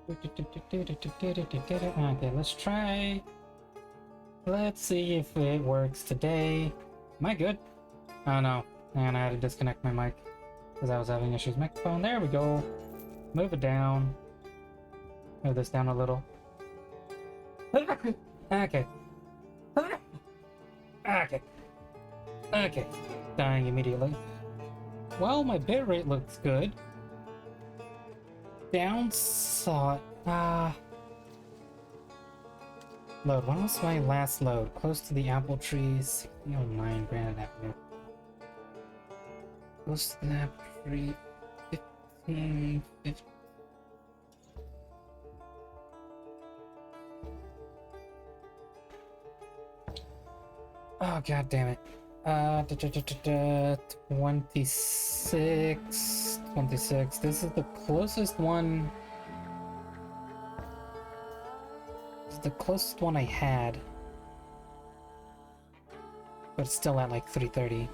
Okay, let's try. Let's see if it works today. Am I good? Oh no, and I had to disconnect my mic because I was having issues with my microphone. There we go. Move it down. Move this down a little. Okay. Okay. Okay. Dying immediately. Well, my bitrate looks good. Downside. Load. When was my last load? Close to the apple trees. 09 Granite Avenue. Close to the apple tree. 15. Oh, god damn it. 26. 26. This is the closest one. This is the closest one I had. But it's still at like 330.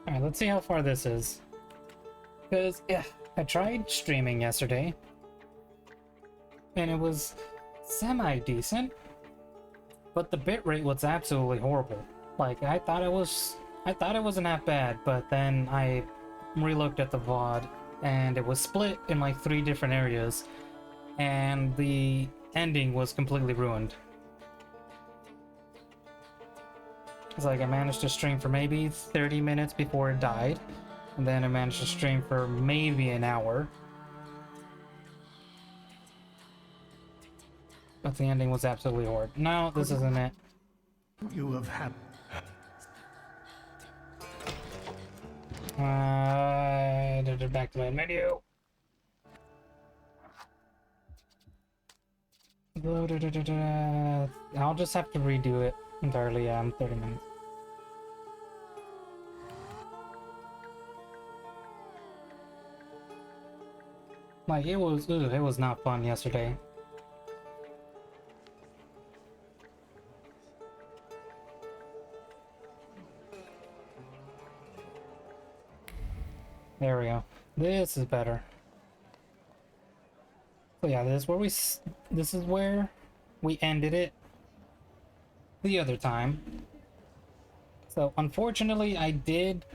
Alright, let's see how far this is. Because, yeah, I tried streaming yesterday. And it was semi-decent. But the bitrate was absolutely horrible. Like, I thought it wasn't that bad, but then I relooked at the VOD, and it was split in like 3 different areas, and the ending was completely ruined. It's like I managed to stream for maybe 30 minutes before it died, and then I managed to stream for maybe an hour. But the ending was absolutely horrid. No, this isn't it. You have had. Back to my menu. I'll just have to redo it entirely. Yeah, I'm 30 minutes. Like it was not fun yesterday. There we go. This is better. So yeah, this is where we ended it the other time. So unfortunately, I did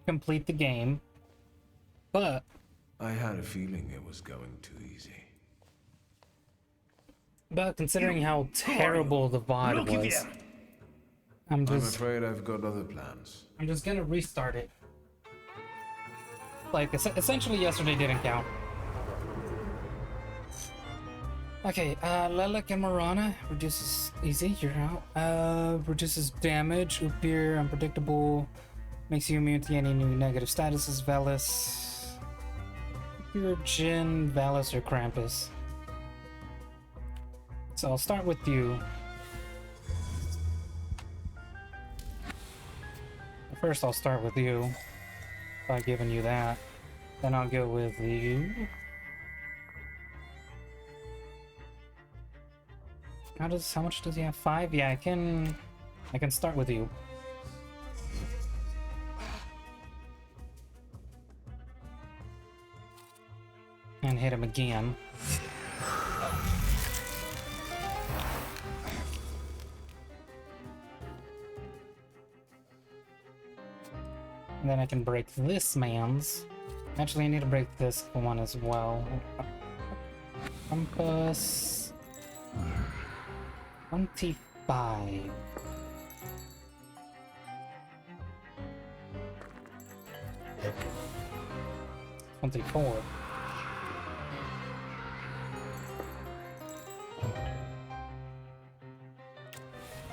complete the game, but I had a feeling it was going too easy. But considering how terrible the VOD was, I'm afraid I've got other plans. I'm just gonna restart it. Like, essentially yesterday didn't count. Okay, Lelik and Marana reduces... Easy, you're out. Reduces damage, Upir, unpredictable, makes you immune to any new negative statuses, Valis... Upir, Jin, Valis, or Krampus. So I'll start with you. First I'll start with you. By giving you that. Then I'll go with you. How much does he have? 5? Yeah, I can start with you. And hit him again. And then I can break this man's. Actually, I need to break this one as well. Compass. 25. $24.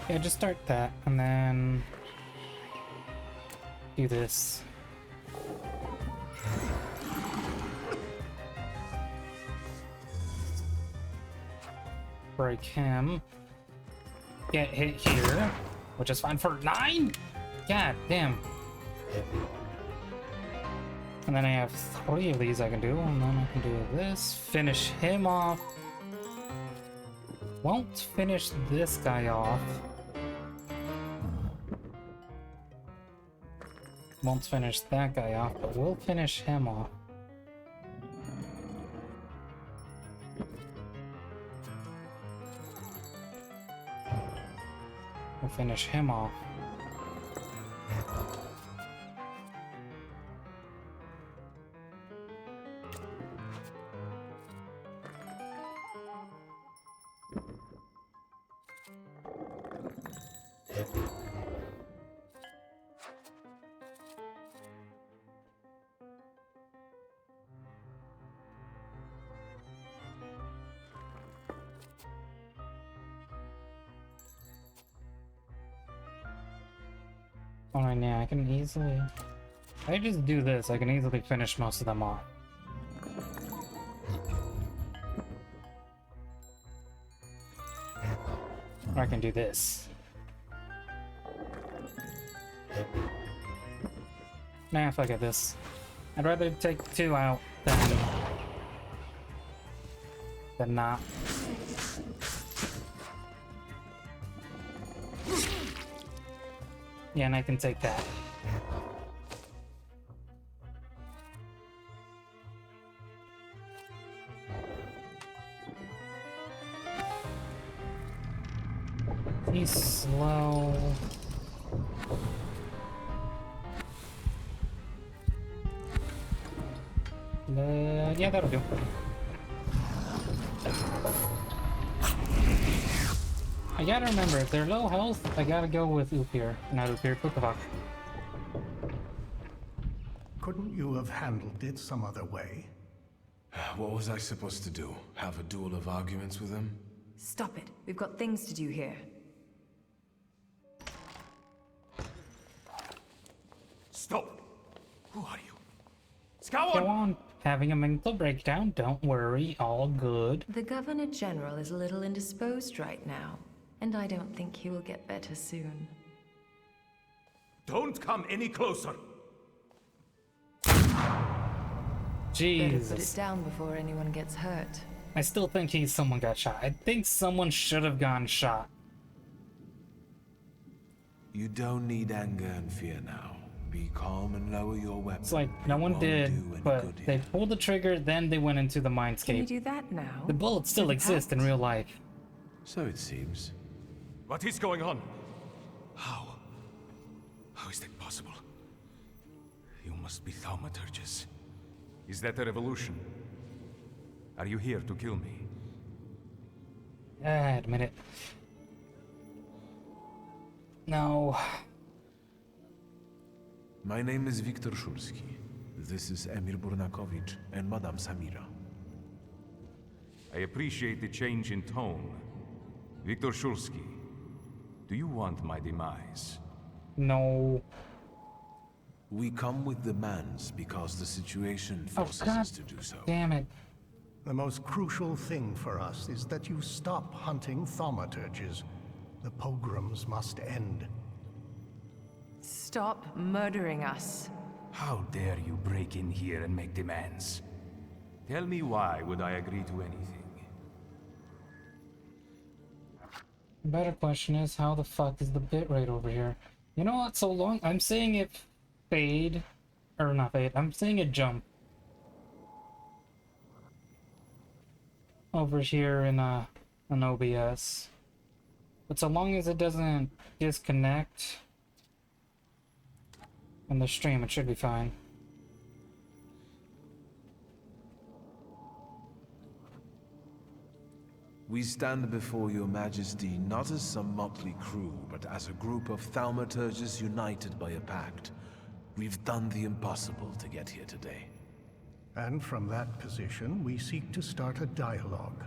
Yeah, just start that, and then do this. Break him. Get hit here, which is fine for 9? God damn. And then I have 3 of these I can do, and then I can do this. Finish him off. Won't finish this guy off. Won't finish that guy off, but we'll finish him off. We'll finish him off. Alright, yeah, I can easily... If I just do this, I can easily finish most of them off. Or I can do this. Nah, fuck it, this. I'd rather take 2 out than not. Yeah, and I can take that. He's slow. Yeah, that'll do. I gotta remember, if they're low health, I gotta go with Upir. Not Upir, Kukavak. Couldn't you have handled it some other way? What was I supposed to do? Have a duel of arguments with him? Stop it. We've got things to do here. Stop! Who are you? Go Skawan! on, having a mental breakdown, don't worry, all good. The Governor General is a little indisposed right now, and I don't think he will get better soon. Don't come any closer! Better put it Jesus. down before anyone gets hurt. I still think someone got shot. I think someone should have gone shot. You don't need anger and fear now. Be calm and lower your weapon. It's like no It one won't did, do any but good they here. pulled the trigger, then they went into the Can you mindscape. do that now? The bullets still With a exist in pact? real life. So it seems. What is going on? How? How is that possible? You must be thaumaturges. Is that a revolution? Are you here to kill me? Admit it. No. My name is Viktor Shulski. This is Emir Burnakovich and Madame Samira. I appreciate the change in tone. Viktor Shulski, do you want my demise? No. We come with demands because the situation Oh, forces God us to do so. damn it. The most crucial thing for us is that you stop hunting thaumaturges. The pogroms must end. Stop murdering us. How dare you break in here and make demands? Tell me why would I agree to anything? The better question is, how the fuck is the bitrate over here? You know what, so long, I'm saying it fade, or not fade, I'm saying it jump. Over here in an OBS. But so long as it doesn't disconnect in the stream, it should be fine. We stand before your majesty not as some motley crew, but as a group of thaumaturges united by a pact. We've done the impossible to get here today. And from that position, we seek to start a dialogue.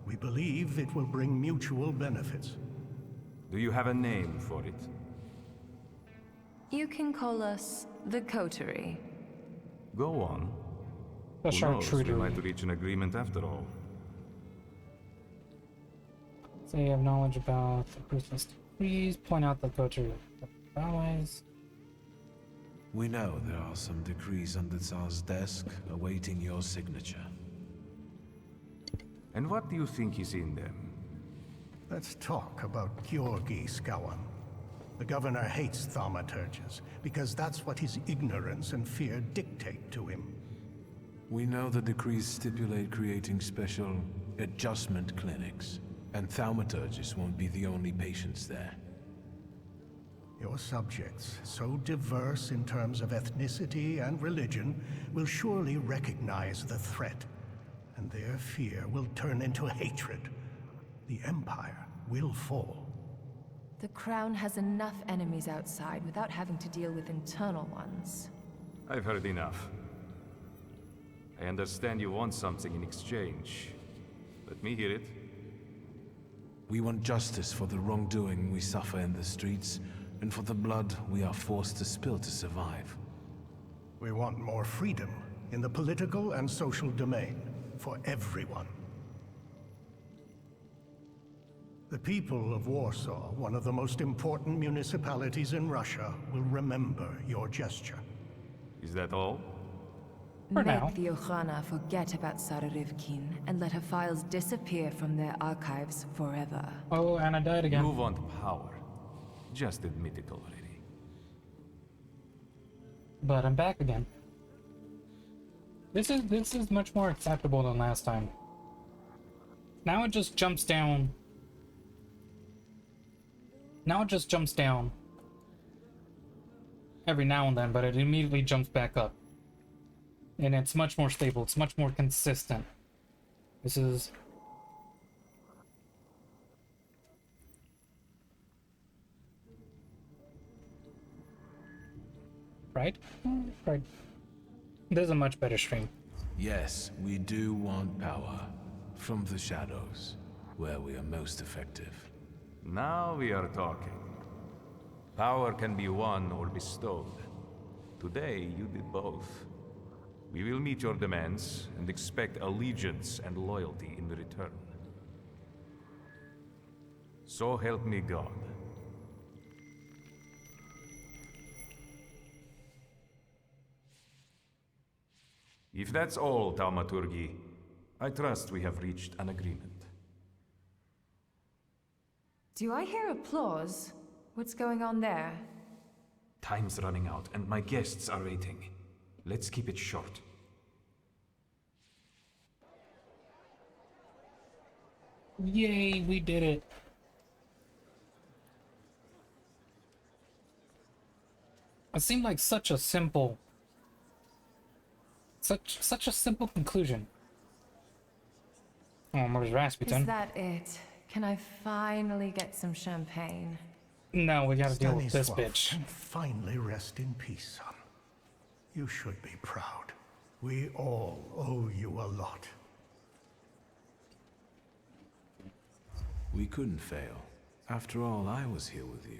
We believe it will bring mutual benefits. Do you have a name for it? You can call us the Coterie. Go on. The Who knows, we charcuterie. might reach an agreement after all. So you have knowledge about the Christmas decrees, point out the culture of the allies. We know there are some decrees on the Tsar's desk awaiting your signature. And what do you think is in them? Let's talk about Georgi Skawan. The governor hates thaumaturges because that's what his ignorance and fear dictate to him. We know the decrees stipulate creating special adjustment clinics, and thaumaturgists won't be the only patients there. Your subjects, so diverse in terms of ethnicity and religion, will surely recognize the threat, and their fear will turn into hatred. The Empire will fall. The Crown has enough enemies outside without having to deal with internal ones. I've heard enough. I understand you want something in exchange. Let me hear it. We want justice for the wrongdoing we suffer in the streets, and for the blood we are forced to spill to survive. We want more freedom in the political and social domain for everyone. The people of Warsaw, one of the most important municipalities in Russia, will remember your gesture. Is that all? For Make now. the Okhrana forget about Sararivkin and let her files disappear from their archives forever. Oh, Anna died again. You want power. Just admit it already. But I'm back again. This is much more acceptable than last time. Now it just jumps down. Now it just jumps down. Every now and then, but it immediately jumps back up. And it's much more stable, it's much more consistent. This is... Right? Right. This is a much better stream. Yes, we do want power. From the shadows, where we are most effective. Now we are talking. Power can be won or bestowed. Today, you did both. We will meet your demands and expect allegiance and loyalty in return. So help me God. If that's all, Taumaturgi, I trust we have reached an agreement. Do I hear applause? What's going on there? Time's running out, and my guests are waiting. Let's keep it short. Yay, we did it. It seemed like such a simple... Such a simple conclusion. Oh, where's Is Rasputin? that it? Can I finally get some champagne? No, we gotta deal with this Stanislav bitch. can finally rest in peace, son. You should be proud. We all owe you a lot. We couldn't fail. After all, I was here with you.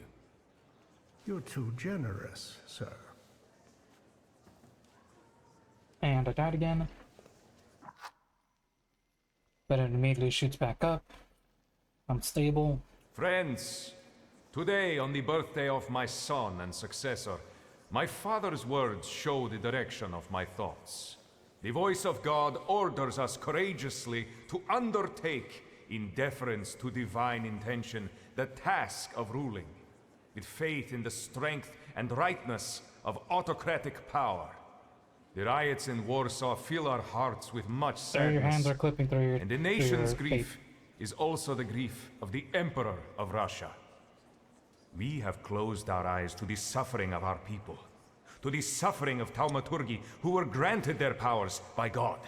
You're too generous, sir. And I died again. But it immediately shoots back up. I'm stable. Friends, today, on the birthday of my son and successor, my father's words show the direction of my thoughts. The voice of God orders us courageously to undertake, in deference to divine intention, the task of ruling, with faith in the strength and rightness of autocratic power. The riots in Warsaw fill our hearts with much There, your hands sadness, are clipping through your... and the through nation's your grief tape. is also the grief of the Emperor of Russia. We have closed our eyes to the suffering of our people, to the suffering of Taumaturgi, who were granted their powers by God.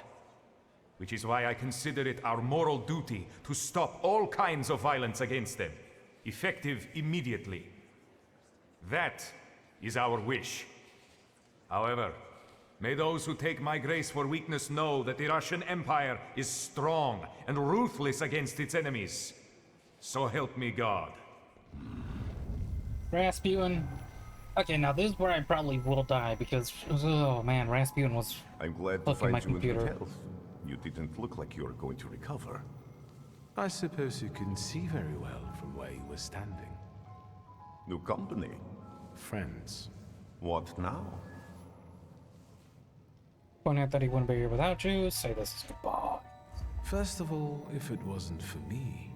Which is why I consider it our moral duty to stop all kinds of violence against them, effective immediately. That is our wish. However, may those who take my grace for weakness know that the Russian Empire is strong and ruthless against its enemies. So help me God. Rasputin. Okay, now this is where I probably will die because, oh man, Rasputin was I'm glad to fucking my find you in computer. good health. You didn't look like you were going to recover. I suppose you couldn't see very well from where you were standing. New company. Friends. What now? Pointing out that he wouldn't be here without you. Say this is goodbye. First of all, if it wasn't for me,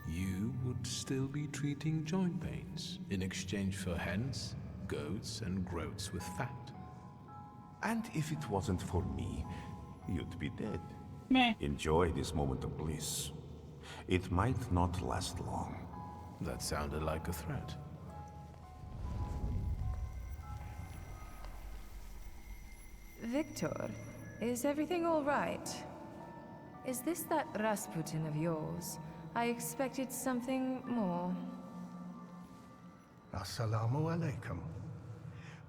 you would still be treating joint pains in exchange for hens, goats, and groats with fat. And if it wasn't for me, you'd be dead. Meh. Enjoy this moment of bliss. It might not last long. That sounded like a threat. Victor, is everything all right? Is this that Rasputin of yours? I expected something more. Assalamu alaikum.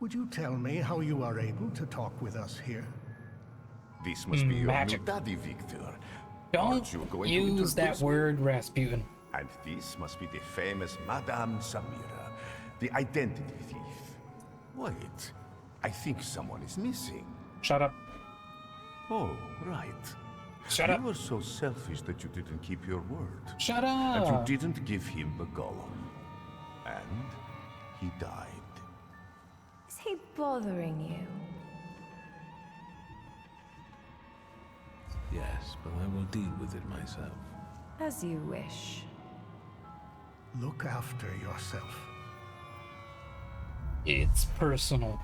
Would you tell me how you are able to talk with us here? This must be your Magic. new daddy, Victor. Don't Aren't you going to use that introduce me? word, Rasputin. And this must be the famous Madame Samira, the identity thief. Wait, I think someone is missing. Shut up. Oh, right. Shut you up. were so selfish that you didn't keep your word. Shut And up. you didn't give him a golem. And he died. Is he bothering you? Yes, but I will deal with it myself. As you wish. Look after yourself. It's personal.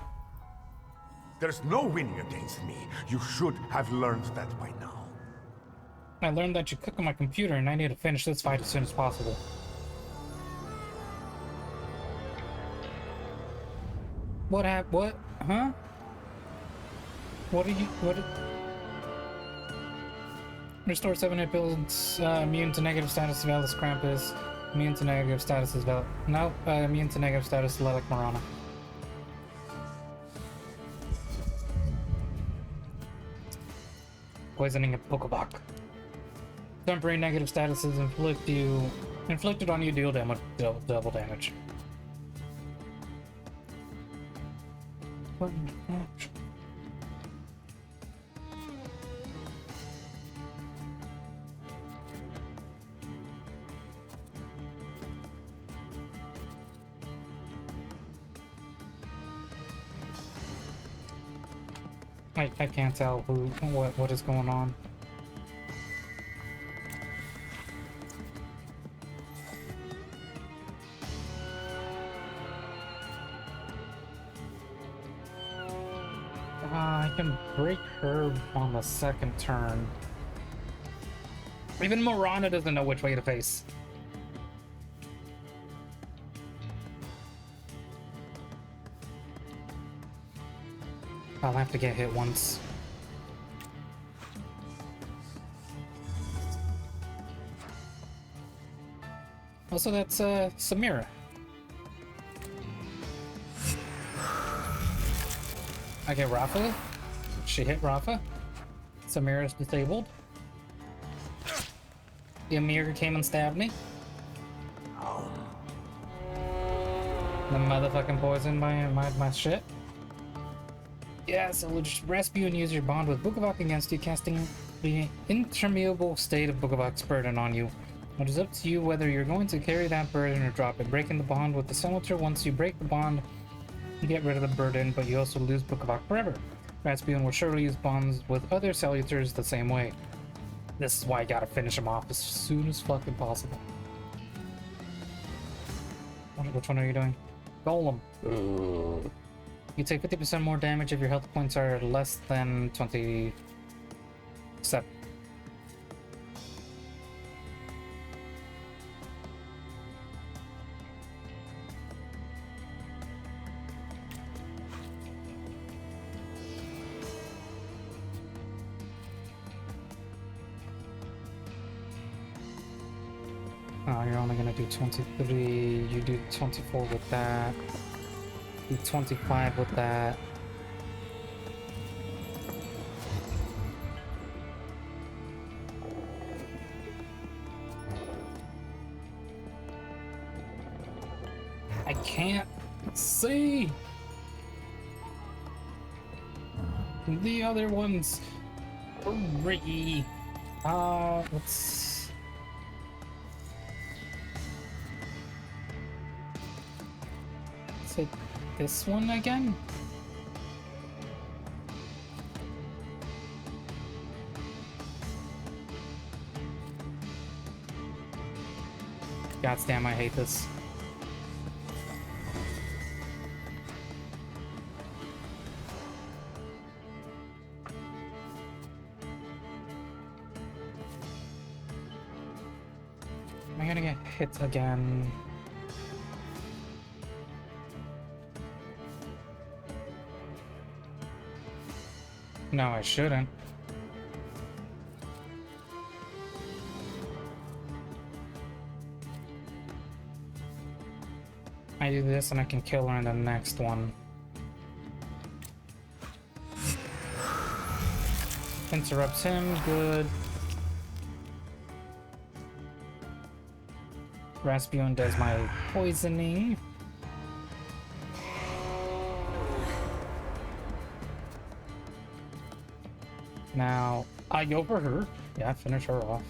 There's no winning against me. You should have learned that by now. I learned that you cook on my computer and I need to finish this fight as soon as possible. What what? Huh? What are you, Restore 7 hit builds, immune to negative status of Alice Krampus. Immune to negative status is no, immune to negative status Lelic Marana. Poisoning a Pokebok. Temporary negative statuses inflicted on you deal damage, double damage. I can't tell what is going on. I can break her on the second turn. Even Marana doesn't know which way to face. I'll have to get hit once. Also, that's Samira. I get Rafa. She hit Rafa. Samira's disabled. Ymir came and stabbed me. The motherfucking poison my shit. Yeah, so we'll just rescue and use your bond with Bukavok against you, casting the interminable state of Bukavok's burden on you. It is up to you whether you're going to carry that burden or drop it. Breaking the bond with the Senator, once you break the bond, you get rid of the burden, but you also lose Bukavok forever. Rasputin will surely use bonds with other Salutors the same way. This is why I gotta finish him off as soon as fucking possible. Which one are you doing? Golem. You take 50% more damage if your health points are less than 27. Oh, you're only gonna do 23. You do 24 with that. Do 25 with that. I can't see the other ones. Hurry. Let's. Is it this one again? God damn, I hate this. Am I gonna get hit again? No, I shouldn't. I do this and I can kill her in the next one. Interrupts him, good. Rasputin does my poisoning. Now, I go for her. Yeah, finish her off.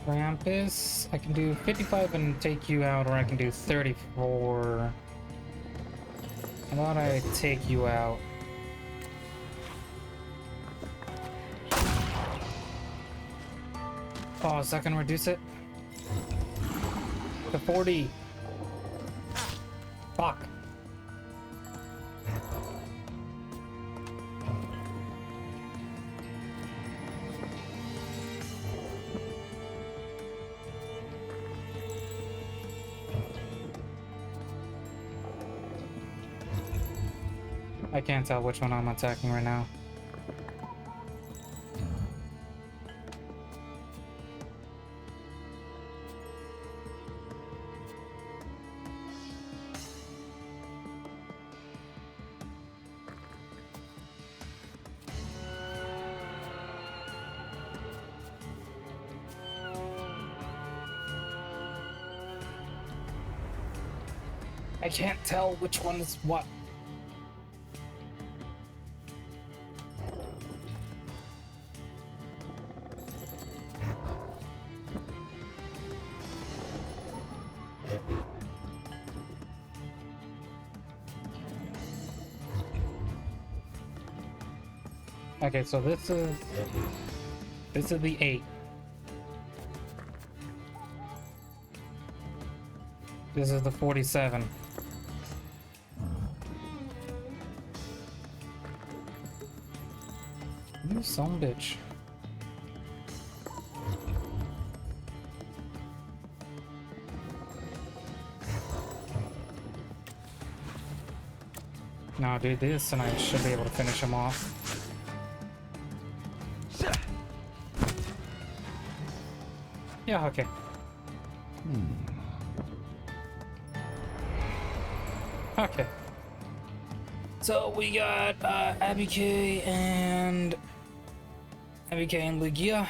Krampus, I can do 55 and take you out, or I can do 34. How about I take you out? Oh, is that gonna reduce it? To 40. Fuck. I can't tell which one I'm attacking right now. I can't tell which one is what. Okay, so this is the 8. This is the 47. You son of a bitch. Now do this and I should be able to finish him off. Yeah, okay. Okay. So we got Abike and Lugia.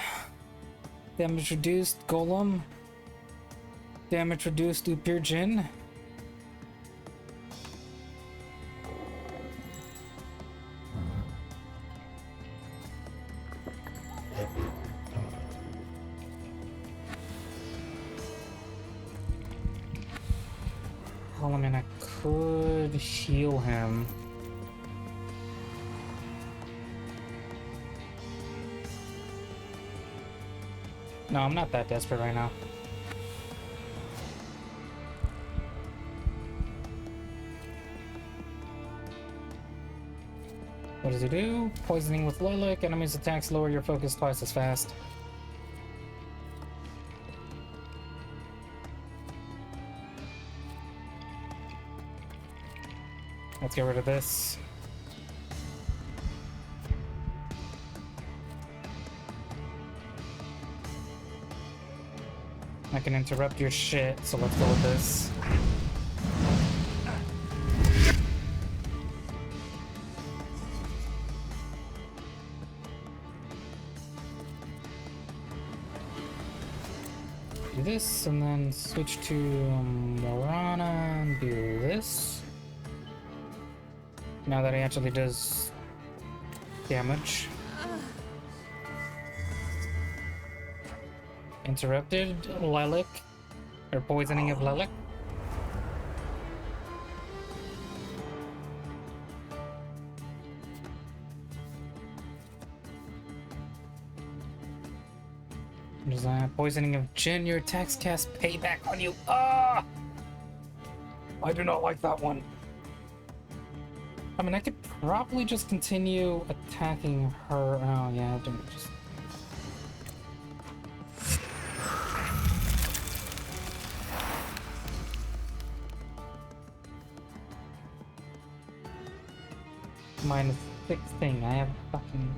Damage reduced Golem. Damage reduced Upir Jin. Well, I mean, I could heal him. No, I'm not that desperate right now. What does he do? Poisoning with Lilac. Enemies' attacks lower your focus twice as fast. Let's get rid of this. I can interrupt your shit, so let's go with this. Do this, and then switch to Morana and do this. Now that he actually does damage. Interrupted Lilac, or poisoning of Lilac. Poisoning of Jin, your attacks cast payback on you. Ah! I do not like that one. I mean, I could probably just continue attacking her. Oh, yeah, don't just. -6 thing. I have fucking.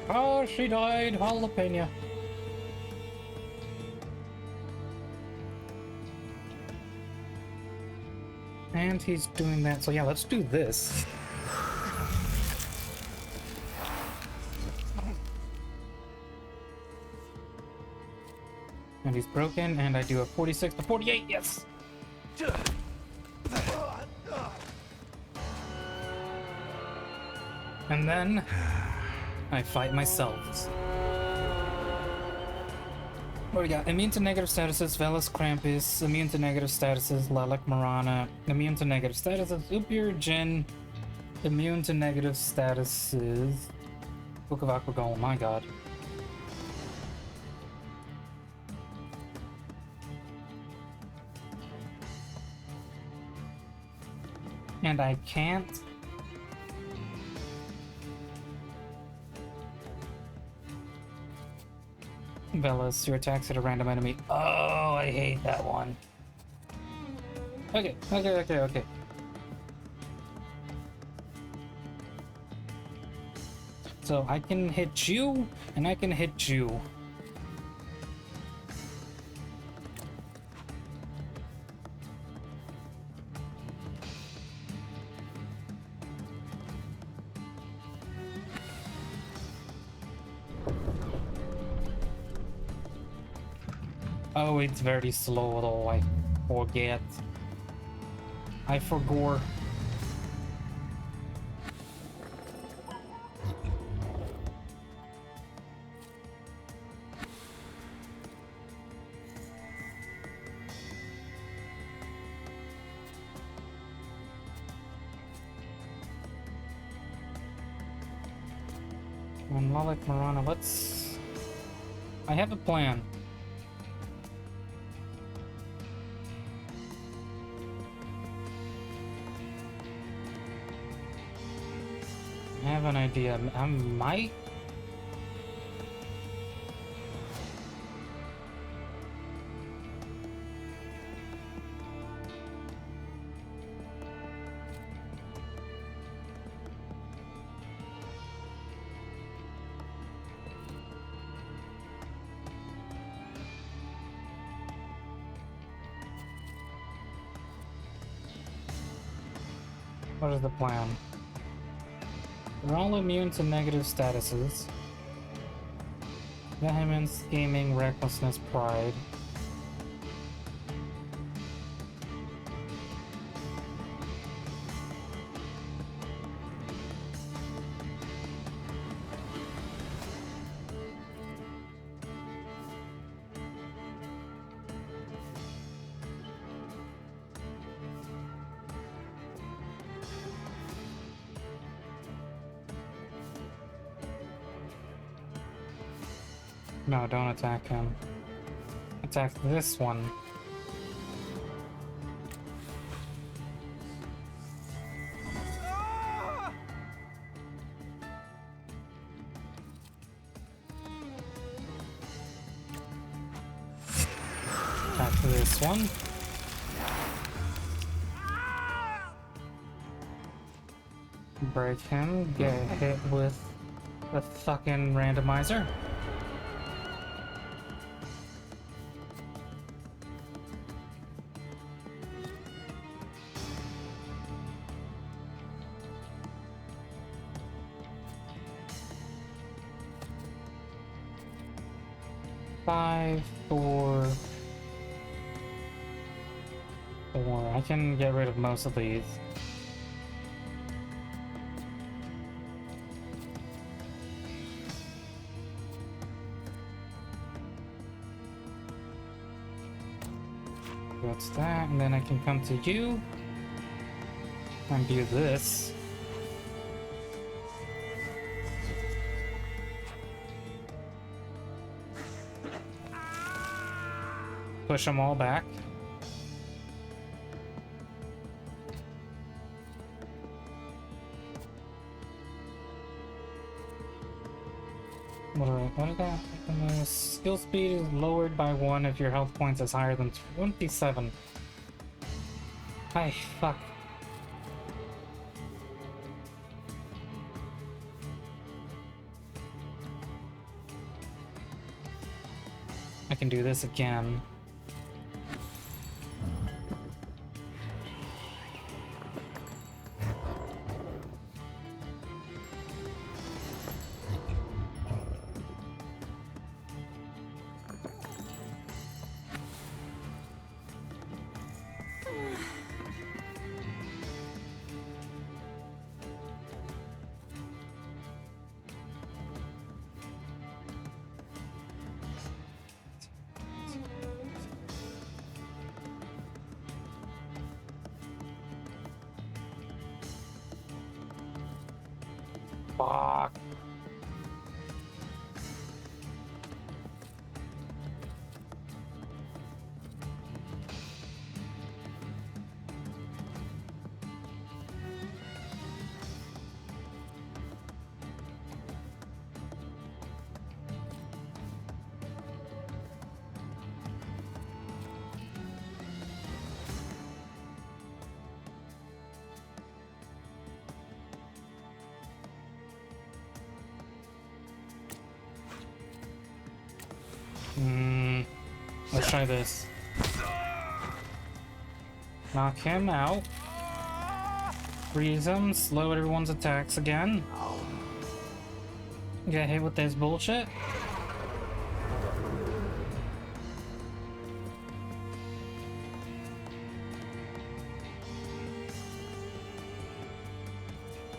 Oh, she died. Jalapeno. And he's doing that. So yeah, let's do this. And he's broken, and I do a 46 to 48. Yes. And then I fight myself. What do we got? Immune to negative statuses, Velas Krampus. Immune to negative statuses, Lalek Marana. Immune to negative statuses, Upir Jin. Immune to negative statuses, Book of Aqua Golem. My god. And I can't. Velas, your attacks at a random enemy. Oh, I hate that one. Okay. So I can hit you, and I can hit you. Oh, it's very slow though, I forget. I forgot. And Lalek Marana, let's... I have a plan. I have an idea. I might... What is the plan? They're all immune to negative statuses. Vehemence, Scheming, Recklessness, Pride. No, don't attack him. Attack this one. Attack this one. Break him. Get hit with the fucking randomizer. 5, 4, 4. I can get rid of most of these. That's that, and then I can come to you and do this. Push them all back. What is that? Skill speed is lowered by 1 if your health points is higher than 27. Hi, fuck. I can do this again. Fuck. Let's try this. Knock him out. Freeze him, slow everyone's attacks again. Get hit with this bullshit.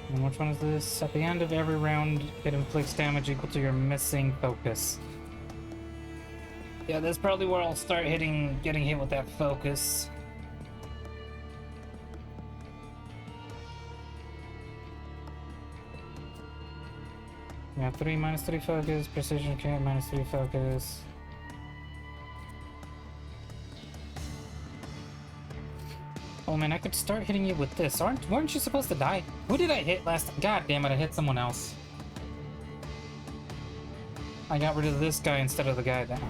And which one is this? At the end of every round, it inflicts damage equal to your missing focus. Yeah, that's probably where I'll start getting hit with that focus. Yeah, 3 minus 3 focus, precision can't minus 3 focus. Oh man, I could start hitting you with this. Weren't you supposed to die? Who did I hit last time? God damn it, I hit someone else. I got rid of this guy instead of the guy that...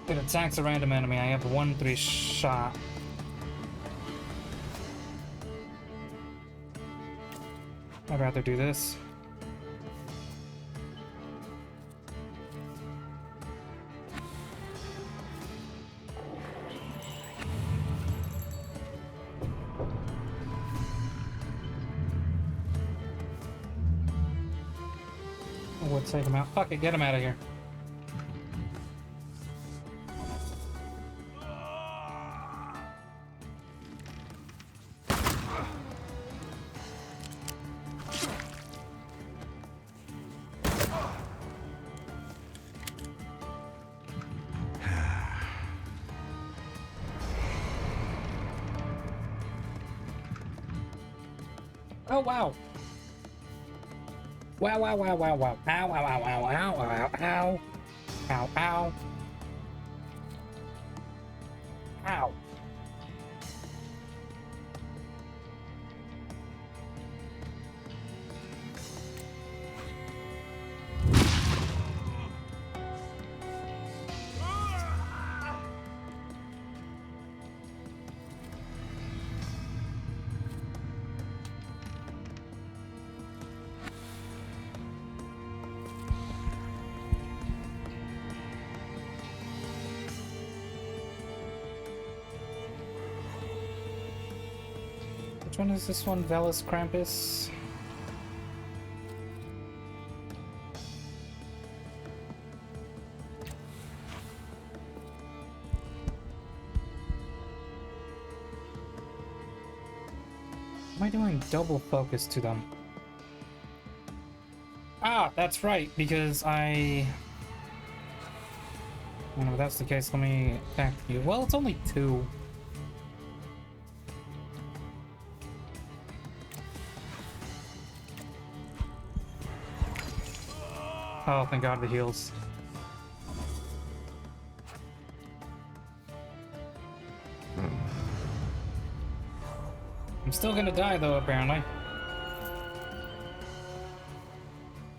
It attacks a random enemy. I have 1-3 shot. I'd rather do this. We'll take him out. Fuck it, get him out of here. Oh wow! Wow wow wow wow wow! Ow ow ow ow ow ow ow! Ow ow! Ow! Which one is this one? Valus Krampus? am I doing double focus to them? Ah, that's right, because I... Well, if that's the case, let me attack you. Well, it's only 2. Oh, thank God, the heals. I'm still gonna die, though, apparently.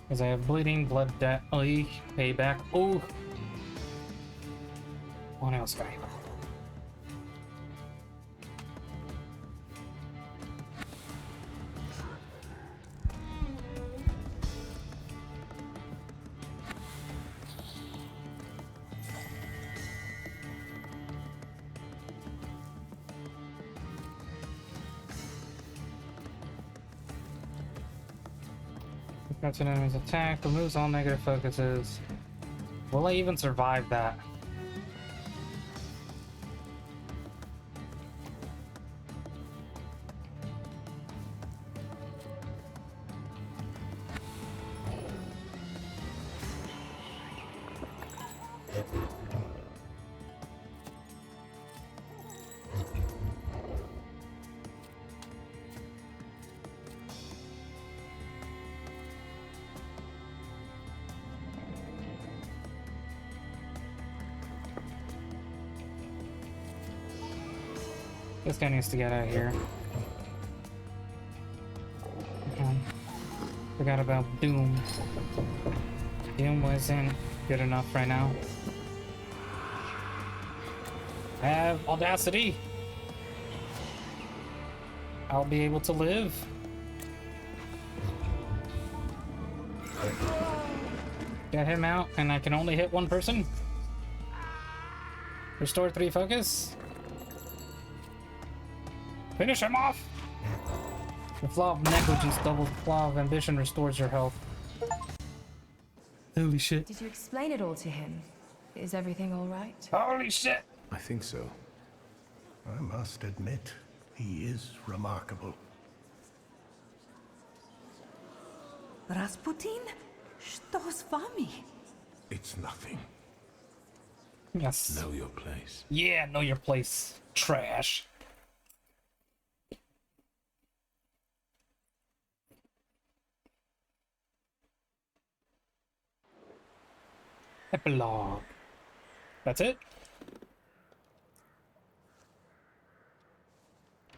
Because I have bleeding, blood, payback. Oh! One else guy. That's an enemy's attack, removes all negative focuses. Will I even survive that? This guy needs to get out of here. Forgot about Doom. Doom wasn't good enough right now. I have Audacity. I'll be able to live. Get him out, and I can only hit one person. Restore 3 focus. Finish him off! The flaw of negligence doubles the flaw of ambition, restores your health. Holy shit. Did you explain it all to him? Is everything all right? Holy shit! I think so. I must admit, he is remarkable. Rasputin? Что с вами? It's nothing. Yes. Know your place. Yeah, know your place. Trash. Epilogue. That's it?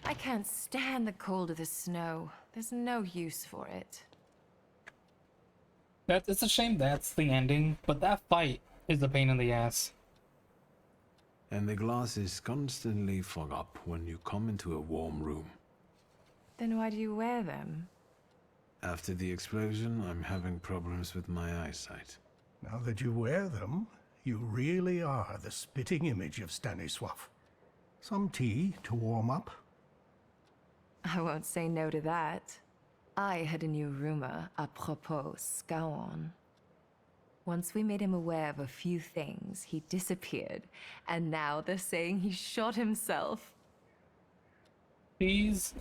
I can't stand the cold of the snow. There's no use for it. It's a shame that's the ending, but that fight is a pain in the ass. And the glasses constantly fog up when you come into a warm room. Then why do you wear them? After the explosion, I'm having problems with my eyesight. Now that you wear them, you really are the spitting image of Stanisław. Some tea to warm up? I won't say no to that. I had a new rumor apropos Scaon. Once we made him aware of a few things, he disappeared, and now they're saying he shot himself. He's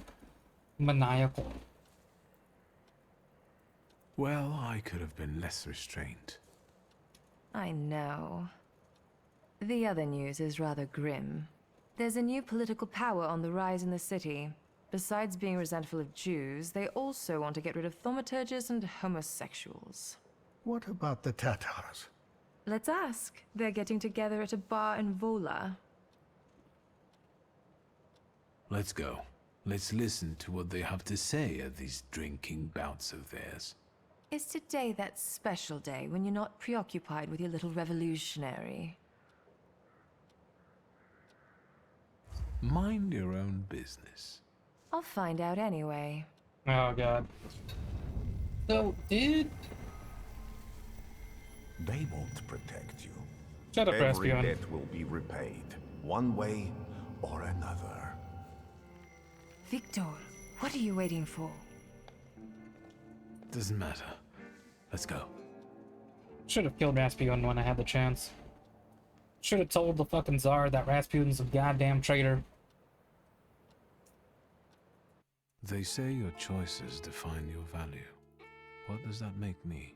maniacal. Well, I could have been less restrained. I know. The other news is rather grim. There's a new political power on the rise in the city. Besides being resentful of Jews, they also want to get rid of thaumaturges and homosexuals. What about the Tatars? Let's ask. They're getting together at a bar in Vola. Let's go. Let's listen to what they have to say at these drinking bouts of theirs. Is today that special day when you're not preoccupied with your little revolutionary? Mind your own business. I'll find out anyway. Oh god. So, dude... They won't protect you. Shut up, Every Raspion. debt will be repaid, one way or another. Victor, what are you waiting for? Doesn't matter. Let's go. Should have killed Rasputin when I had the chance. Should have told the fucking Tsar that Rasputin's a goddamn traitor. They say your choices define your value. What does that make me?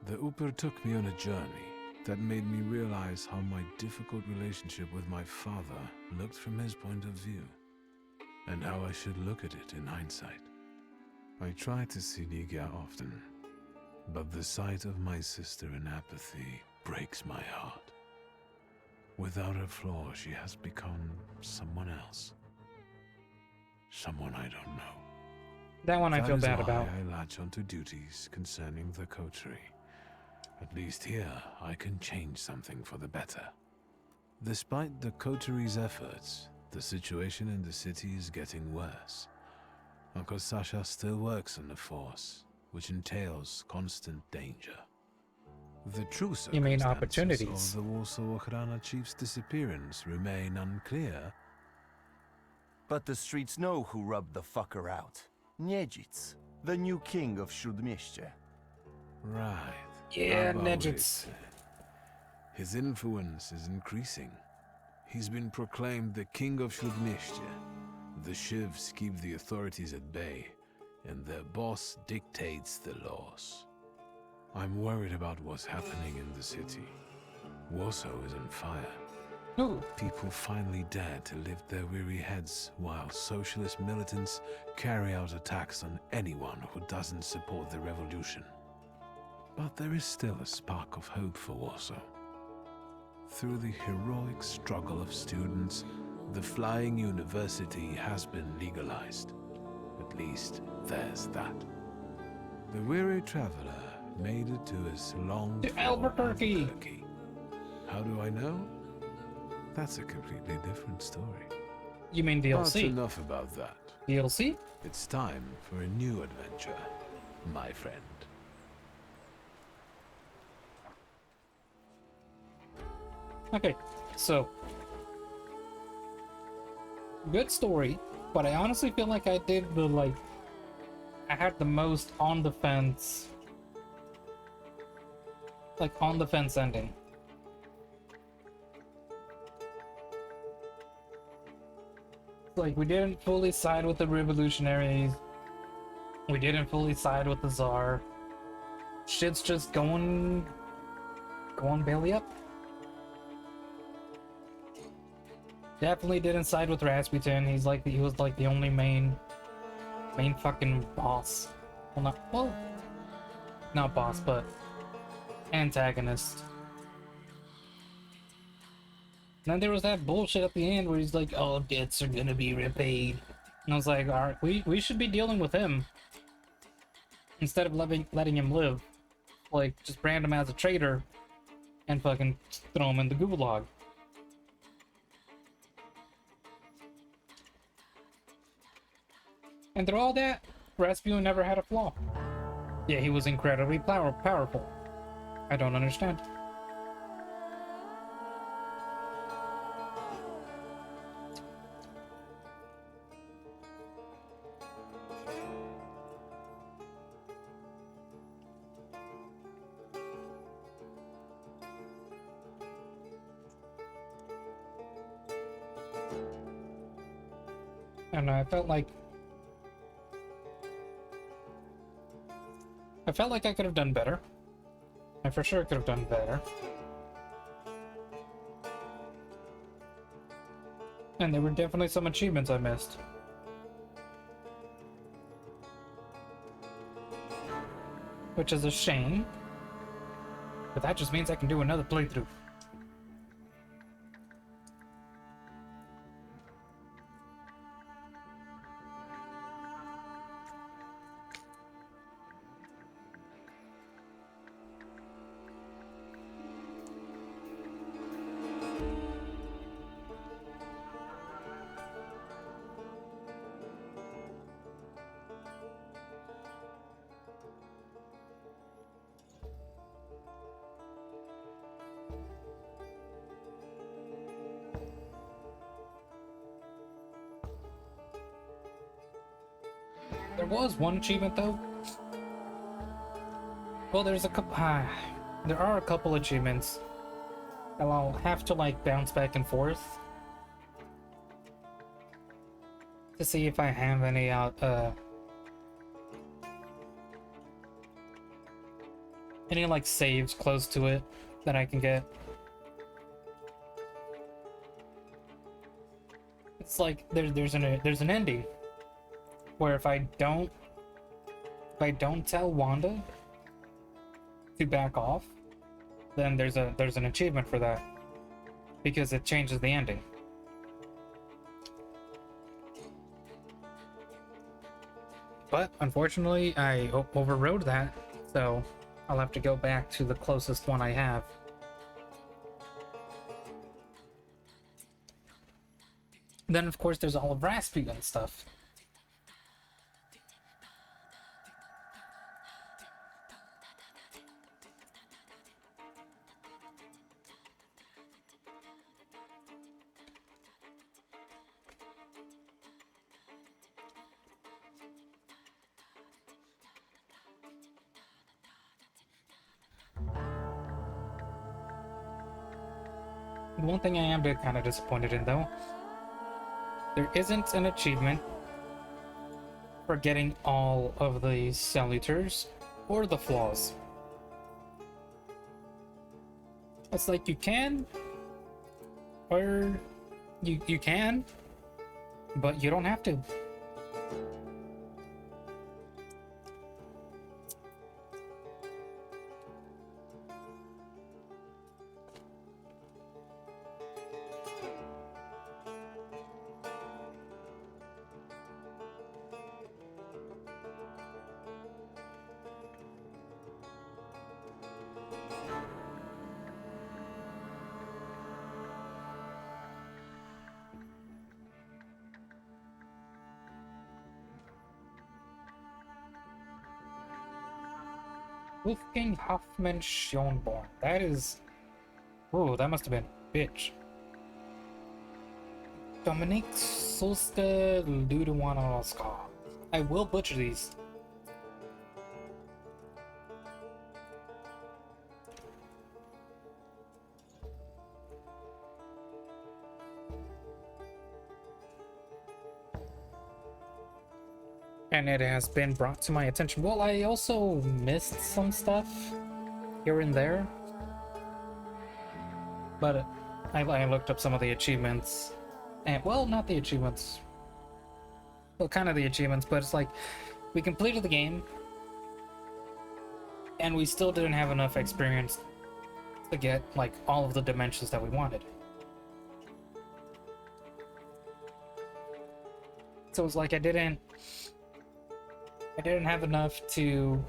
The Uper took me on a journey that made me realize how my difficult relationship with my father looked from his point of view, and how I should look at it in hindsight. I try to see Ligia often, but the sight of my sister in apathy breaks my heart. Without her flaw, she has become someone else. Someone I don't know. That one I feel bad That is why about. I latch onto duties concerning the coterie. At least here, I can change something for the better. Despite the coterie's efforts, the situation in the city is getting worse. Uncle Sasha still works on the force, which entails constant danger. The true You mean circumstances opportunities? of the Warsaw Ochrana chief's disappearance remain unclear. But the streets know who rubbed the fucker out. Niedzic, the new king of Śródmieście. Right. Yeah, About Nejic. it. His influence is increasing. He's been proclaimed the king of Śródmieście. The Shivs keep the authorities at bay, and their boss dictates the laws. I'm worried about what's happening in the city. Warsaw is on fire. Ooh, People finally dare to lift their weary heads while socialist militants carry out attacks on anyone who doesn't support the revolution. But there is still a spark of hope for Warsaw. Through the heroic struggle of students, the Flying University has been legalized. At least there's that. The weary traveler made it to his long To Albuquerque. How do I know? That's a completely different story. you mean But DLC? enough about that. DLC? It's time for a new adventure, my friend. Okay, so good story, but I honestly feel like I did I had the most on the fence, ending. Like, we didn't fully side with the revolutionaries. We didn't fully side with the Tsar. Shit's just going belly up. Definitely didn't side with Rasputin. He was like the only main fucking boss. Not boss, but antagonist. And then there was that bullshit at the end where he's like, "Oh, debts are gonna be repaid," and I was like, "All right, we should be dealing with him instead of letting him live. Like, just brand him as a traitor and fucking throw him in the gulag." And through all that, Rasputin never had a flaw. Yeah, he was incredibly powerful. I don't understand. And I felt like I could have done better. I for sure could have done better. And there were definitely some achievements I missed. Which is a shame. But that just means I can do another playthrough. There was one achievement though. Well, there's a couple. There are a couple achievements. And I'll have to like bounce back and forth. to see if I have any any like saves close to it that I can get. It's like there's an ending where if I don't tell Wanda to back off, then there's an achievement for that because it changes the ending. But unfortunately, I overrode that, so I'll have to go back to the closest one I have. Then, of course, there's all of Rasputin stuff. One thing I am kind of disappointed in, though, there isn't an achievement for getting all of the Salutors or the flaws. It's like you can, or you can, but you don't have to. Wolfgang Hoffmann Schönborn. That is... Whoa, that must have been a bitch. Dominik Solska Ludowanowska. I will butcher these. And it has been brought to my attention. Well, I also missed some stuff here and there. But I looked up some of the achievements. And, well, not the achievements. Well, kind of the achievements, but it's like, we completed the game. And we still didn't have enough experience to get, like, all of the dimensions that we wanted. So it's like I didn't have enough to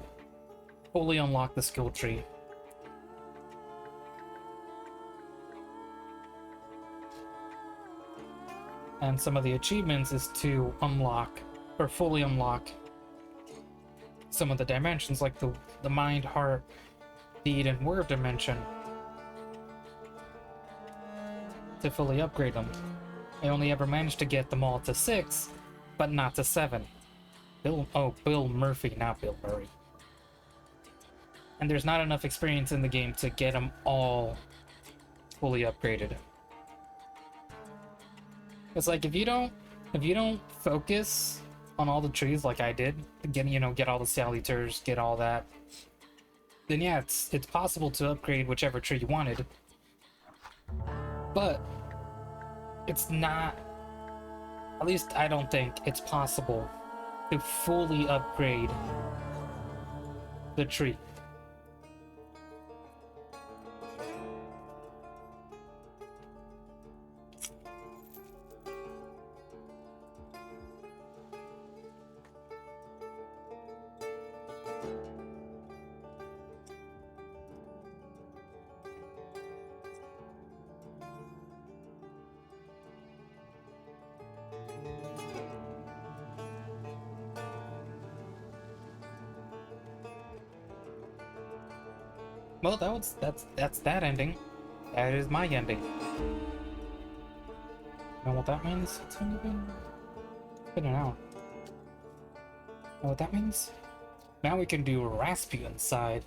fully unlock the skill tree. And some of the achievements is to unlock, or fully unlock, some of the dimensions, like the mind, heart, deed, and word dimension, to fully upgrade them. I only ever managed to get them all to 6, but not to 7. Bill Murphy, not Bill Murray. And there's not enough experience in the game to get them all fully upgraded. It's like if you don't focus on all the trees like I did, get all the Salutors, get all that, then yeah, it's possible to upgrade whichever tree you wanted. But it's not, at least I don't think it's possible to fully upgrade the tree. Well, that's that ending. That is my ending. Know what that means? It's only been an hour. Know what that means? Now we can do Rasputin's side.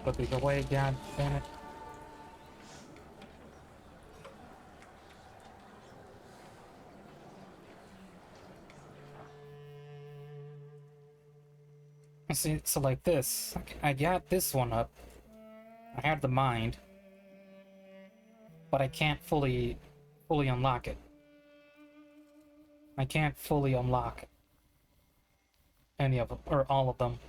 put these away, god damn it. See, so like this, I got this one up. I have the mind, but I can't fully unlock it. I can't fully unlock any of them, or all of them.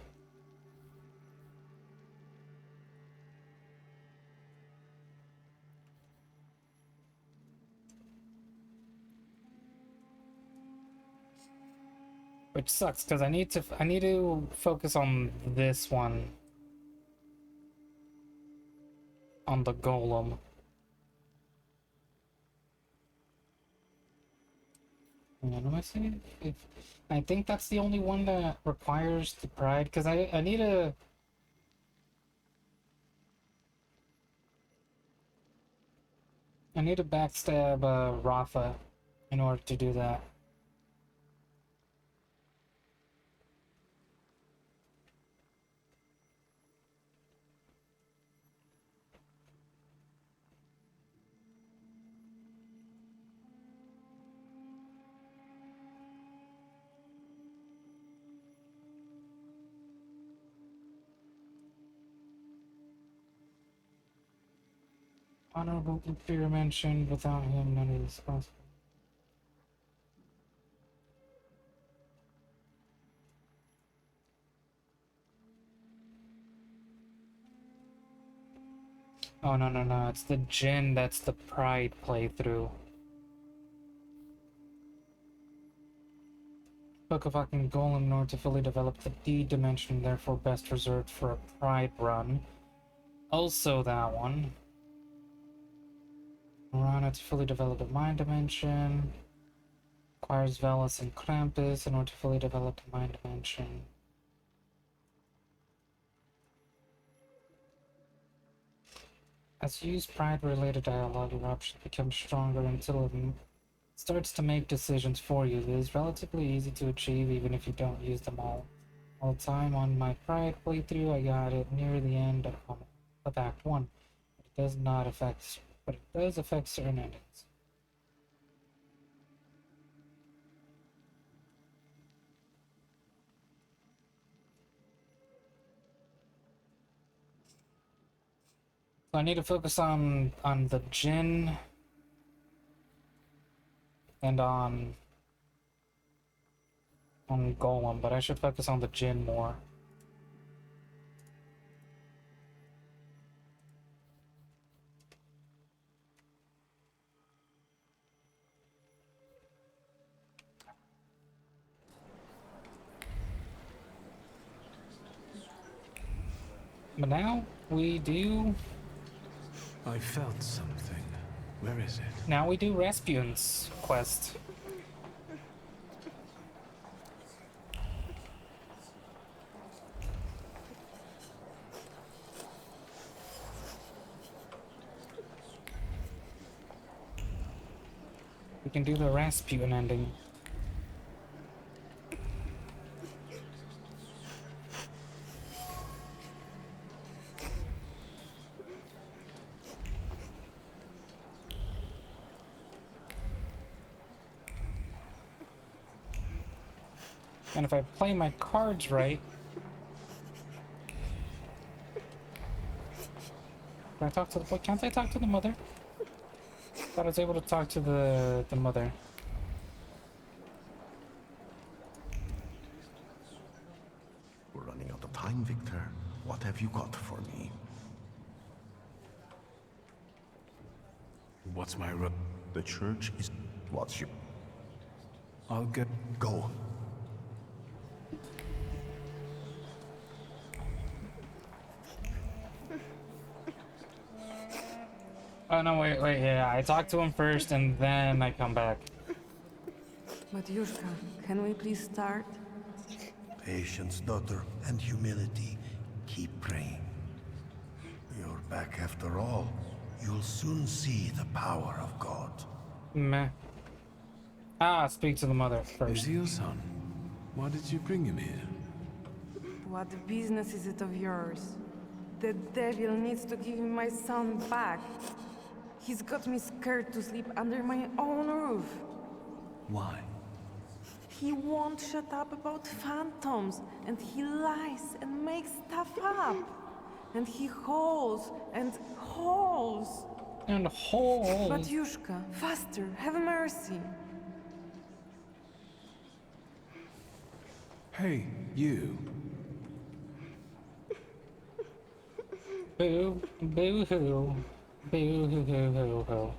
Which sucks, because I need to focus on this one. On the golem. Hang on, am I saying if I think that's the only one that requires the pride, because I need to backstab Rafa in order to do that. Honorable Imperial mentioned, without him none of this is possible. Oh no, it's the Jinn that's the pride playthrough. Book of fucking Golem in order to fully develop the D dimension, therefore best reserved for a pride run. Also that one. Morana to fully develop the mind dimension. Requires Velas and Krampus in order to fully develop the mind dimension. As you use pride-related dialogue, your options become stronger until it starts to make decisions for you. It is relatively easy to achieve even if you don't use them all. All the time on my pride playthrough, I got it near the end of Act 1. It does not affect, but it does affect certain endings. So I need to focus on the Jinn and on Golem, but I should focus on the Jinn more. But now we do. I felt something. Where is it? Now we do Rasputin's quest. We can do the Rasputin ending. And if I play my cards right, can I talk to the? Can't I talk to the mother? Thought I was able to talk to the mother. We're running out of time, Victor. What have you got for me? What's my The church is... What's your... I'll get... Go. Oh no, wait, yeah, I talk to him first and then I come back. Matyushka, can we please start? Patience, daughter, and humility. Keep praying. You're back after all. You'll soon see the power of God. Meh. Speak to the mother first. Is he your son? Why did you bring him here? What business is it of yours? The devil needs to give me my son back. He's got me scared to sleep under my own roof. Why? He won't shut up about phantoms, and he lies and makes stuff up. And he hauls and hauls. And hole. Batyushka, faster, have mercy. Hey, you. Boo, boo hoo. Boo hoo hoo hoo hoo.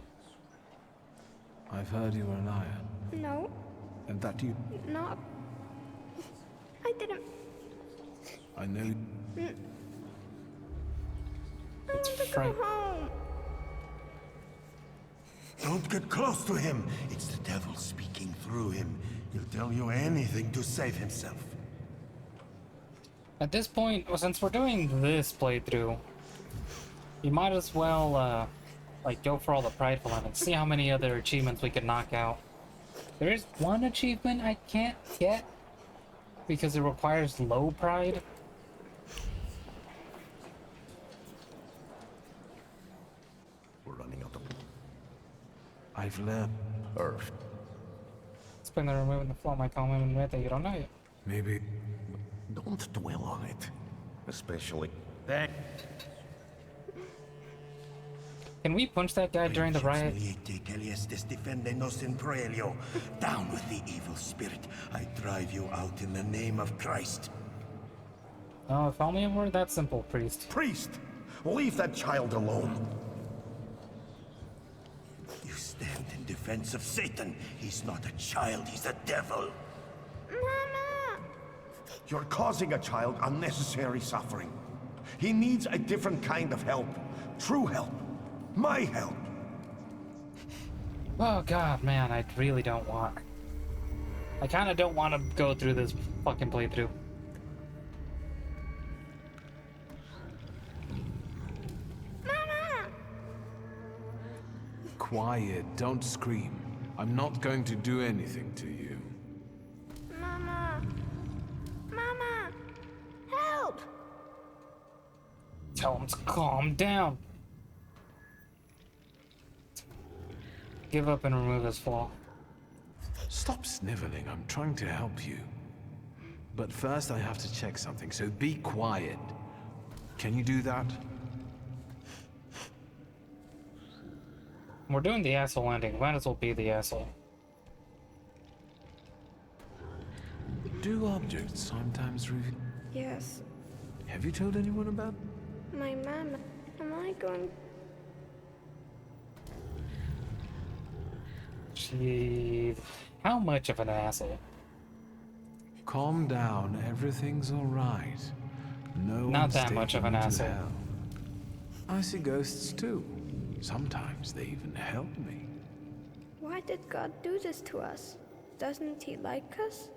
I've heard you were a liar. No, And that you... not. I didn't. I know... I want to go Frank. home. Don't get close to him. It's the devil speaking through him. He'll tell you anything to save himself. At this point, well, since we're doing this playthrough, you might as well, like, go for all the prideful and see how many other achievements we could knock out. There is one achievement I can't get because it requires low pride. We're running out of I've learned... earth. Spend the removing the flaw might come in and admit that you don't know yet. Maybe... Don't dwell on it. Especially that. Can we punch that guy during the riot? Down with the evil spirit. I drive you out in the name of Christ. Oh, if only it were that simple, priest. Priest, leave that child alone. You stand in defense of Satan. He's not a child, he's a devil. Mama! You're causing a child unnecessary suffering. He needs a different kind of help. True help. My help. Oh god, man, I really don't want... I kinda don't want to go through this fucking playthrough. Mama! Quiet, don't scream. I'm not going to do anything to you. Mama! Mama! Help! Tell him to calm down. Give up and remove his flaw. Stop sniveling, I'm trying to help you. But first I have to check something, so be quiet. Can you do that? We're doing the asshole ending. Might as well be the asshole. Do objects sometimes reveal... Yes, Have you told anyone about... my mama. Am I going... Gee, how much of an asshole? Calm down, everything's alright. No Not one's that much of taken an you to asshole. hell. I see ghosts too. Sometimes they even help me. Why did God do this to us? Doesn't he like us?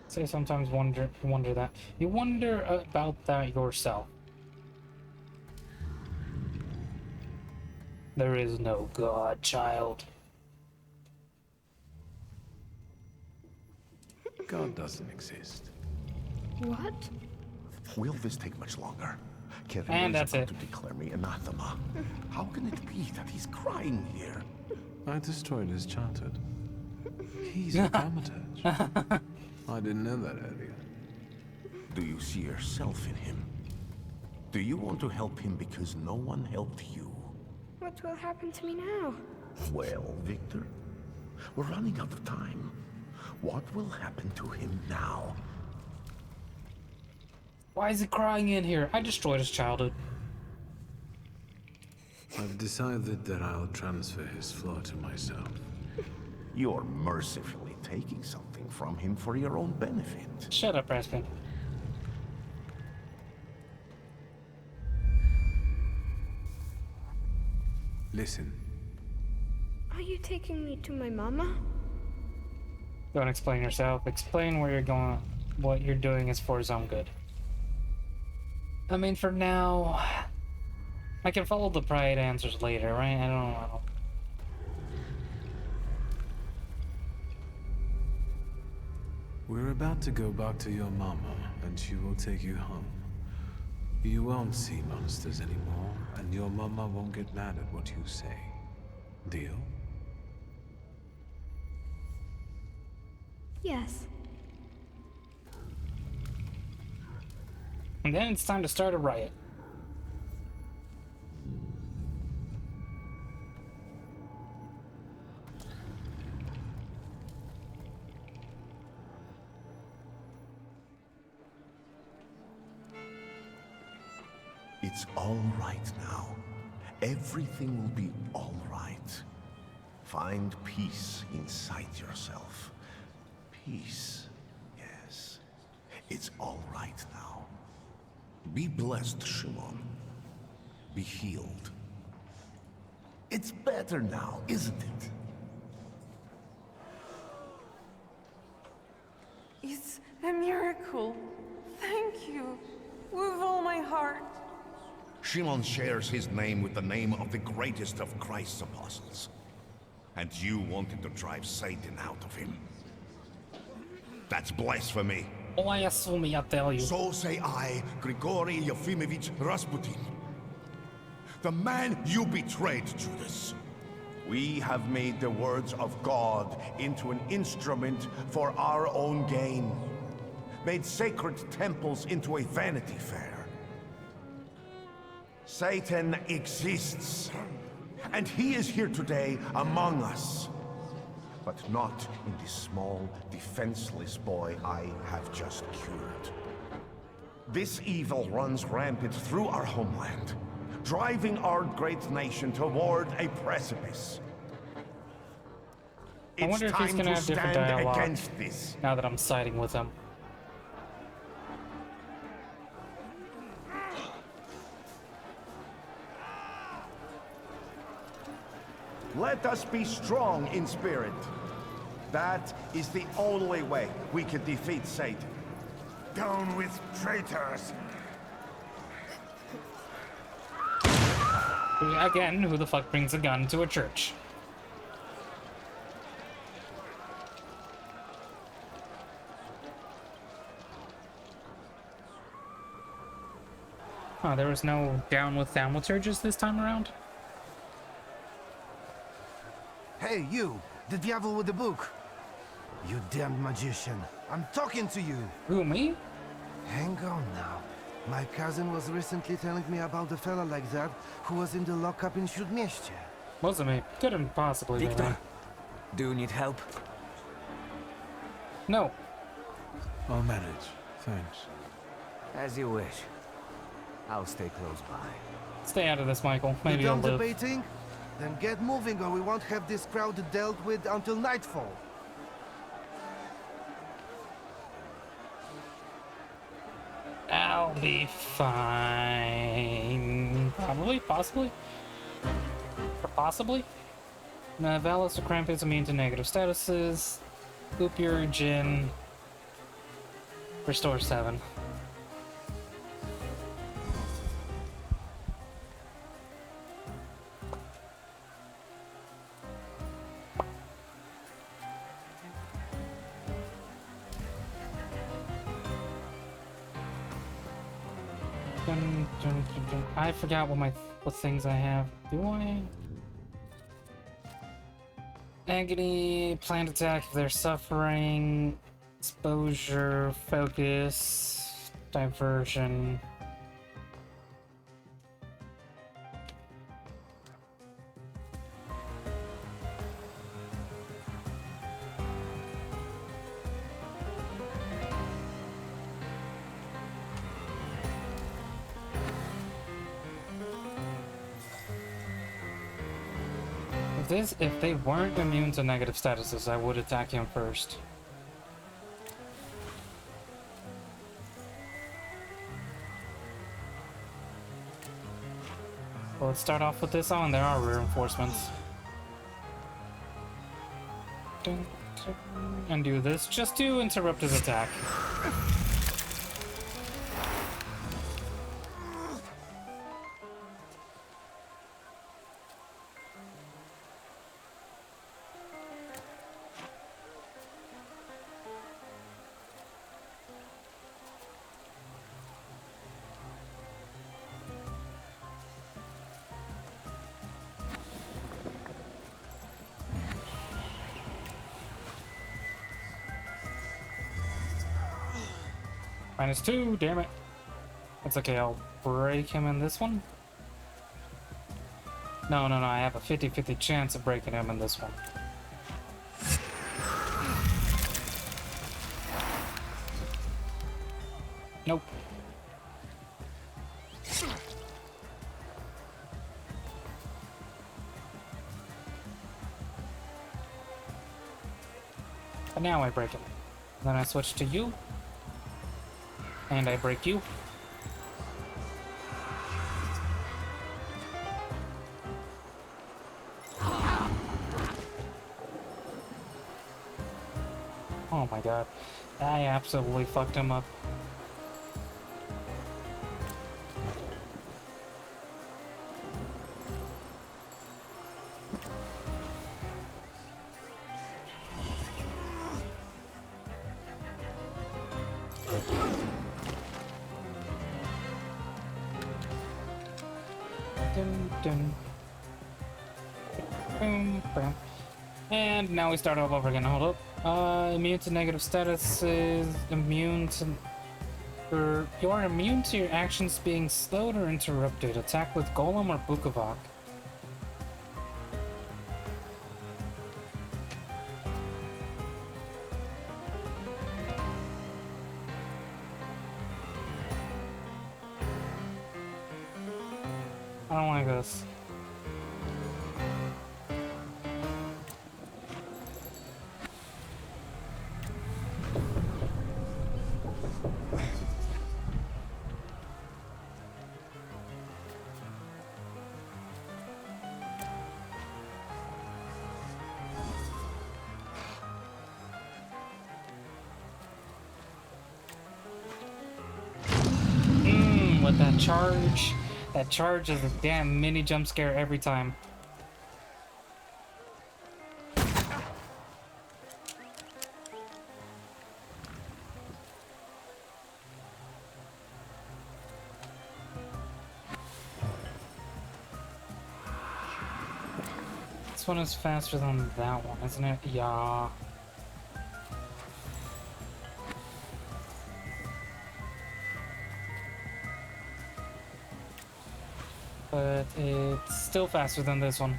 Say sometimes wonder that. You wonder about that yourself. There is no God, child. God doesn't exist. What? Will this take much longer? Kerim And is that's about it. to declare me anathema. How can it be that he's crying here? I destroyed his childhood. He's a thaumaturge. I didn't know that earlier. Do you see yourself in him? Do you want to help him because no one helped you? What will happen to me now? Well, Victor, we're running out of time. What will happen to him now? Why is he crying in here? I destroyed his childhood. I've decided that I'll transfer his flaw to myself. You're mercifully taking something from him for your own benefit. Shut up, Raspin. Listen, Are you taking me to my mama? Don't explain yourself. Explain where you're going. What you're doing is for his own good. I mean, for now, I can follow the pride answers later, right? I don't know. We're about to go back to your mama, and she will take you home. You won't see monsters anymore, and your mama won't get mad at what you say. Deal? Yes. And then it's time to start a riot. It's all right now. Everything will be all right. Find peace inside yourself. Peace, yes. It's all right now. Be blessed, Shimon. Be healed. It's better now, isn't it? It's a miracle. Thank you. With all my heart. Shimon shares his name with the name of the greatest of Christ's apostles. And you wanted to drive Satan out of him. That's blasphemy. Blasphemy, I tell you. So say I, Grigory Yefimovich Rasputin. The man you betrayed, Judas. We have made the words of God into an instrument for our own gain. Made sacred temples into a vanity fair. Satan exists, and he is here today among us. But not in the small, defenseless boy I have just cured. This evil runs rampant through our homeland, driving our great nation toward a precipice. I wonder if he's gonna have different dialogue against this. now that I'm siding with him. Let us be strong in spirit. That is the only way we can defeat Satan. Down with traitors! Again, who the fuck brings a gun to a church? Oh, there was no down with thaumaturges this time around? Hey, you! The devil with the book! You damned magician! I'm talking to you! Who, me? Hang on now. My cousin was recently telling me about a fella like that who was in the lockup in Śródmieście. Wasn't me. Couldn't possibly be me. Victor, do you need help? No. I'll manage. Thanks. As you wish. I'll stay close by. Stay out of this, Michael. Maybe You you'll done live. debating? Then get moving or we won't have this crowd dealt with until nightfall. I'll be fine. Probably, possibly. Or possibly. Valis or Cramp is immune to negative statuses. Loop your Jin. Restore 7. I forgot what things I have. Do I? Agony, planned attack if they're suffering, exposure, focus, diversion. If they weren't immune to negative statuses, I would attack him first. Well, let's start off with this. Oh, and there are reinforcements. And do this just to interrupt his attack. -2, damn it. It's okay, I'll break him in this one. No, I have a 50-50 chance of breaking him in this one. Nope. But now I break him. Then I switch to you. And I break you. Oh my god. I absolutely fucked him up. Dun, dun. Boom, boom. And now we start all over again. Hold up. Immune to negative status is immune to... you are immune to your actions being slowed or interrupted. Attack with Golem or Bukavok. I don't like this. With that charge. That charge is a damn mini jump scare every time. This one is faster than that one, isn't it? Yeah. But it's still faster than this one.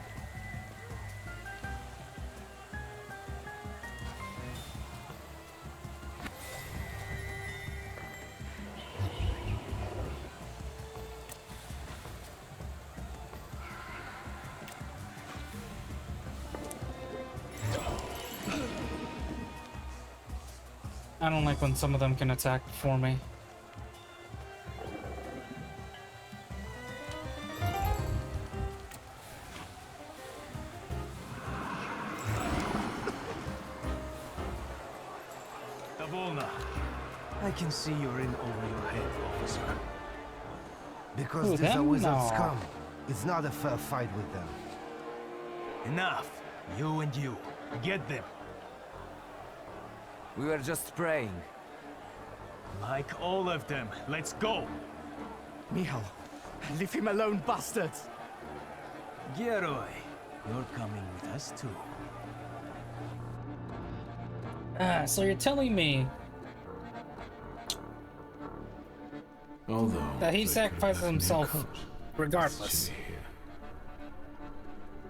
I don't like when some of them can attack for me. I can see you're in over your head, officer. Because Who, these are them? wizard No. scum. It's not a fair fight with them. Enough! You and you. Get them. We were just praying. Like all of them. Let's go! Michal, leave him alone, bastards! Geroy, you're coming with us too. So you're telling me Although that he they could have sacrifices left me a himself coat. regardless. Chilly here.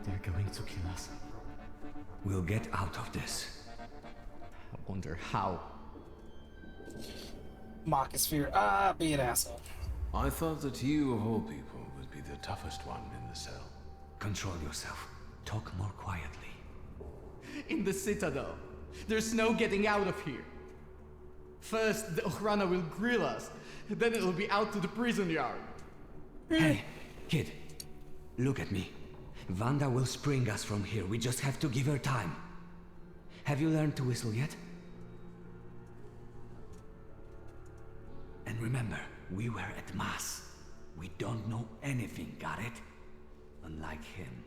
They're going to kill us. We'll get out of this. I wonder how. Marcus Fear, be an asshole. I thought that you, of all people, would be the toughest one in the cell. Control yourself. Talk more quietly. In the Citadel. There's no getting out of here. First, the Okhrana will grill us. Then it'll be out to the prison yard. Hey, kid. Look at me. Vanda will spring us from here. We just have to give her time. Have you learned to whistle yet? And remember, we were at Mass. We don't know anything, got it? Unlike him.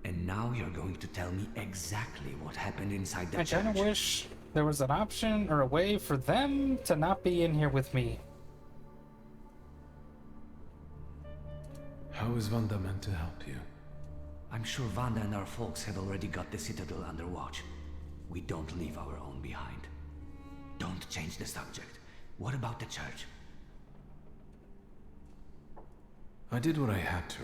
And now you're going to tell me exactly what happened inside the I church. kinda wish there was an option or a way for them to not be in here with me. How is Vanda meant to help you? I'm sure Vanda and our folks have already got the Citadel under watch. We don't leave our own behind. Don't change the subject. What about the church? I did what I had to.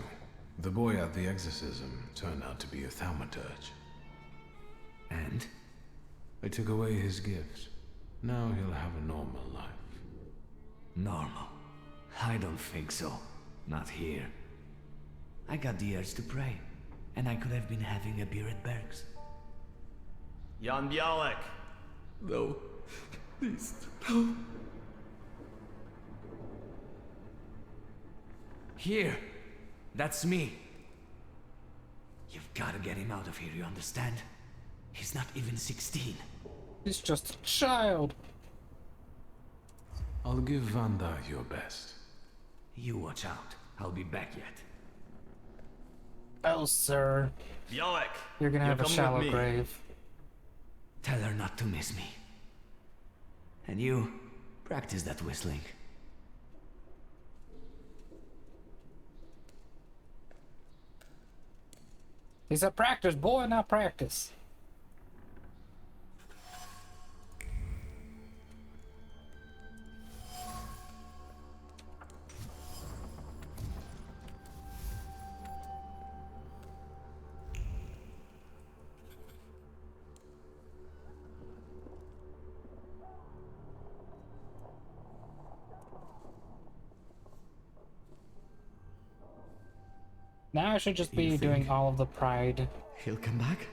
The boy at the exorcism turned out to be a thaumaturge. And? I took away his gift. Now he'll have a normal life. Normal? I don't think so. Not here. I got the urge to pray, and I could have been having a beer at Berg's. Jan Bialek! No. Please, no. Here! That's me! You've gotta get him out of here, you understand? He's not even 16. He's just a child. I'll give Vanda your best. You watch out. I'll be back yet. Oh, sir. Bialek! You're gonna have a shallow grave. Tell her not to miss me. And you, practice that whistling. He said practice, boy, not practice. Now I should just be doing all of the pride. He'll come back?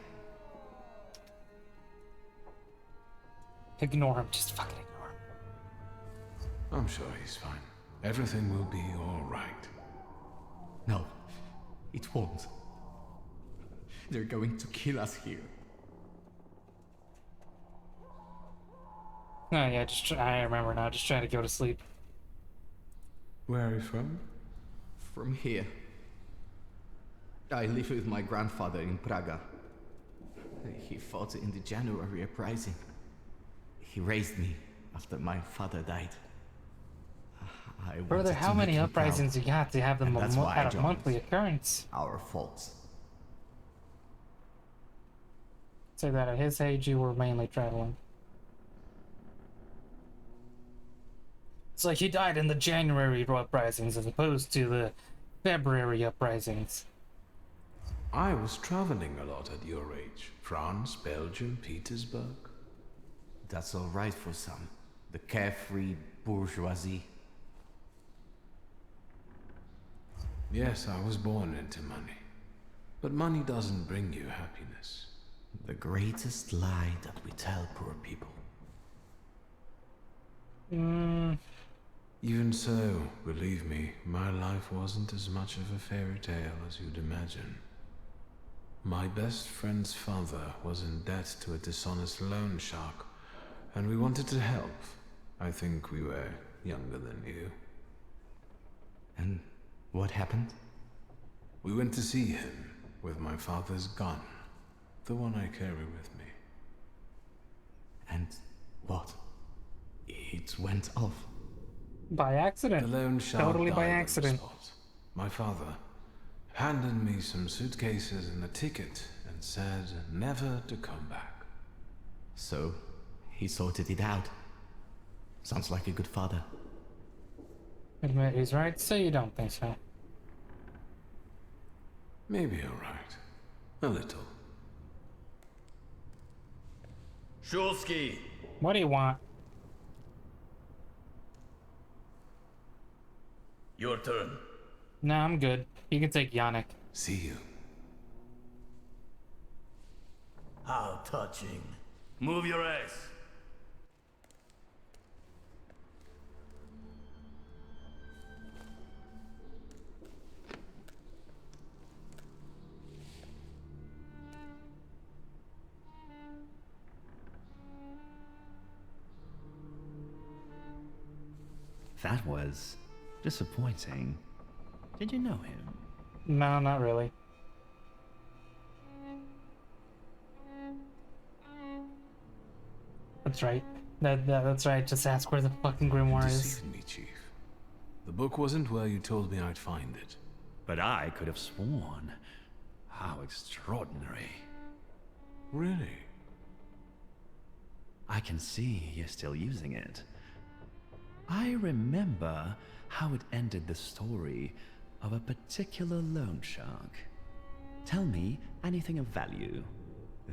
Ignore him, just fucking ignore him. I'm sure he's fine. Everything will be alright. No, it won't. They're going to kill us here. Oh yeah, I remember now, just trying to go to sleep. Where are you from? From here. I live with my grandfather in Praga. He fought in the January uprising. He raised me after my father died. Brother, how many uprisings you got to have them at a monthly occurrence? Our faults. Say that at his age you were mainly traveling. It's like he died in the January uprisings as opposed to the February uprisings. I was traveling a lot at your age. France, Belgium, Petersburg. That's all right for some. The carefree bourgeoisie. Yes, I was born into money. But money doesn't bring you happiness. The greatest lie that we tell poor people. Even so, believe me, my life wasn't as much of a fairy tale as you'd imagine. My best friend's father was in debt to a dishonest loan shark, and we wanted to help. I think we were younger than you. And what happened? We went to see him with my father's gun, the one I carry with me. And what? It went off. By accident. The loan shark Totally by died on the accident. spot. My father handed me some suitcases and a ticket and said never to come back. So, he sorted it out. Sounds like a good father. Admit he's right, so you don't think so. Maybe you're right. A little. Shulsky! What do you want? Your turn. No, I'm good. You can take Yannick. See you. How touching. Move your ass. That was disappointing. Did you know him? No, not really. That's right. That's right. Just ask where the fucking grimoire You is. deceived me, Chief. The book wasn't where you told me I'd find it. But I could have sworn How extraordinary. Really? I can see you're still using it. I remember how it ended the story of a particular loan shark. Tell me anything of value.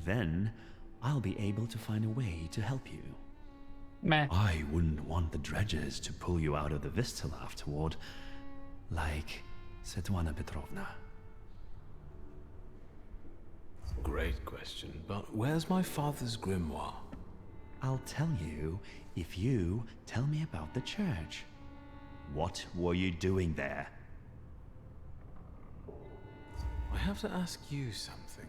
Then I'll be able to find a way to help you. Meh. I wouldn't want the dredgers to pull you out of the Vistula afterward, like Svetlana Petrovna. Great question, but where's my father's grimoire? I'll tell you if you tell me about the church. What were you doing there? I have to ask you something.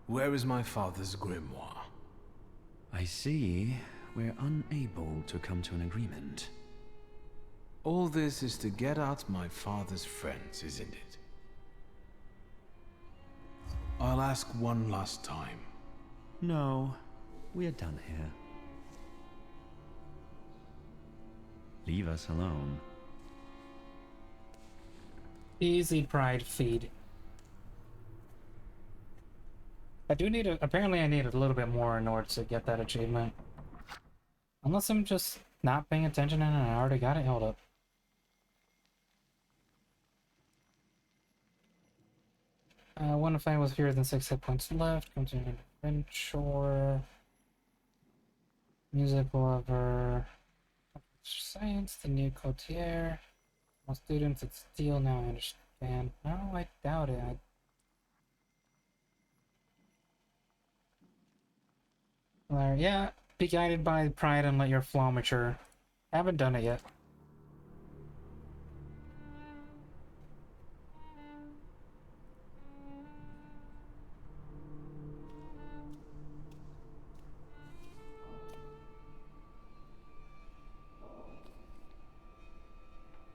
Where is my father's grimoire? I see we're unable to come to an agreement. All this is to get at my father's friends, isn't it? I'll ask one last time. No, we're done here. Leave us alone. Easy pride feed. I do need apparently I need a little bit more in order to get that achievement. Unless I'm just not paying attention and I already got it. Hold up. One fight with fewer than 6 hit points left. Come to an adventure. Music lover. Science, the new courtier. All students at Steel, now I understand. No, I doubt it. Yeah, be guided by pride and let your flaw mature. Haven't done it yet.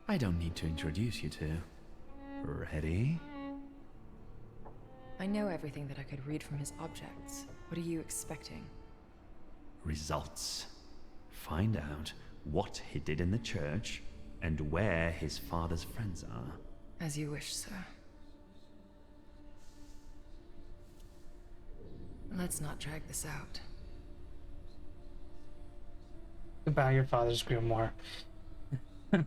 I don't need to introduce you to. Ready? I know everything that I could read from his objects. What are you expecting? Results. Find out what he did in the church and where his father's friends are. As you wish, sir. Let's not drag this out. About your father's grimoire. Would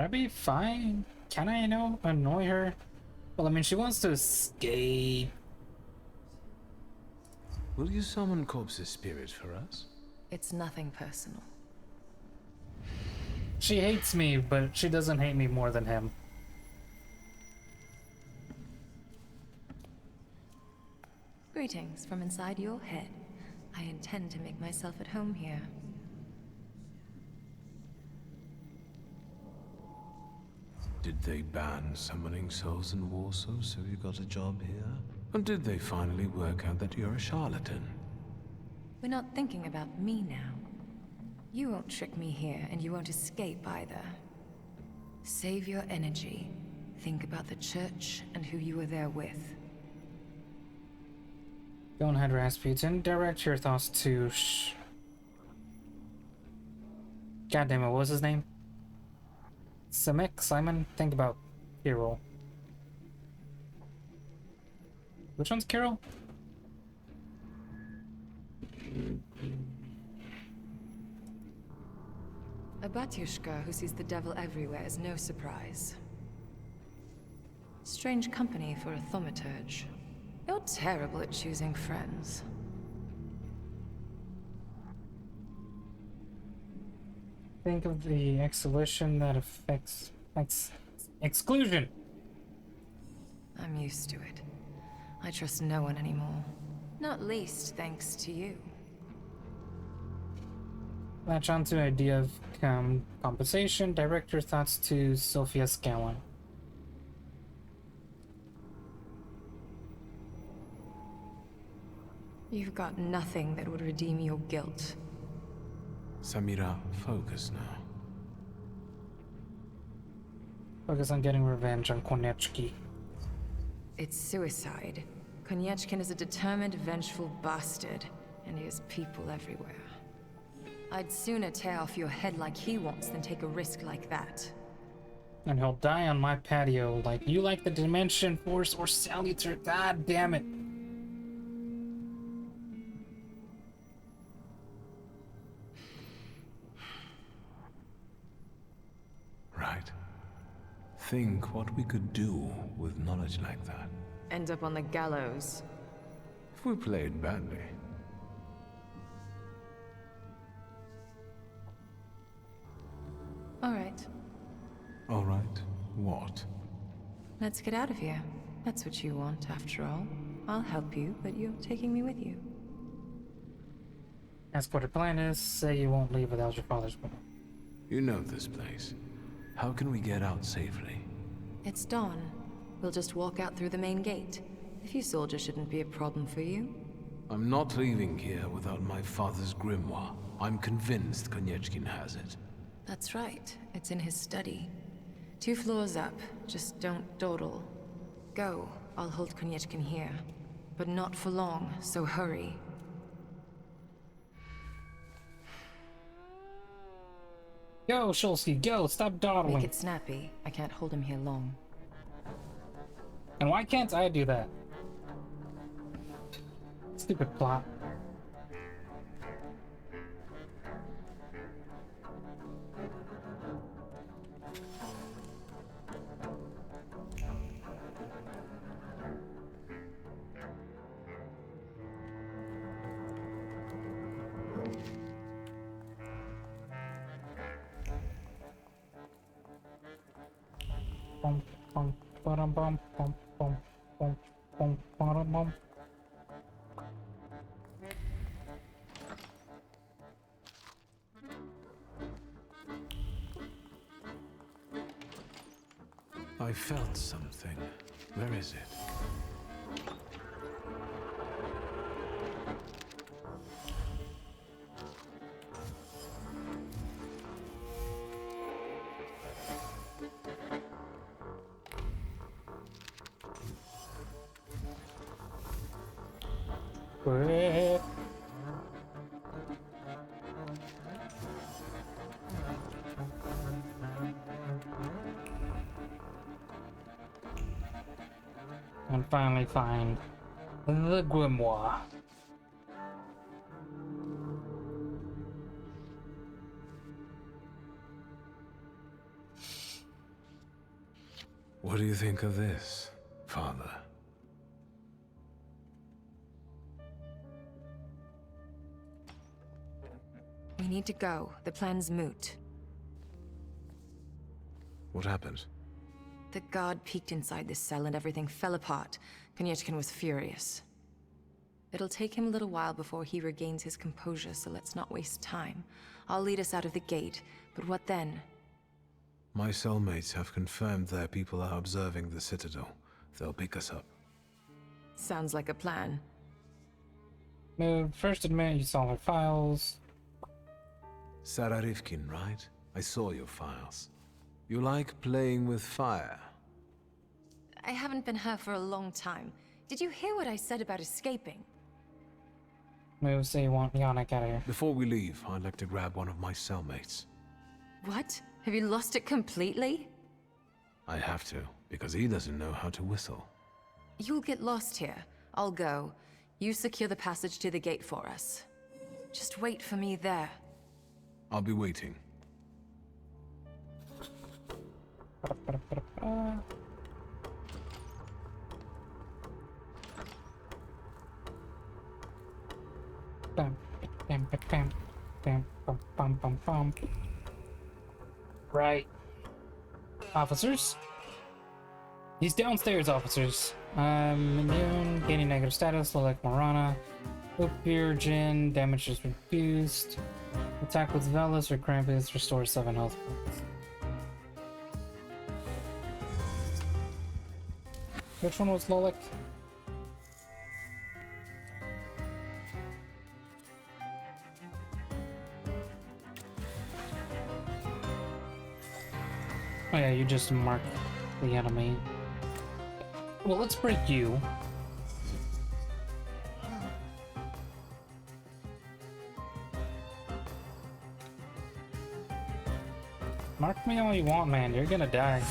I be fine? Can I, annoy her? Well, I mean, she wants to escape. Will you summon Corpse's spirit for us? It's nothing personal. She hates me, but she doesn't hate me more than him. Greetings from inside your head. I intend to make myself at home here. Did they ban summoning souls in Warsaw, so you got a job here? Or did they finally work out that you're a charlatan? We're not thinking about me now. You won't trick me here, and you won't escape either. Save your energy. Think about the church and who you were there with. Go ahead, Rasputin. Direct your thoughts to God damn it, what was his name? Simon? Think about Kirill. Which one's Kirill? A Batyushka who sees the devil everywhere is no surprise. Strange company for a thaumaturge. You're terrible at choosing friends. Think of the exclusion that affects exclusion. I'm used to it. I trust no one anymore. Not least thanks to you. Latch on to idea of compensation. Direct your thoughts to Sophia Scowen. You've got nothing that would redeem your guilt. Samira, focus now. Focus on getting revenge on Konechki. It's suicide. Konyechkin is a determined, vengeful bastard, and he has people everywhere. I'd sooner tear off your head like he wants than take a risk like that. And he'll die on my patio like you like the Dimension Force or Salutator. God damn it. Right. Think what we could do with knowledge like that. End up on the gallows. If we played badly. All right. All right. What? Let's get out of here. That's what you want, after all. I'll help you, but you're taking me with you. Ask what your plan is. Say you won't leave without your father's will. You know this place. How can we get out safely? It's dawn. We'll just walk out through the main gate. A few soldiers shouldn't be a problem for you. I'm not leaving here without my father's grimoire. I'm convinced Konieczkin has it. That's right. It's in his study. 2 floors up. Just don't dawdle. Go. I'll hold Konieczkin here. But not for long, so hurry. Go, Shulsky, go! Stop dawdling! Make it snappy. I can't hold him here long. And why can't I do that? Stupid plot. Bum, bum, ba-dum, bum, bum, bum, bum, bum, ba-dum, bum. I felt something. Where is it? Quick. And finally find the grimoire. What do you think of this, Father? We need to go. The plan's moot. What happened? The guard peeked inside this cell and everything fell apart. Konieczkin was furious. It'll take him a little while before he regains his composure, so let's not waste time. I'll lead us out of the gate, but what then? My cellmates have confirmed their people are observing the Citadel. They'll pick us up. Sounds like a plan. First admit you saw her files. Sarah Rivkin, right? I saw your files. You like playing with fire? I haven't been her for a long time. Did you hear what I said about escaping? Move, say you want Yannick out of here. Before we leave, I'd like to grab one of my cellmates. What? Have you lost it completely? I have to, because he doesn't know how to whistle. You'll get lost here. I'll go. You secure the passage to the gate for us. Just wait for me there. I'll be waiting. Bam, bam, bam, bam, bam, bam, bam, bam. Right. Officers? He's downstairs, officers. Immune, gaining negative status, like Morana. Upirgin, damage is reduced. Attack with Velis or Krampus restores 7 health points. Which one was Lolik? Oh yeah, you just mark the enemy. Well, let's break you. Mark me all you want, man. You're gonna die.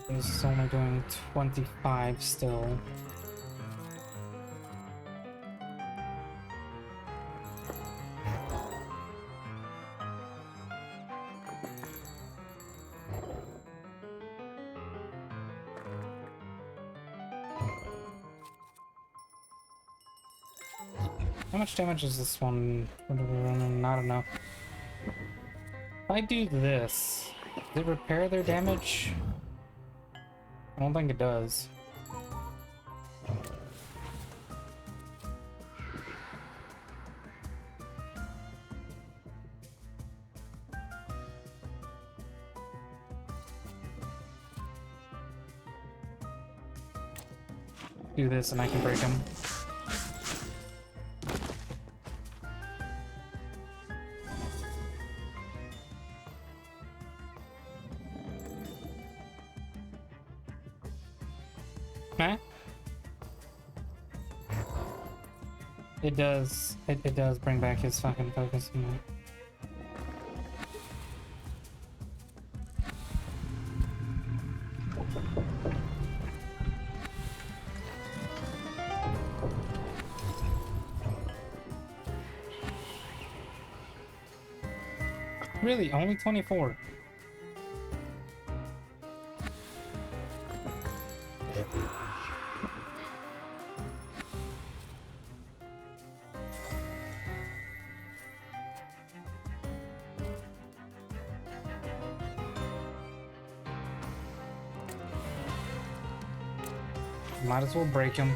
This is only doing 25 still. How much damage is this one? Not enough. If I do this, does it repair their damage? I don't think it does. Do this and I can break them. Huh? It does. It does bring back his fucking focus. Really, only 24. Might as well break him.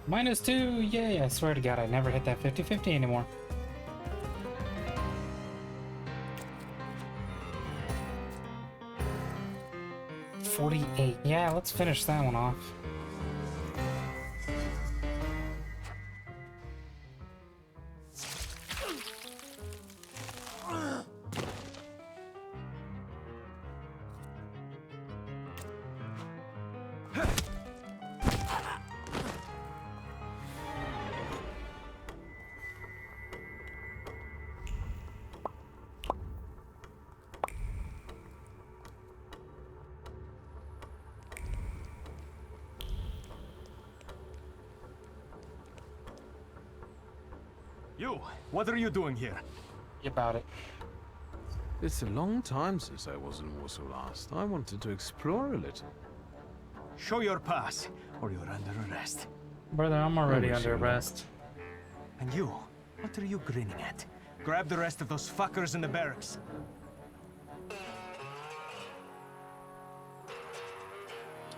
-2, yay! I swear to God, I never hit that 50-50 anymore. $48. Yeah, let's finish that one off. You, what are you doing here? About it. It's a long time since I was in Warsaw last. I wanted to explore a little. Show your pass, or you're under arrest. Brother, I'm already under arrest. And you, what are you grinning at? Grab the rest of those fuckers in the barracks.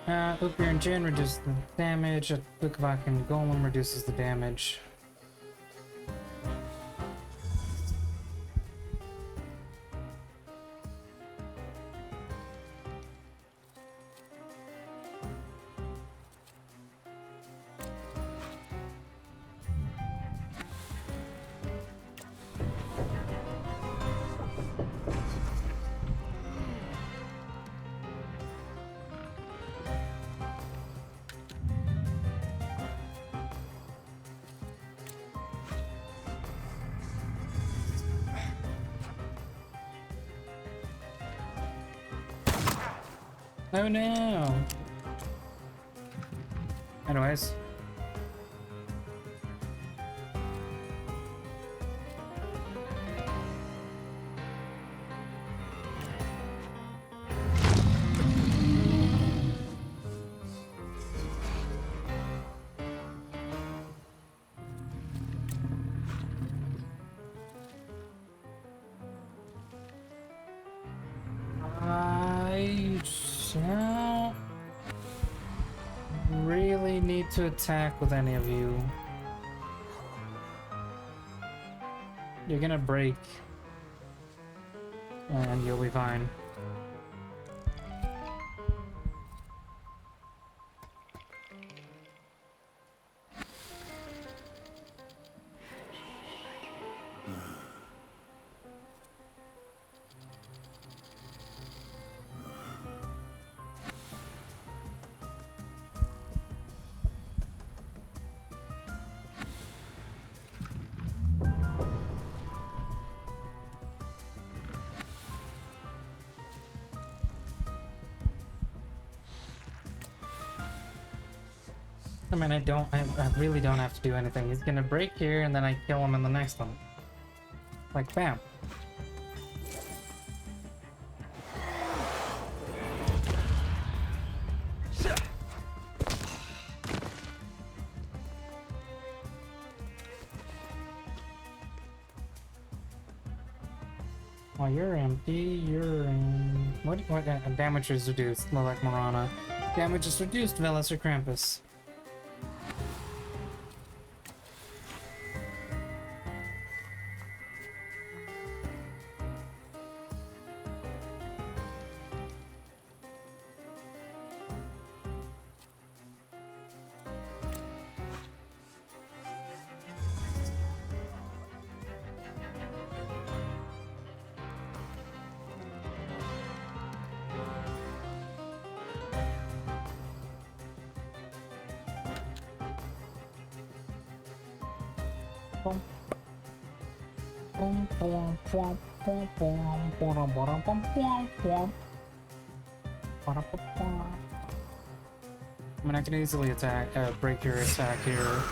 Upier and Jin reduces the damage. Bukavak and Golem reduces the damage. Oh no! Anyways. need to attack with any of you. You're gonna break. And you'll be fine. I mean, I really don't have to do anything. He's gonna break here, and then I kill him in the next one. Like, bam. While you're empty, you're in... What damage is reduced? Like Morana. Damage is reduced, Velas or Krampus. I mean, I can easily attack, break your attack here.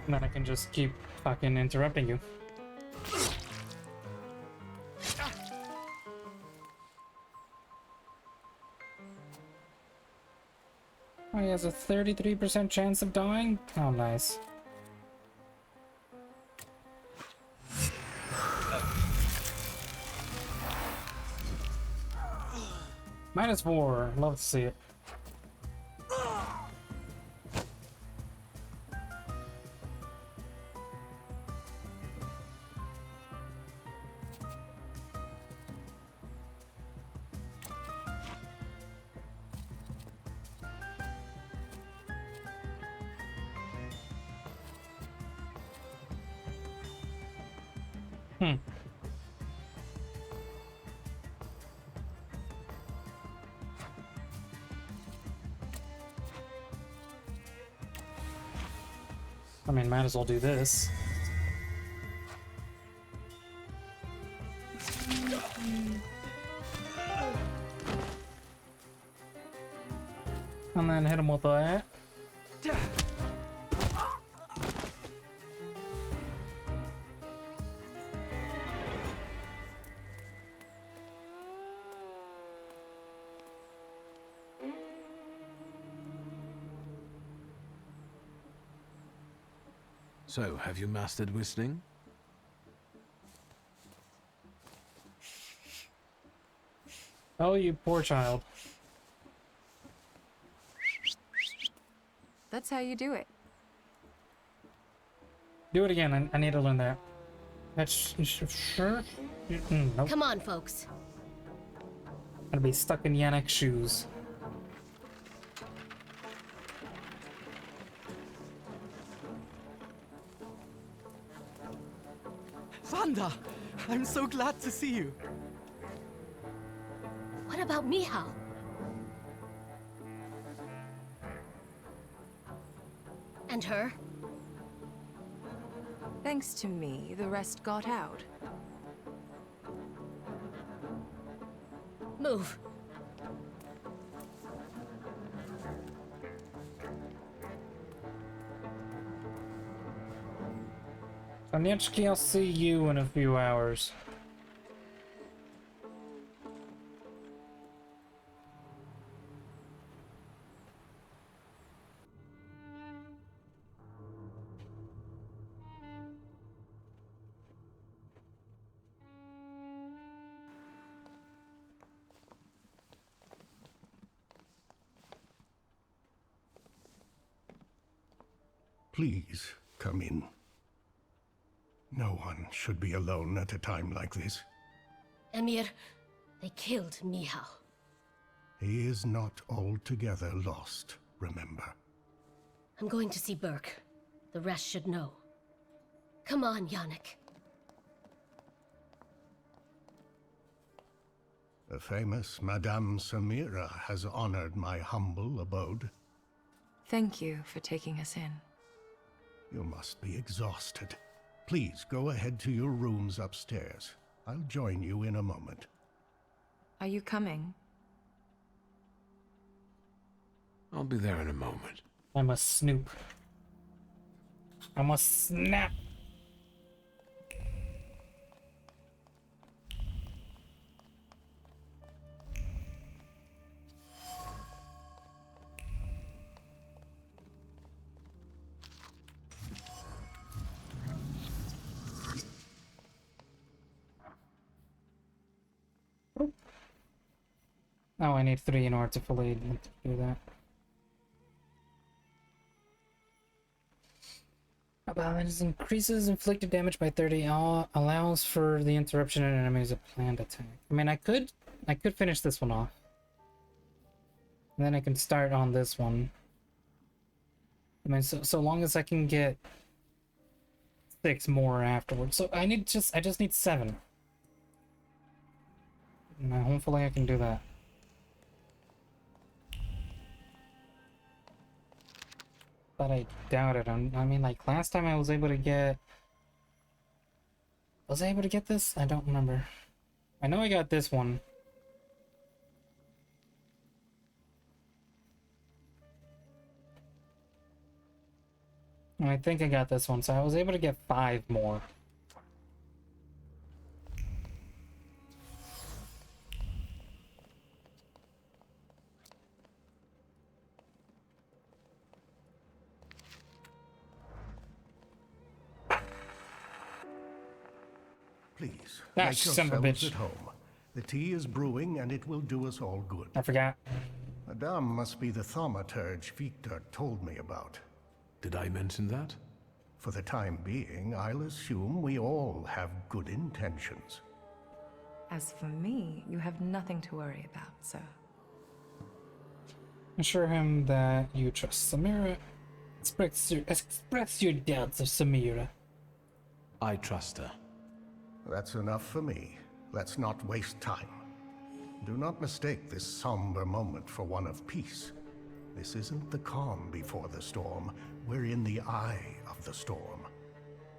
And then I can just keep fucking interrupting you. Oh, he has a 33% chance of dying? Oh, nice. -4. Love to see it. I mean, might as well do this. And then hit him with that. So, have you mastered whistling? Oh, you poor child. That's how you do it. Do it again. I need to learn that. That's sure. Nope. Come on, folks. Gonna be stuck in Yannick's shoes. Vanda! I'm so glad to see you. What about Mihal? And her? Thanks to me, the rest got out. Move. Agnieszki, I'll see you in a few hours. Please, come in. No one should be alone at a time like this. Emir, they killed Mihal. He is not altogether lost, remember. I'm going to see Burke. The rest should know. Come on, Yannick. The famous Madame Samira has honored my humble abode. Thank you for taking us in. You must be exhausted. Please go ahead to your rooms upstairs. I'll join you in a moment. Are you coming? I'll be there in a moment. I must snoop. I must snap. Oh, I need 3 in order to fully do that. Balance increases inflicted damage by 30. Allows for the interruption of enemies of planned attack. I mean, I could finish this one off. And then I can start on this one. I mean, so long as I can get 6 more afterwards. So I just need 7. And hopefully I can do that. But I doubt it. I mean, like last time I was able to get... Was I able to get this? I don't remember. I know I got this one. And I think I got this one, so I was able to get 5 more. Please, Ah, make son of a yourselves bitch. at home. The tea is brewing, and it will do us all good. I forgot. Madame must be the thaumaturge Victor told me about. Did I mention that? For the time being, I'll assume we all have good intentions. As for me, you have nothing to worry about, sir. Assure him that you trust Samira. Express your doubts of Samira. I trust her. That's enough for me. Let's not waste time. Do not mistake this somber moment for one of peace. This isn't the calm before the storm. We're in the eye of the storm.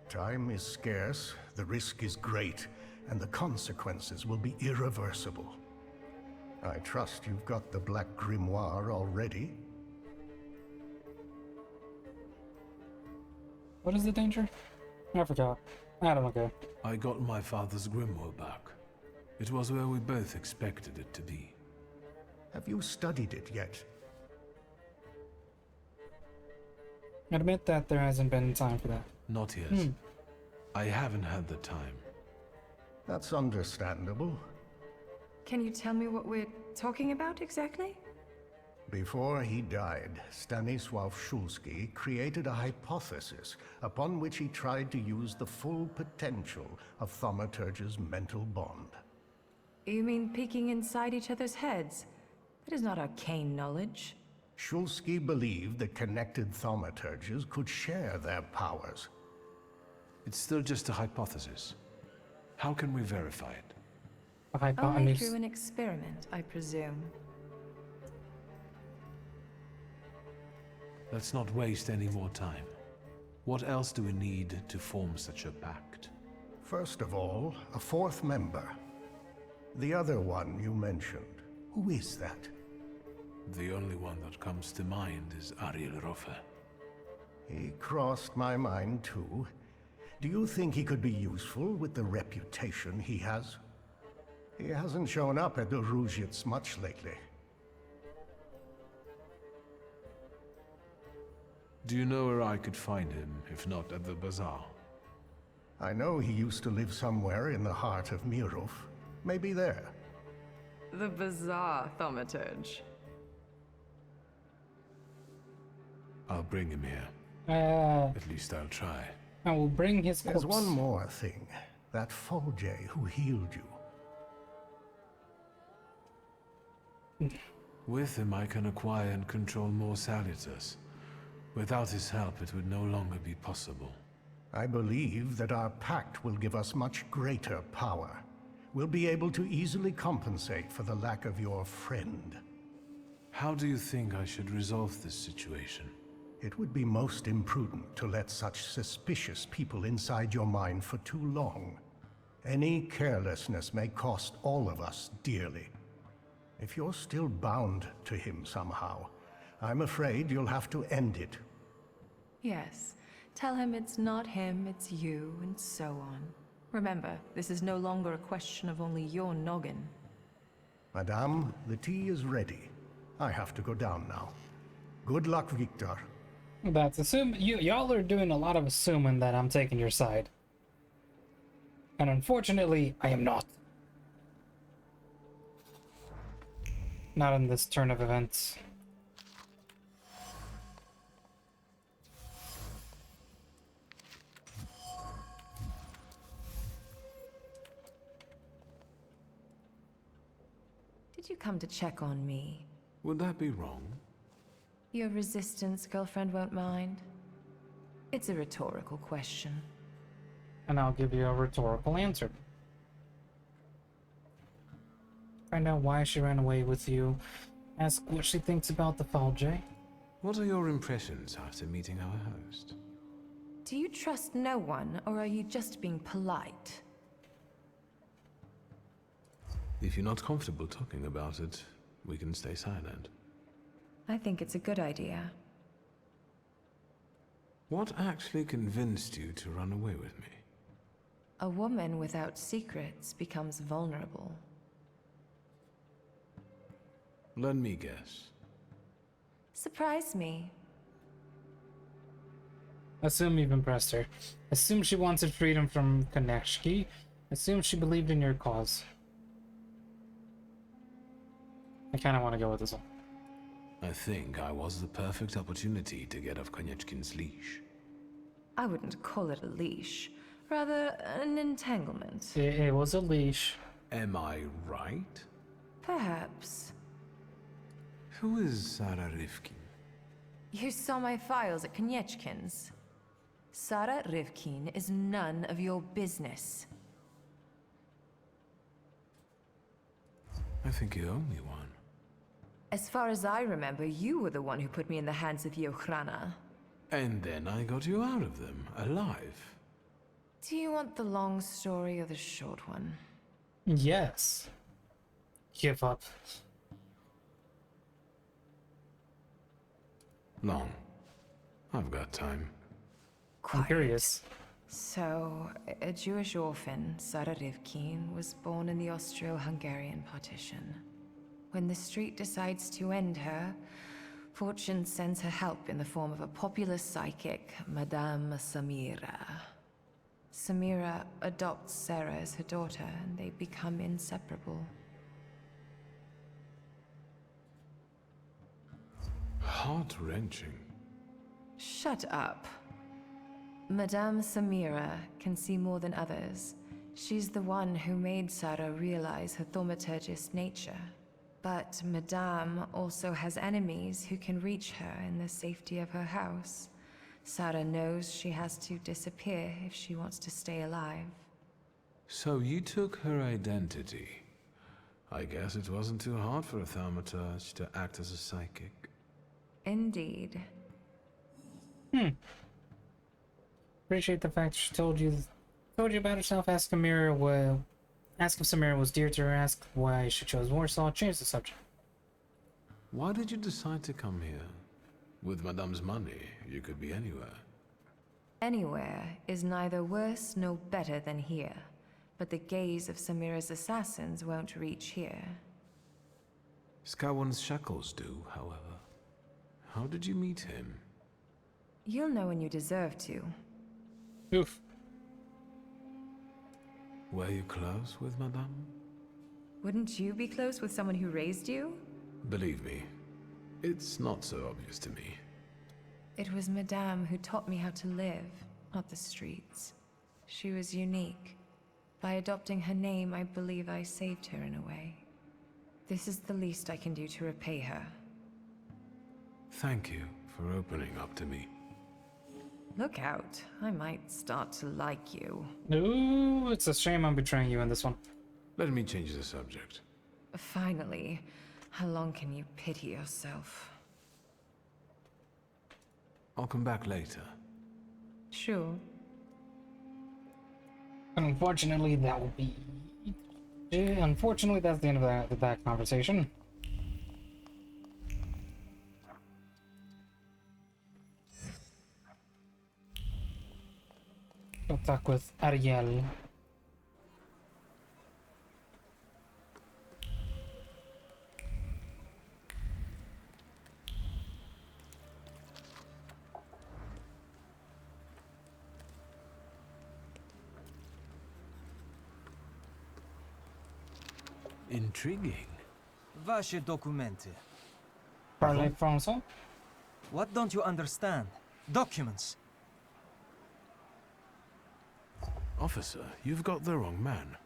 Time is scarce, the risk is great, and the consequences will be irreversible. I trust you've got the Black Grimoire already. What is the danger? I forgot. I don't know. I got my father's grimoire back. It was where we both expected it to be. Have you studied it yet? Admit that there hasn't been time for that. Not yet. I haven't had the time. That's understandable. Can you tell me what we're talking about exactly? Before he died, Stanisław Szulski created a hypothesis upon which he tried to use the full potential of Thaumaturge's mental bond. You mean peeking inside each other's heads? That is not arcane knowledge. Szulski believed that connected Thaumaturges could share their powers. It's still just a hypothesis. How can we verify it? Only through an experiment, I presume. Let's not waste any more time. What else do we need to form such a pact? First of all, a 4th member. The other one you mentioned. Who is that? The only one that comes to mind is Ariel Rofe. He crossed my mind too. Do you think he could be useful with the reputation he has? He hasn't shown up at the Ruzhitz much lately. Do you know where I could find him, if not at the bazaar? I know he used to live somewhere in the heart of Mirov. Maybe there. The bazaar, Thaumaturge. I'll bring him here. At least I'll try. I will bring his corpse. There's one more thing. That Fulge who healed you. With him I can acquire and control more Salutars. Without his help, it would no longer be possible. I believe that our pact will give us much greater power. We'll be able to easily compensate for the lack of your friend. How do you think I should resolve this situation? It would be most imprudent to let such suspicious people inside your mind for too long. Any carelessness may cost all of us dearly. If you're still bound to him somehow, I'm afraid you'll have to end it. Yes. Tell him it's not him, it's you, and so on. Remember, this is no longer a question of only your noggin. Madame, the tea is ready. I have to go down now. Good luck, Victor. That's y'all are doing a lot of assuming that I'm taking your side. And unfortunately, I am not. Not in this turn of events. Did you come to check on me? Would that be wrong? Your resistance girlfriend won't mind. It's a rhetorical question. And I'll give you a rhetorical answer. Find out why she ran away with you. Ask what she thinks about the Fulge. What are your impressions after meeting our host? Do you trust no one, or are you just being polite? If you're not comfortable talking about it, we can stay silent. I think it's a good idea. What actually convinced you to run away with me? A woman without secrets becomes vulnerable. Let me guess. Surprise me. Assume you've impressed her. Assume she wanted freedom from Konechki. Assume she believed in your cause. I kind of want to go with this one. I think I was the perfect opportunity to get off Konechkin's leash. I wouldn't call it a leash. Rather, an entanglement. It was a leash. Am I right? Perhaps. Who is Sarah Rivkin? You saw my files at Konechkin's. Sarah Rivkin is none of your business. I think you owe me one. As far as I remember, you were the one who put me in the hands of the Okhrana. And then I got you out of them, alive. Do you want the long story or the short one? Yes. Give up. Long. I've got time. I'm curious. So, a Jewish orphan, Sarah Rivkin, was born in the Austro-Hungarian partition. When the street decides to end her, fortune sends her help in the form of a popular psychic, Madame Samira. Samira adopts Sarah as her daughter, and they become inseparable. Heart-wrenching. Shut up. Madame Samira can see more than others. She's the one who made Sarah realize her thaumaturgist nature. But Madame also has enemies who can reach her in the safety of her house. Sarah knows she has to disappear if she wants to stay alive. So you took her identity. I guess it wasn't too hard for a thaumaturge to act as a psychic. Indeed. Appreciate the fact she told you about herself. Ask if Samira was dear to her. Ask why she chose Warsaw. Change the subject. Why did you decide to come here? With Madame's money, you could be anywhere. Anywhere is neither worse nor better than here, but the gaze of Samira's assassins won't reach here. Scowan's shackles do, however. How did you meet him? You'll know when you deserve to. Oof. Were you close with Madame? Wouldn't you be close with someone who raised you? Believe me, it's not so obvious to me. It was Madame who taught me how to live, not the streets. She was unique. By adopting her name, I believe I saved her in a way. This is the least I can do to repay her. Thank you for opening up to me. Look out. I might start to like you. Ooh, it's a shame I'm betraying you in this one. Let me change the subject. Finally. How long can you pity yourself? I'll come back later. Sure. Unfortunately, that will be... Unfortunately, that's the end of that conversation. Go talk with Ariel. Intriguing. Vaše dokumenty. Parlez français? What don't you understand? Documents. Officer, you've got the wrong man.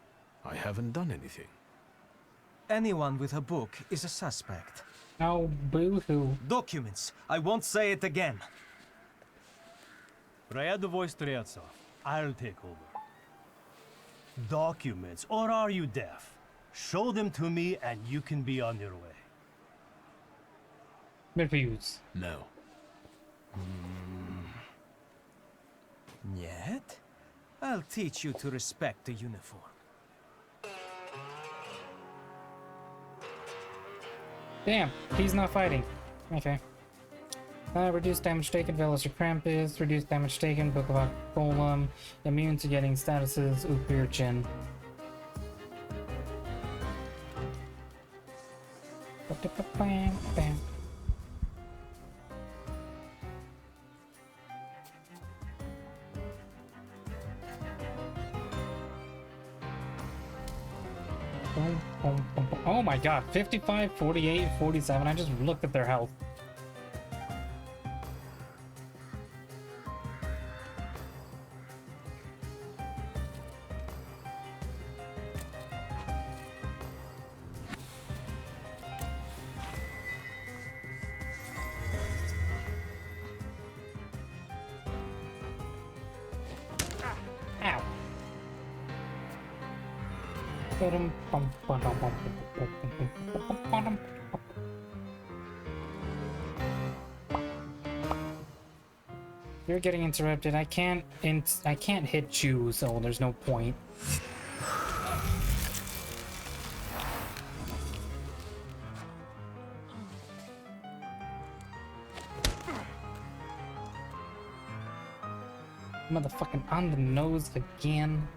I haven't done anything. Anyone with a book is a suspect. Oh, boo-hoo. Documents. I won't say it again. Ryadovoy Streltsov. I'll take over. Documents, or are you deaf? Show them to me and you can be on your way. Refuse. No. Yet? I'll teach you to respect the uniform. Damn, he's not fighting. Okay. Reduce damage taken, Velos or Krampus. Reduce damage taken, Book of Golem. Immune to getting statuses, Upir Jin. Bam, bam. Oh my god, 55, 48, 47. I just looked at their health. Ow. You're getting interrupted. I can't hit you, so there's no point. Motherfucking on the nose again.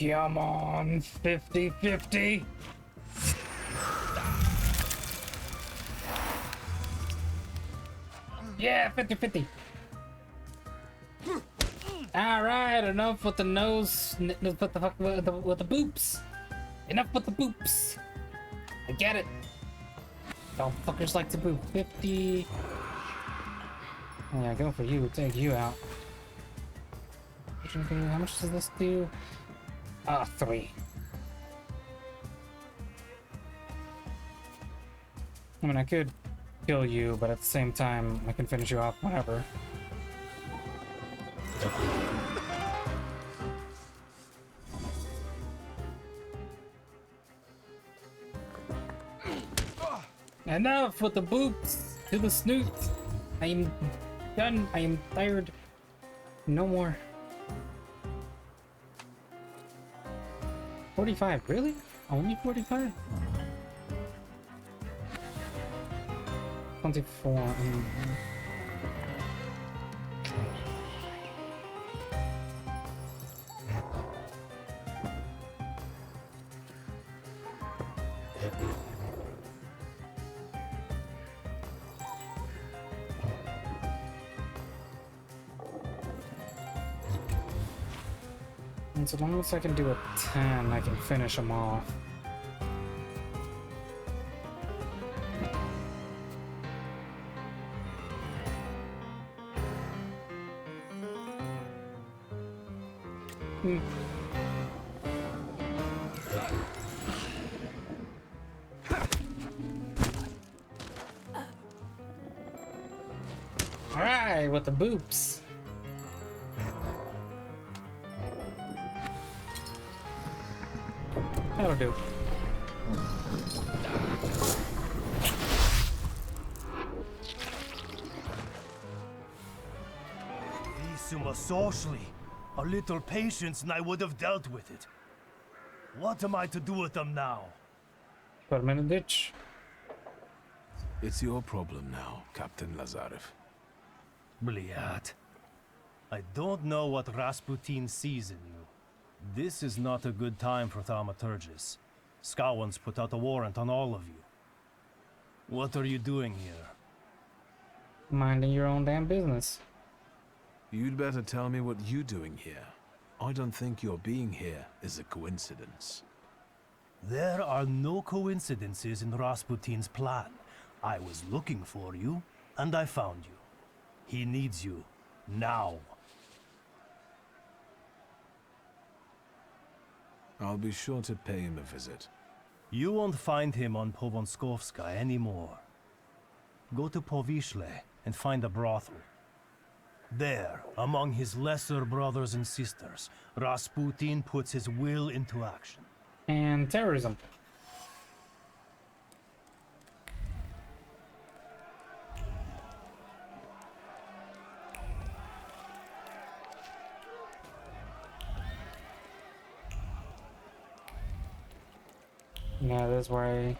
Come on, 50-50. Yeah, 50-50. All right, enough with the nose. With the fuck with the boops. Enough with the boops. I get it. Y'all fuckers like to boop. 50. Yeah, go for you. Take you out. How much does this do? 3. I mean, I could kill you, but at the same time, I can finish you off whenever. Enough with the boops to the snoots. I am done. I am tired. No more. 45, really? Only 45? 24. And so long as I can do a 10, I can finish them off. Alright, with the boops. That'll do. Visuma socially. A little patience and I would have dealt with it. What am I to do with them now? Put him in a ditch. It's your problem now, Captain Lazarev. Bliat. I don't know what Rasputin sees in you. This is not a good time for Thaumaturgus. Scowan's put out a warrant on all of you. What are you doing here? Minding your own damn business. You'd better tell me what you're doing here. I don't think your being here is a coincidence. There are no coincidences in Rasputin's plan. I was looking for you, and I found you. He needs you. Now. I'll be sure to pay him a visit. You won't find him on Povonskovskaya anymore. Go to Povishle and find a brothel. There, among his lesser brothers and sisters, Rasputin puts his will into action. And terrorism. Yeah, that's why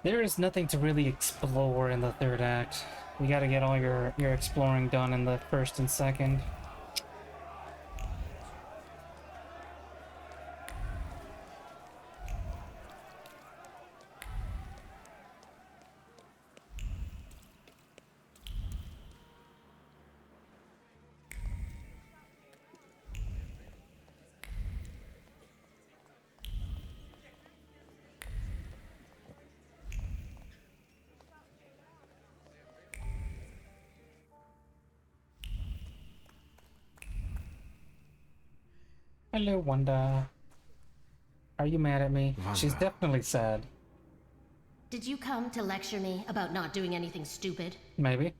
there is nothing to really explore in the third act. You gotta get all your exploring done in the first and second. Hello, Wanda. Are you mad at me? Wanda. She's definitely sad. Did you come to lecture me about not doing anything stupid? Maybe.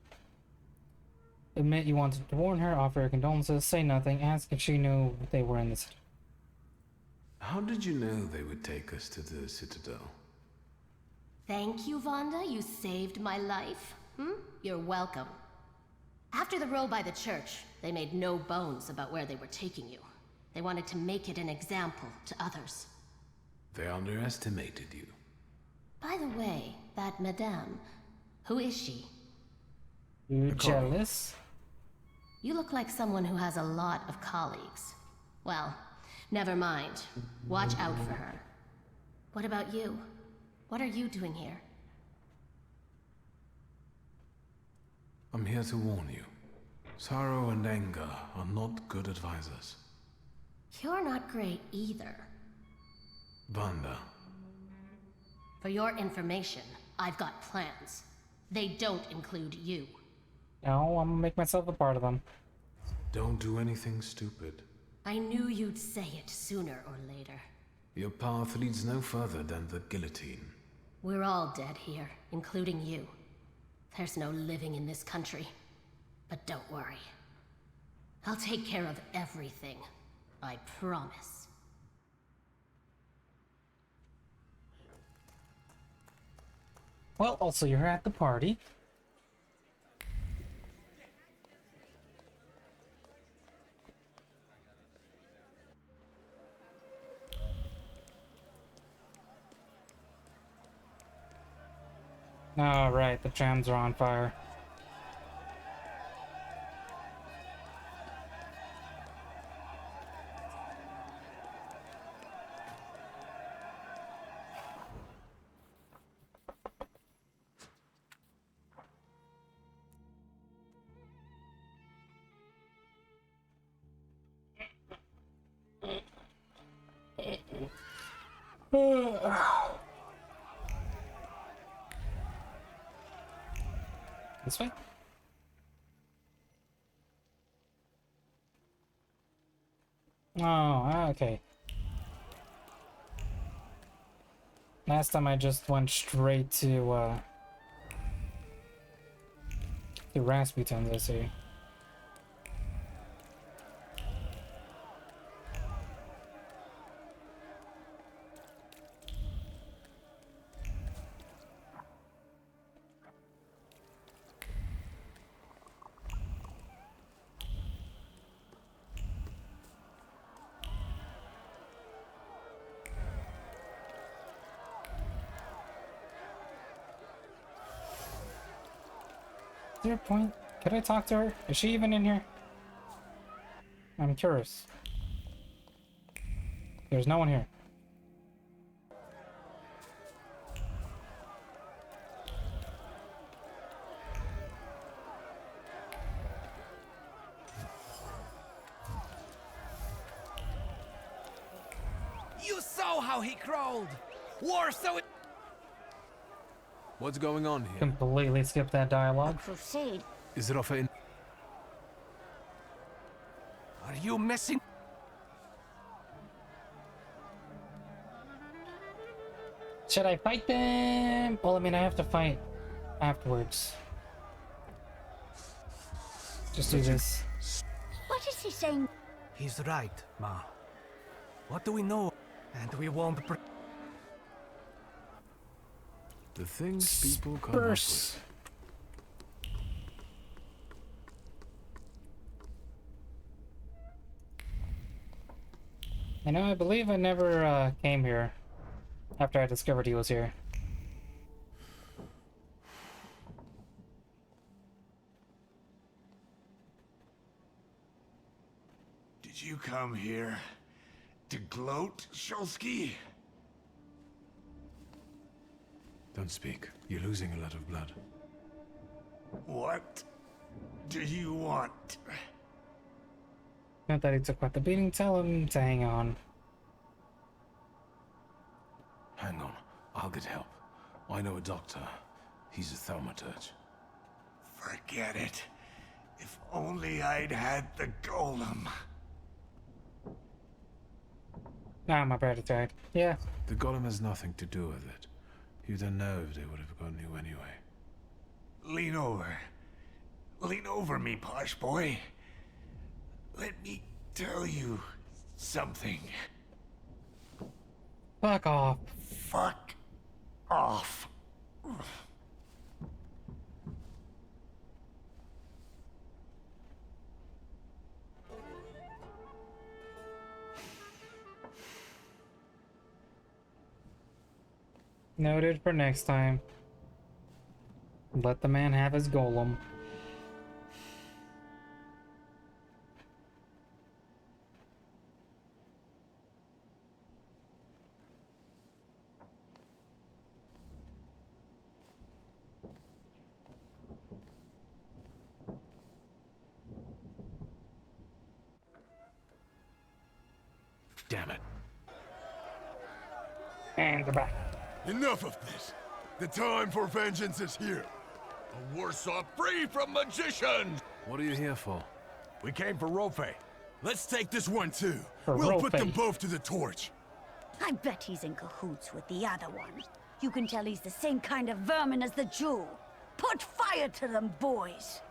Admit you wanted to warn her, offer her condolences, say nothing, ask if she knew they were in the city. How did you know they would take us to the Citadel? Thank you, Wanda. You saved my life. You're welcome. After the row by the church, they made no bones about where they were taking you. They wanted to make it an example to others. They underestimated you. By the way, that madame, who is she? You jealous? You look like someone who has a lot of colleagues. Well, never mind. Watch out for her. What about you? What are you doing here? I'm here to warn you. Sorrow and anger are not good advisors. You're not great either. Vanda. For your information, I've got plans. They don't include you. No, I'm gonna make myself a part of them. Don't do anything stupid. I knew you'd say it sooner or later. Your path leads no further than the guillotine. We're all dead here, including you. There's no living in this country. But don't worry. I'll take care of everything. I promise. Well, also you're at the party. Oh, right, the trams are on fire. This way? Oh, okay. Last time I just went straight to Rasputin's, I see. Is there a point? Could I talk to her? Is she even in here? I'm curious. There's no one here. You saw how he crawled! War so it. What's going on here? Completely skip that dialogue. Crusade. Is Rafael? Are you messing? Should I fight them? Well, I mean, I have to fight afterwards. Just do this. What is he saying? He's right, Ma. What do we know? And we won't. The things people come up with. I know, I believe I never came here after I discovered he was here. Did you come here to gloat, Shulsky? Don't speak. You're losing a lot of blood. What do you want? Not that he took quite the beating, tell him to hang on. Hang on. I'll get help. I know a doctor. He's a thaumaturge. Forget it. If only I'd had the golem. Ah, my brother died. Yeah. The golem has nothing to do with it. You don't know if they would have gotten you anyway. Lean over. Lean over me, posh boy. Let me tell you something. Fuck off. Fuck off. Noted for next time. Let the man have his golem. Damn it. And we're back. Enough of this. The time for vengeance is here. A Warsaw free from magicians! What are you here for? We came for Rofe. Let's take this one too. For we'll Rofe. put them both to the torch. I bet he's in cahoots with the other one. You can tell he's the same kind of vermin as the Jew. Put fire to them, boys.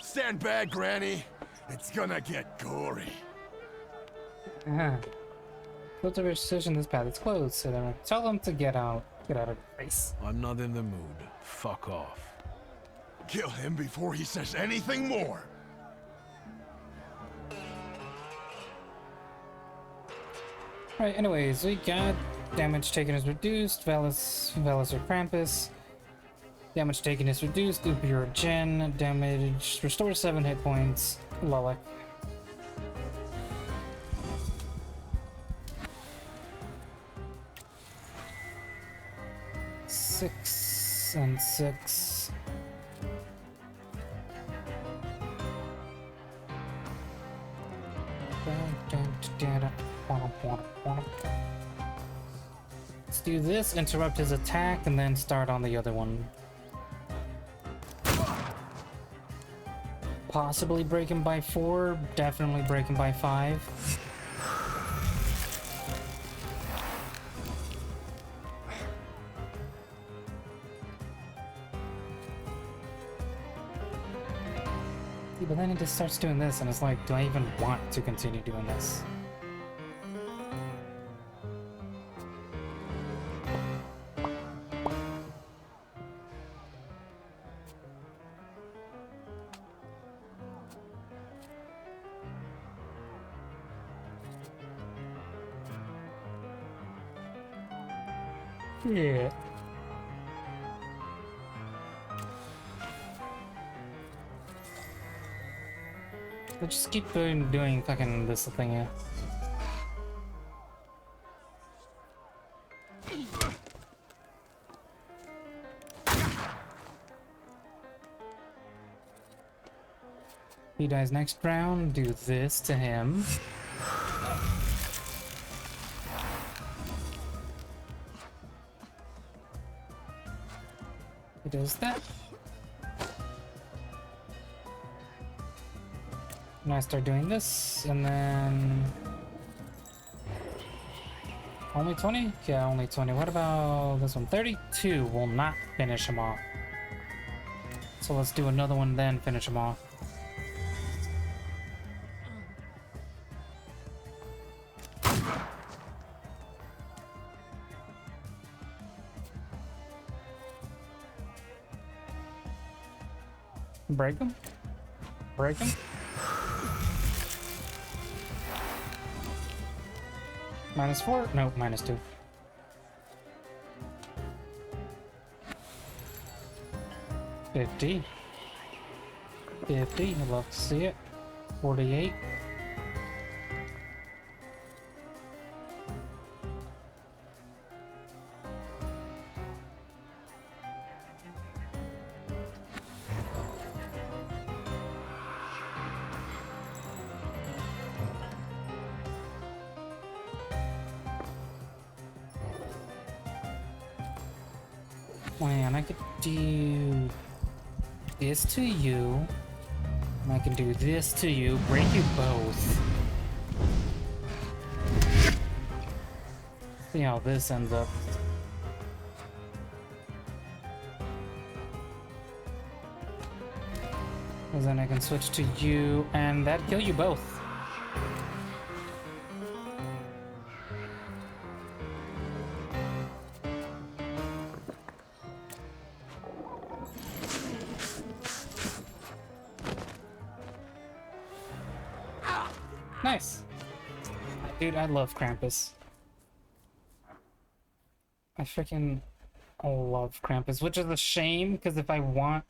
Stand back, Granny. It's gonna get gory. Uh-huh. Go to your decision this path. It's closed, so then tell them to get out. Get out of the face. I'm not in the mood. Fuck off. Kill him before he says anything more. Right, anyways, we got damage taken is reduced, Valus or Krampus. Damage taken is reduced, Upior Gen, damage restores 7 hit points, Lulek. Six and 6. Let's do this, interrupt his attack, and then start on the other one. Possibly break him by 4, definitely break him by 5. See, but then it just starts doing this, and it's like, do I even want to continue doing this? Yeah. Let's just keep doing fucking this thing, yeah. He dies next round, do this to him. He does that. And I start doing this, and then... Only 20? Yeah, only 20. What about this one? 32 will not finish him off. So let's do another one, then finish him off. Break him? Break him? -4? No, -2. $50. I'd love to see it. 48. Man, I could do this to you. And I can do this to you. Break you both. See how this ends up. And then I can switch to you, and that'd kill you both. Nice. Dude, I love Krampus. I freaking love Krampus, which is a shame, because if I want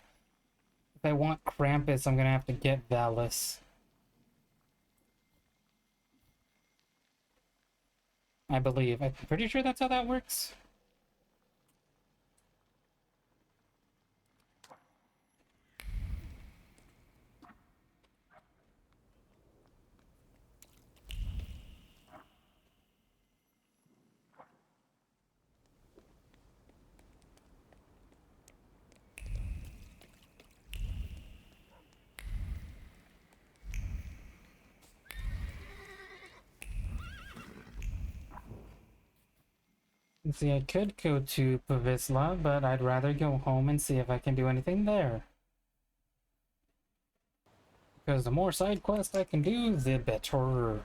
Krampus, I'm gonna have to get Valus. I believe. I'm pretty sure that's how that works. See, I could go to Pavisla, but I'd rather go home and see if I can do anything there. Because the more side quests I can do, the better.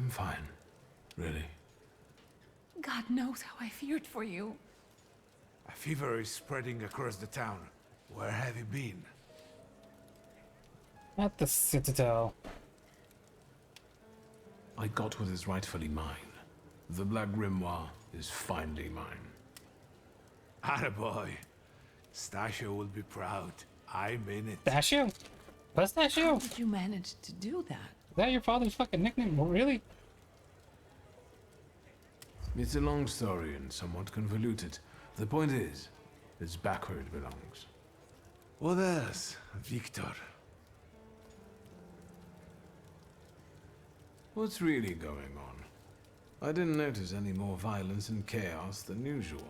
I'm fine. Really. God knows how I feared for you. A fever is spreading across the town. Where have you been? At the Citadel. I got what is rightfully mine. The Black Grimoire is finally mine. Attaboy. Stasio will be proud. I'm in it. Stasio? Pistachio? How did you manage to do that? Is that your father's fucking nickname? Really? It's a long story and somewhat convoluted. The point is, it's back where it belongs. What else, Victor? What's really going on? I didn't notice any more violence and chaos than usual.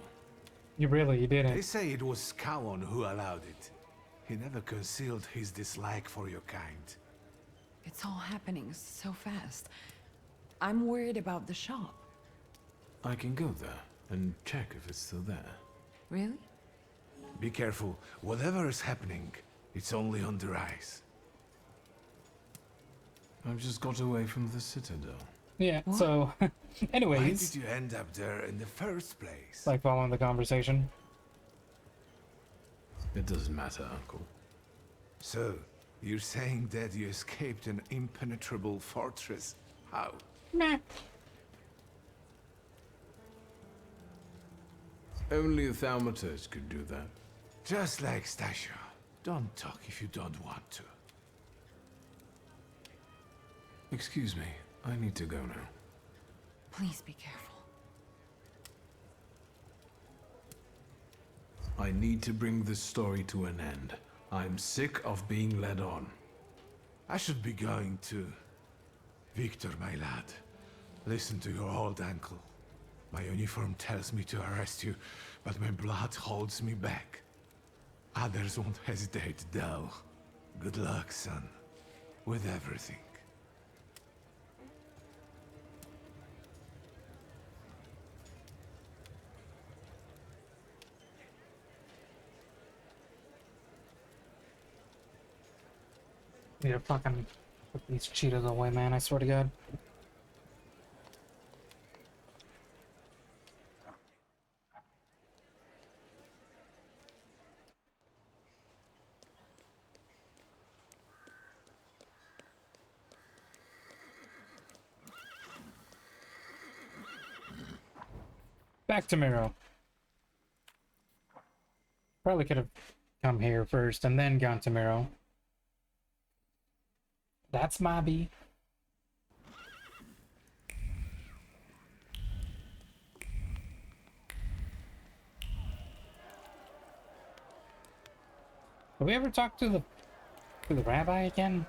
You didn't. They say it was Skowon who allowed it. He never concealed his dislike for your kind. It's all happening so fast. I'm worried about the shop. I can go there and check if it's still there. Really? Be careful. Whatever is happening, it's only on the rise. I've just got away from the Citadel. Yeah, so, anyways. Why did you end up there in the first place? Like following the conversation. It doesn't matter, Uncle. So, you're saying that you escaped an impenetrable fortress? How? Meh. Only a thaumaturge could do that. Just like Stasio. Don't talk if you don't want to. Excuse me, I need to go now. Please be careful. I need to bring this story to an end. I'm sick of being led on. I should be going too. Victor, my lad, listen to your old uncle. My uniform tells me to arrest you, but my blood holds me back. Others won't hesitate, though. Good luck, son. With everything. Need to fucking put these Cheetos away, man. I swear to God. Back to Miro. Probably could have come here first and then gone to Miro. That's Mobby. Have we ever talked to the rabbi again?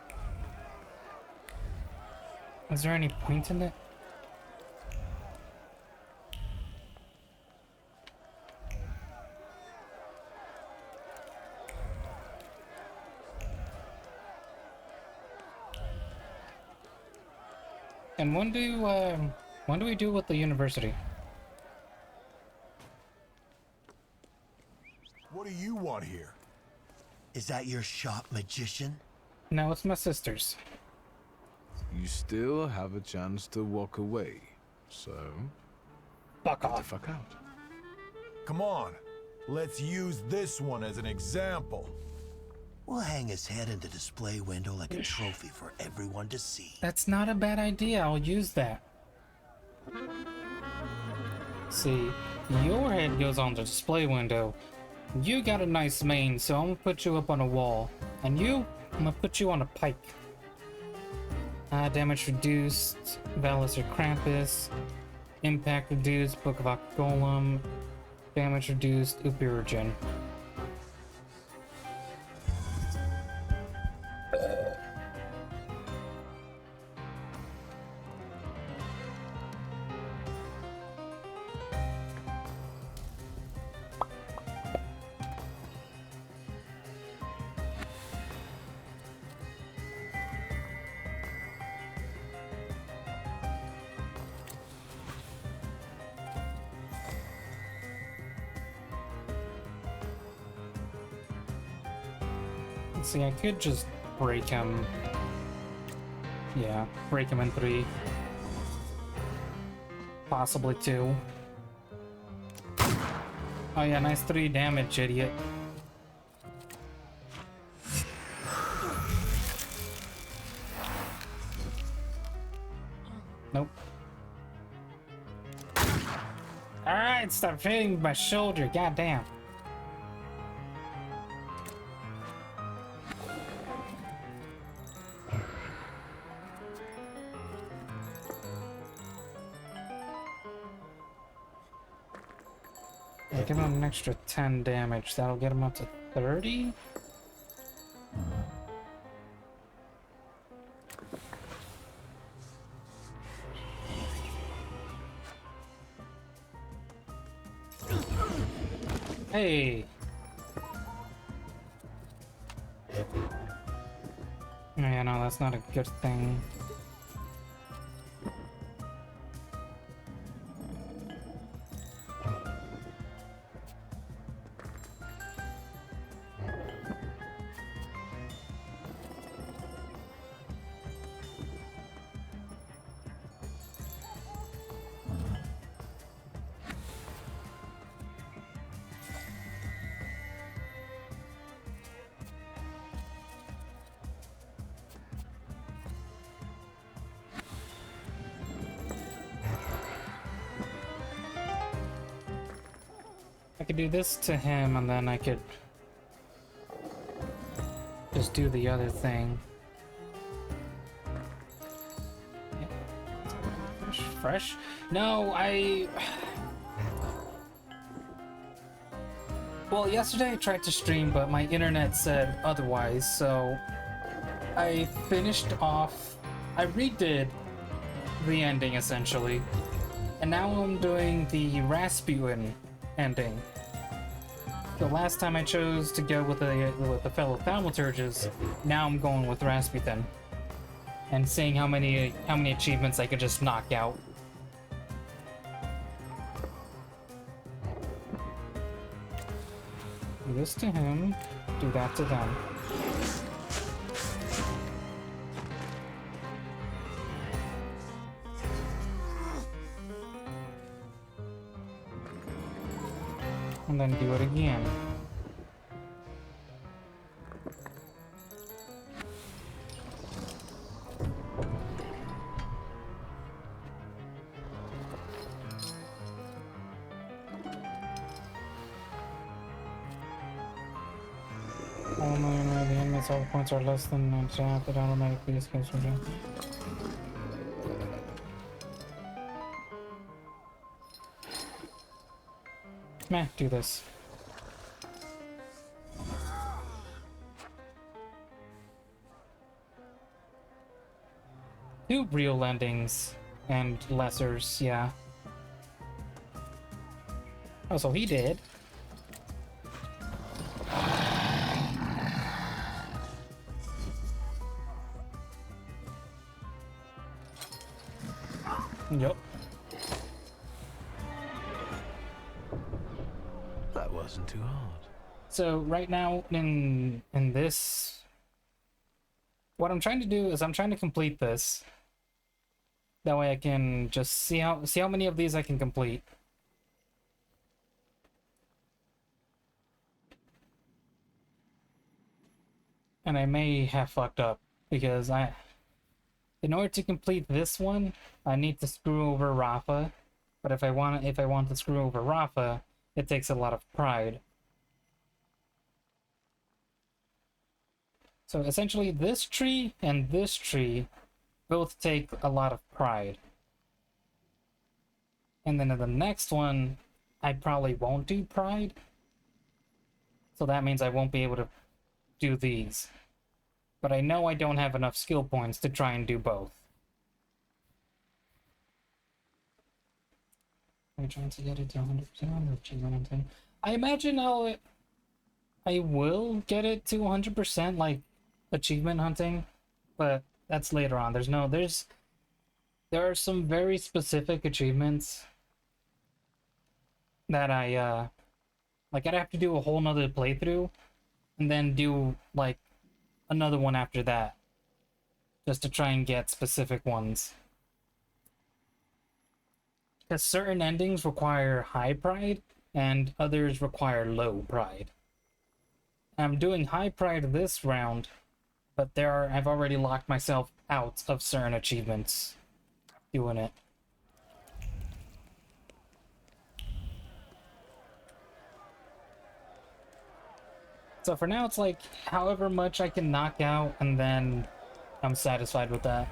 Is there any point in it? And when do we do with the university? What do you want here? Is that your shop, magician? No, it's my sister's. You still have a chance to walk away, so... Fuck get off. the fuck out. Come on, let's use this one as an example. We'll hang his head in the display window like a trophy for everyone to see. That's not a bad idea. I'll use that. See, your head goes on the display window. You got a nice mane, so I'm gonna put you up on a wall. And you, I'm gonna put you on a pike. Damage reduced, Valis or Krampus. Impact reduced, Book of Golem. Damage reduced, Upirigen. See, I could just break him. Yeah, break him in 3. Possibly 2. Oh yeah, nice 3 damage, idiot. Nope. Alright, stop hitting my shoulder, goddamn. I'll give him an extra 10 damage. That'll get him up to 30? Hey! Yeah, no, that's not a good thing. I could do this to him, and then I could just do the other thing. Yeah. Fresh? No, well, yesterday I tried to stream, but my internet said otherwise, so I finished off... I redid the ending, essentially. And now I'm doing the Rasputin ending. The last time I chose to go with the fellow thaumaturges, now I'm going with Rasputin. And seeing how many achievements I could just knock out. Do this to him, do that to them. And then do it again. Only when the enemy's health points are less than half, it automatically escapes from death. Meh, do this. Two real endings and lessers, yeah. Oh, so he did. Yup. That wasn't too hard. So right now in this, what I'm trying to do is I'm trying to complete this. That way I can just see how many of these I can complete. And I may have fucked up because in order to complete this one, I need to screw over Rafa. But if I want to screw over Rafa, it takes a lot of pride. So essentially this tree and this tree both take a lot of pride. And then in the next one, I probably won't do pride. So that means I won't be able to do these. But I know I don't have enough skill points to try and do both. Are you trying to get it to 100% or achievement hunting? I imagine I will get it to 100% like achievement hunting, but that's later on. There are some very specific achievements that I'd have to do a whole nother playthrough and then do like another one after that just to try and get specific ones. Because certain endings require high pride, and others require low pride. I'm doing high pride this round, but I've already locked myself out of certain achievements doing it. So for now, it's like however much I can knock out, and then I'm satisfied with that.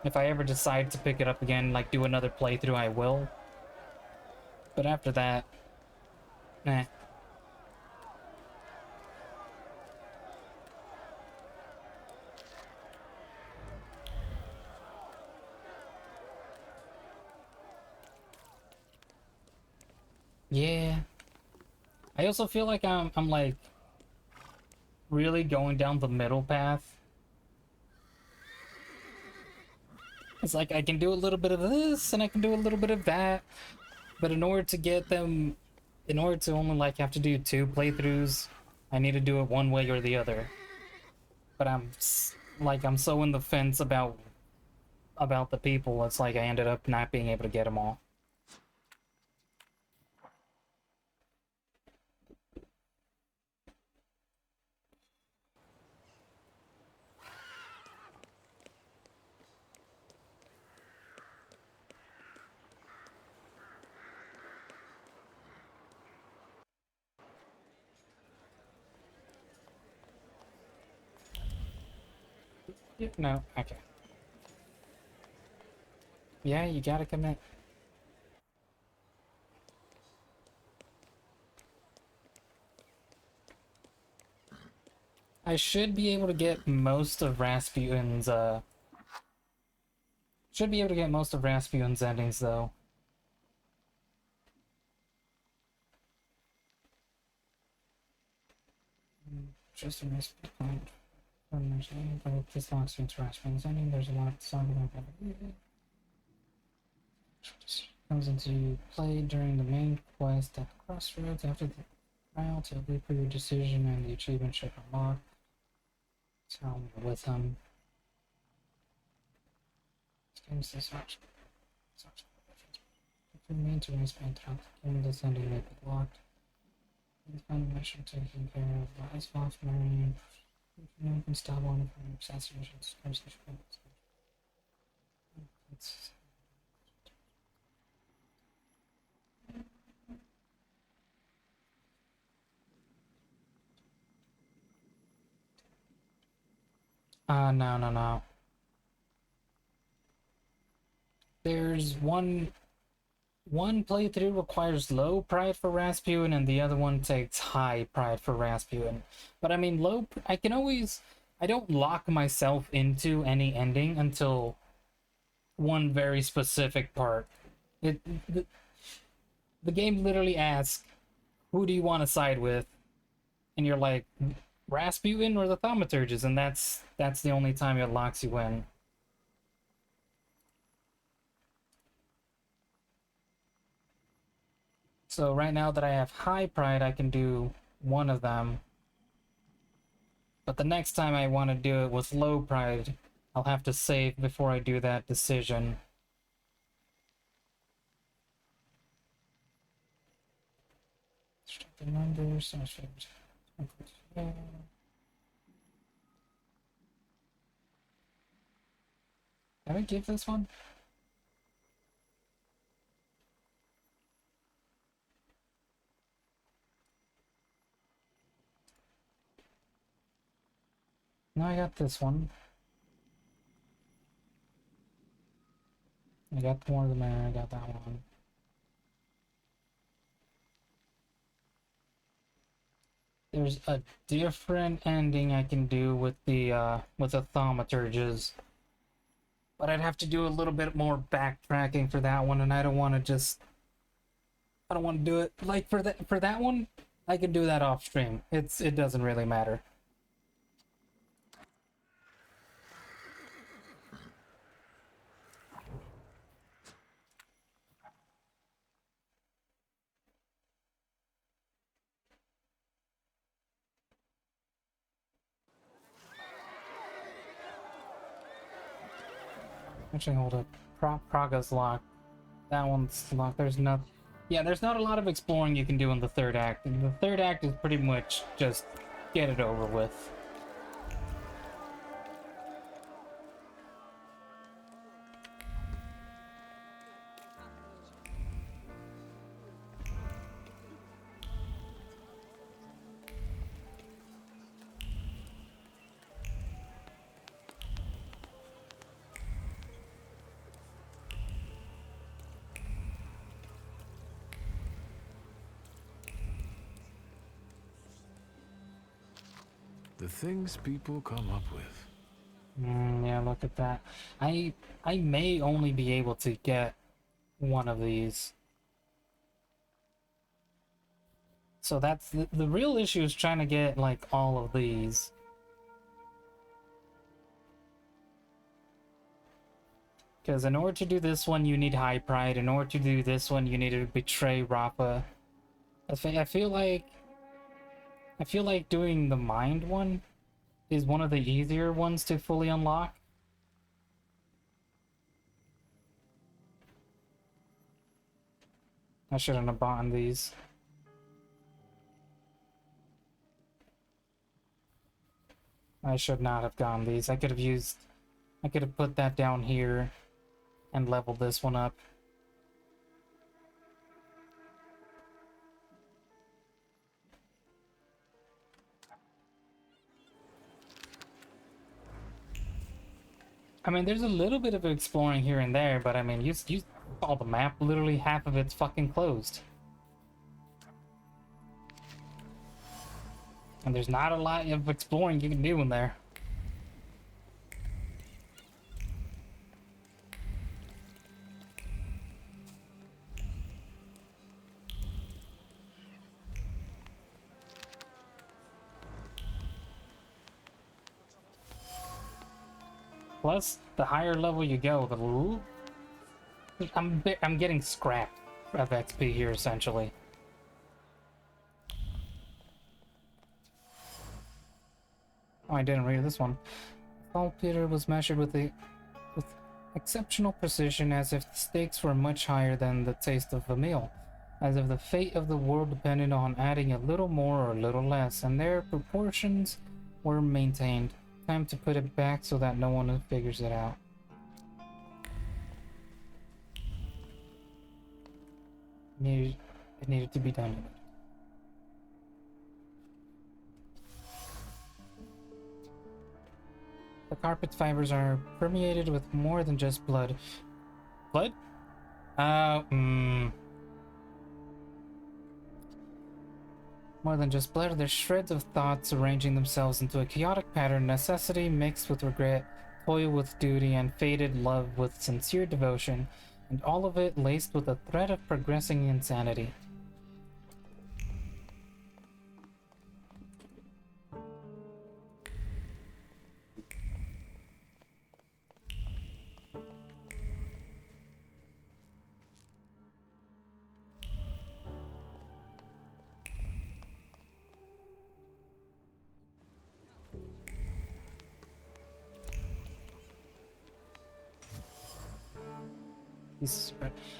If I ever decide to pick it up again, like do another playthrough, I will. But after that, nah. Yeah. I also feel like I'm like really going down the middle path. It's like I can do a little bit of this and I can do a little bit of that, but in order to get them, in order to only like have to do 2 playthroughs, I need to do it one way or the other. But I'm so in the fence about the people. It's like I ended up not being able to get them all. No, okay. Yeah, you gotta commit. I should be able to get most of Rasputin's, should be able to get most of Rasputin's endings, though. Just a miss point. But this long since Rasputin's ending, there's a lot to talk about. Comes into play during the main quest at the crossroads. After the trial, to wait for your decision and the achievement should unlock. Tell me with him. Games this option. If you mean to respect throughout the game, this ending may be locked. Please find a mission taking care of Lies Fox Marion. You can stop one from assassinations. No. There's one playthrough requires low pride for Rasputin, and the other one takes high pride for Rasputin. But I mean, I don't lock myself into any ending until one very specific part. The game literally asks, who do you want to side with? And you're like, Rasputin or the Thaumaturges, and that's the only time it locks you in. So right now that I have high pride, I can do one of them. But the next time I want to do it with low pride, I'll have to save before I do that decision. The numbers, Can I give this one? No, I got this one. I got more of the man, I got that one. There's a different ending I can do with the Thaumaturges. But I'd have to do a little bit more backtracking for that one, and I don't want to do it like for that one. I can do that off stream. It doesn't really matter. Actually, hold up. Praga's locked. That one's locked. There's not... Yeah, there's not a lot of exploring you can do in the third act. And the third act is pretty much just get it over with. The things people come up with. Yeah, look at that. I may only be able to get one of these. So that's the real issue is trying to get like all of these. Because in order to do this one, you need High Pride. In order to do this one, you need to betray Rappa. I feel like doing the Mind one is one of the easier ones to fully unlock. I shouldn't have bought these. I should not have gone these. I could have put that down here and leveled this one up. I mean, there's a little bit of exploring here and there, but I mean, you saw the map, literally half of it's fucking closed. And there's not a lot of exploring you can do in there. Plus, the higher level you go, I'm getting scrapped of XP here essentially. Oh, I didn't read this one. Saltpeter was measured with exceptional precision, as if the stakes were much higher than the taste of a meal, as if the fate of the world depended on adding a little more or a little less, and their proportions were maintained. Time to put it back so that no one figures it out. It needed to be done. The carpet fibers are permeated with more than just blood. Blood? More than just blood, they're shreds of thoughts arranging themselves into a chaotic pattern, necessity mixed with regret, toil with duty, and faded love with sincere devotion, and all of it laced with a thread of progressing insanity.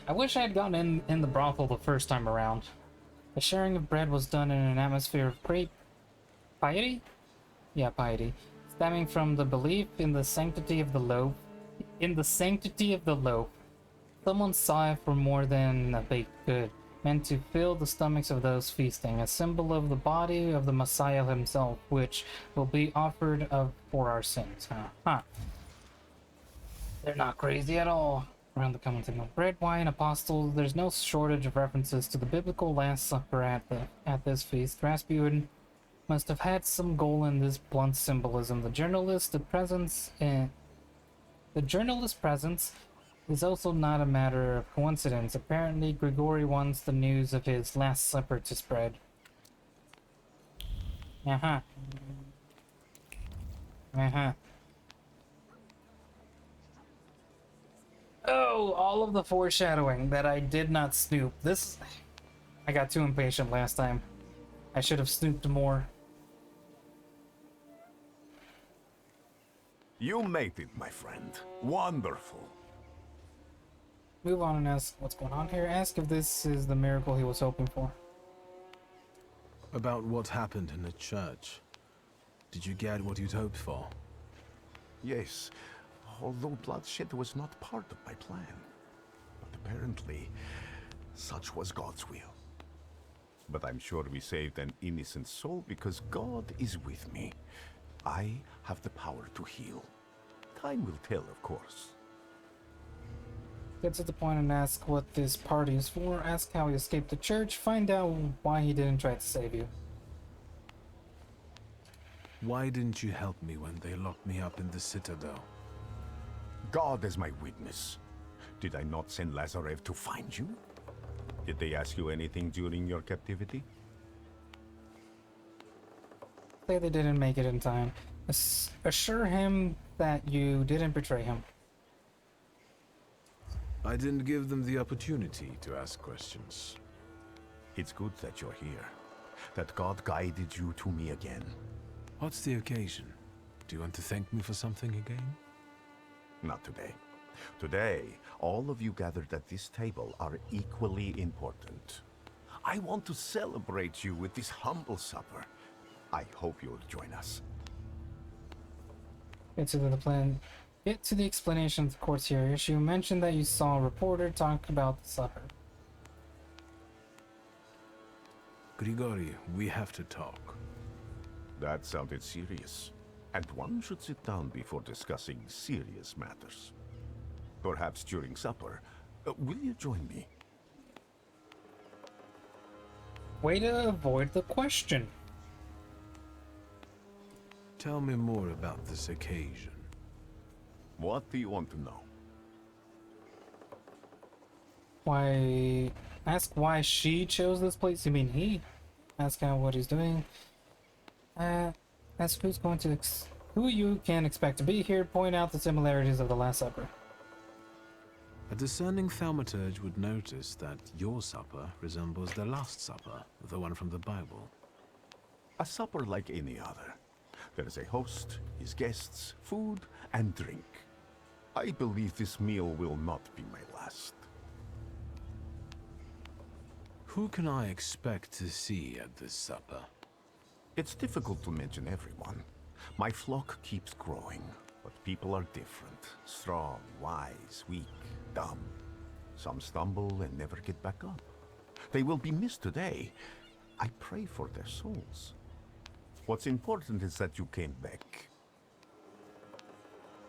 I wish I had gotten in the brothel the first time around. The sharing of bread was done in an atmosphere of great piety? Yeah, piety. Stemming from the belief in the sanctity of the loaf. Someone saw it for more than a baked good, meant to fill the stomachs of those feasting, a symbol of the body of the Messiah himself, which will be offered up for our sins. They're not crazy at all. Around the common signal, bread, wine, apostles. There's no shortage of references to the biblical Last Supper at this feast. Rasputin must have had some goal in this blunt symbolism. The journalist's presence is also not a matter of coincidence. Apparently, Grigori wants the news of his Last Supper to spread. Oh, all of the foreshadowing that I did not snoop. I got too impatient last time. I should have snooped more. You made it, my friend. Wonderful. move on and ask what's going on here. Ask if this is the miracle he was hoping for. About what happened in the church. Did you get what you'd hoped for? Yes, although bloodshed was not part of my plan. But apparently, such was God's will. But I'm sure we saved an innocent soul because God is with me. I have the power to heal. Time will tell, of course. Get to the point and ask what this party is for. Ask how he escaped the church. Find out why he didn't try to save you. Why didn't you help me when they locked me up in the Citadel? God is my witness. Did I not send Lazarev to find you? Did they ask you anything during your captivity? Say they didn't make it in time. Assure him that you didn't betray him. I didn't give them the opportunity to ask questions. It's good that you're here. That God guided you to me again. What's the occasion? Do you want to thank me for something again? Not today. Today, all of you gathered at this table are equally important. I want to celebrate you with this humble supper. I hope you'll join us. Get to the plan. Get to the explanation of the court's here issue. Mention that you saw a reporter talk about the supper. Grigori, we have to talk. That sounded serious. And one should sit down before discussing serious matters. Perhaps during supper. Will you join me? Way to avoid the question. Tell me more about this occasion. What do you want to know? Why? Ask why she chose this place. You mean he? Ask how what he's doing. Ask who's going to who you can expect to be here. Point out the similarities of the Last Supper. A discerning thaumaturge would notice that your supper resembles the Last Supper, the one from the Bible. A supper like any other. There is a host, his guests, food, and drink. I believe this meal will not be my last. Who can I expect to see at this supper? It's difficult to mention everyone. My flock keeps growing, but people are different. Strong, wise, weak, dumb. Some stumble and never get back up. They will be missed today. I pray for their souls. What's important is that you came back.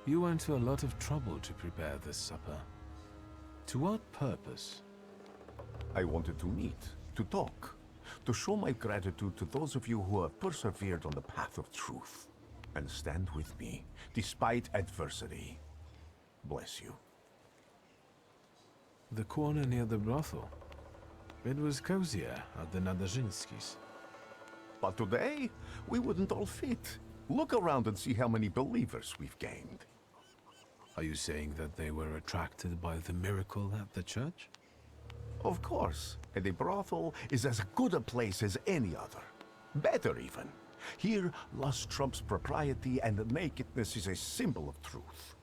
You went to a lot of trouble to prepare this supper. To what purpose? I wanted to meet, to talk, to show my gratitude to those of you who have persevered on the path of truth and stand with me, despite adversity. Bless you. The corner near the brothel. It was cozier at the Nadezhinskis. But today, we wouldn't all fit. Look around and see how many believers we've gained. Are you saying that they were attracted by the miracle at the church? Of course, and a brothel is as good a place as any other. Better even. Here, lust trumps propriety and nakedness is a symbol of truth.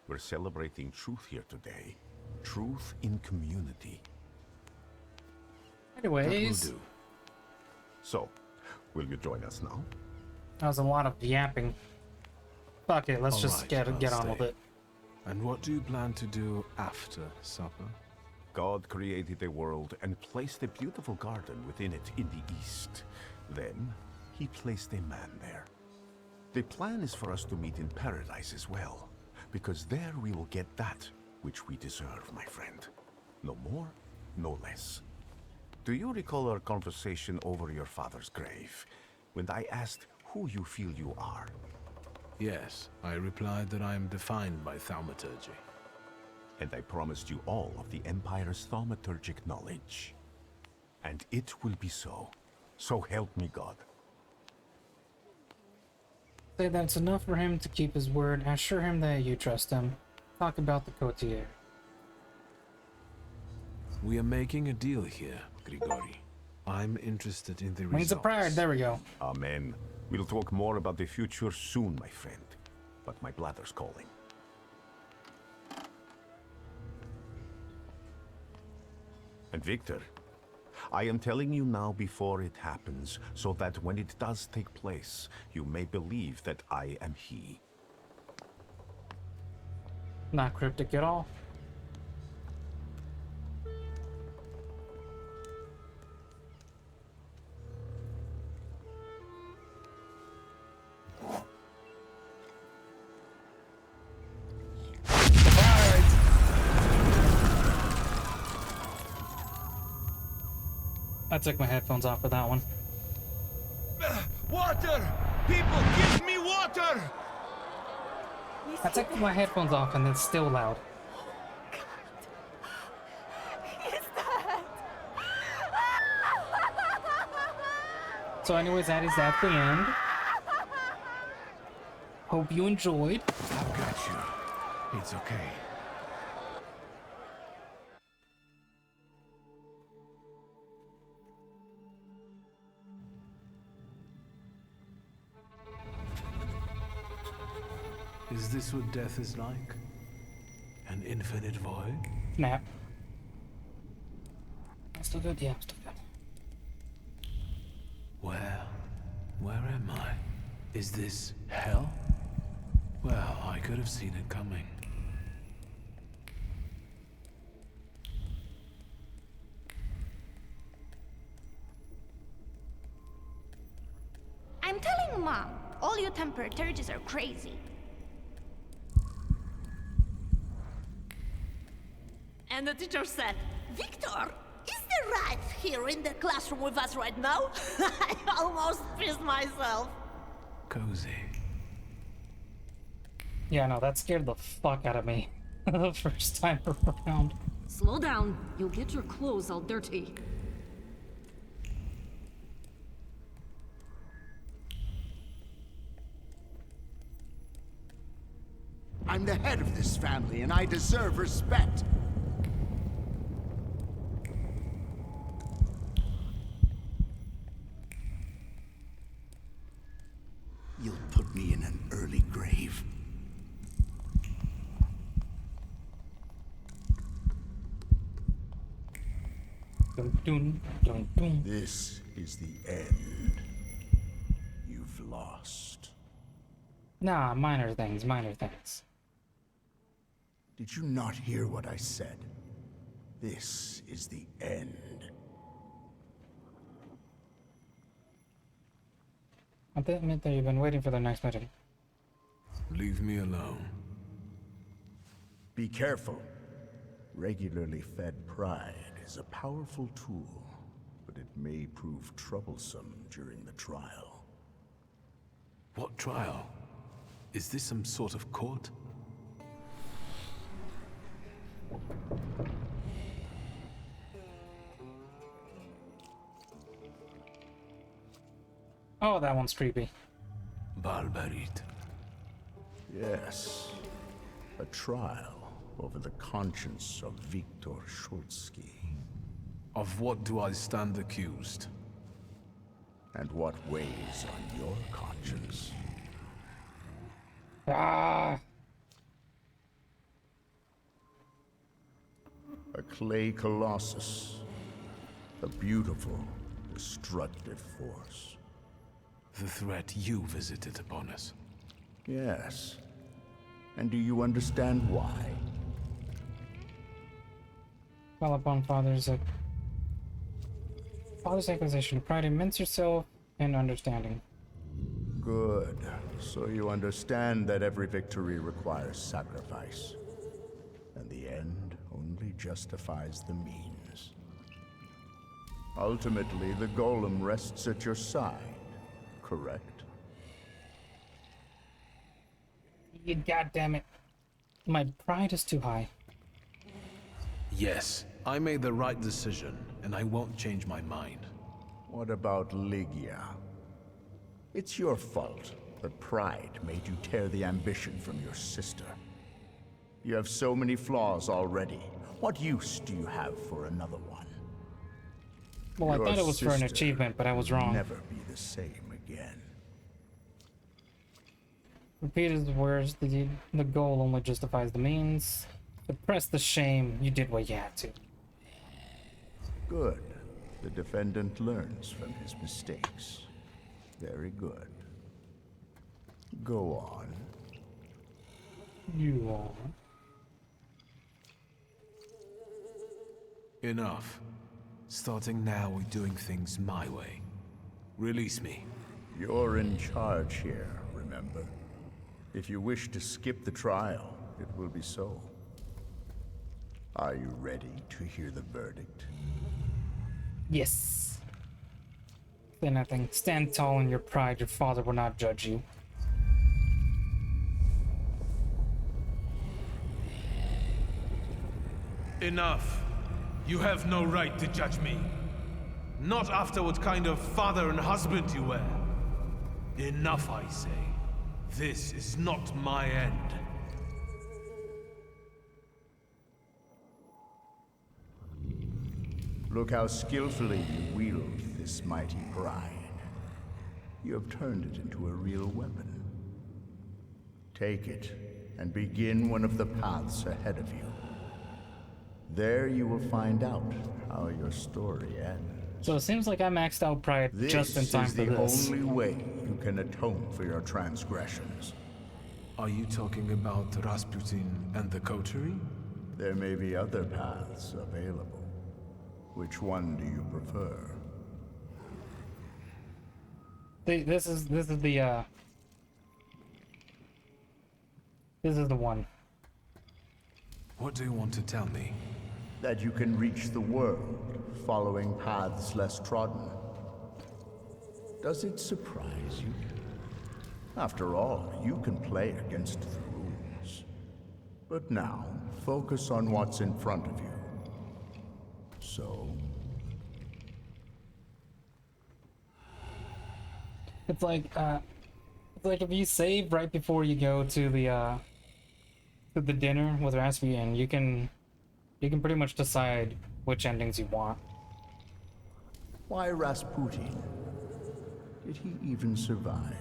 We're celebrating truth here today. Truth in community. Anyways. That will do. So, will you join us now? That was a lot of yapping. Fuck it, let's just get on with it. And what do you plan to do after supper? God created a world and placed a beautiful garden within it in the east. Then, he placed a man there. The plan is for us to meet in paradise as well, because there we will get that which we deserve, my friend. No more, no less. Do you recall our conversation over your father's grave, when I asked who you feel you are? Yes, I replied that I am defined by thaumaturgy. And I promised you all of the Empire's thaumaturgic knowledge. And it will be so. So help me God. Say that's enough for him to keep his word. Assure him that you trust him. Talk about the courtier. We are making a deal here, Grigori. I'm interested in the results. Wings of pride, there we go. Amen. We'll talk more about the future soon, my friend. But my bladder's calling. And Victor, I am telling you now before it happens, so that when it does take place, you may believe that I am he. Not cryptic at all. I took my headphones off for that one. Water! People, give me water! I took my headphones off and it's still loud. So anyways, that is at the end. Hope you enjoyed. I've got you. It's okay. Is this what death is like? An infinite void? Snap. Still good? Yeah, still good. Where am I? Is this hell? Well, I could have seen it coming. I'm telling Mom, all you temperatures are crazy. And the teacher said, Victor, is the rat here in the classroom with us right now? I almost pissed myself. Cozy. Yeah, no, that scared the fuck out of me the first time around. Slow down, you'll get your clothes all dirty. I'm the head of this family, and I deserve respect. You'll put me in an early grave. Dun, dun, dun, dun. This is the end. You've lost. Nah, minor things, minor things. Did you not hear what I said? This is the end. I admit that you've been waiting for the next mission. Leave me alone. Be careful. Regularly fed pride is a powerful tool, but it may prove troublesome during the trial. What trial? Is this some sort of court? Oh, that one's creepy. Barbarit. Yes. A trial over the conscience of Viktor Shulsky. Of what do I stand accused? And what weighs on your conscience? Ah! A clay colossus. A beautiful, destructive force. The threat you visited upon us. Yes. And do you understand why? Call upon father's accusation of pride, immense yourself in understanding. Good. So you understand that every victory requires sacrifice. And the end only justifies the means. Ultimately, the golem rests at your side, correct? You goddammit. My pride is too high. Yes, I made the right decision, and I won't change my mind. What about Lygia? It's your fault that pride made you tear the ambition from your sister. You have so many flaws already. What use do you have for another one? Well, Your I thought it was for an sister achievement, but I was wrong. will never be the same again. Repeat his words, the goal only justifies the means. Suppress the shame, you did what you had to. Good. The defendant learns from his mistakes. Very good. Go on. You are. Enough. Starting now, we're doing things my way. Release me. You're in charge here, remember? If you wish to skip the trial, it will be so. Are you ready to hear the verdict? Yes. Then nothing. Stand tall in your pride. Your father will not judge you. Enough. You have no right to judge me. Not after what kind of father and husband you were. Enough, I say. This is not my end. Look how skillfully you wield this mighty pride. You have turned it into a real weapon. Take it, and begin one of the paths ahead of you. There you will find out how your story ends. So it seems like I maxed out pride just in time for this. This is the only way you can atone for your transgressions. Are you talking about Rasputin and the coterie? There may be other paths available. Which one do you prefer? This is the one. What do you want to tell me? That you can reach the world, following paths less trodden. Does it surprise you? After all, you can play against the rules. But now, focus on what's in front of you. So? It's like if you save right before you go to the dinner with Rasputin, you can pretty much decide which endings you want. Why Rasputin? Did he even survive?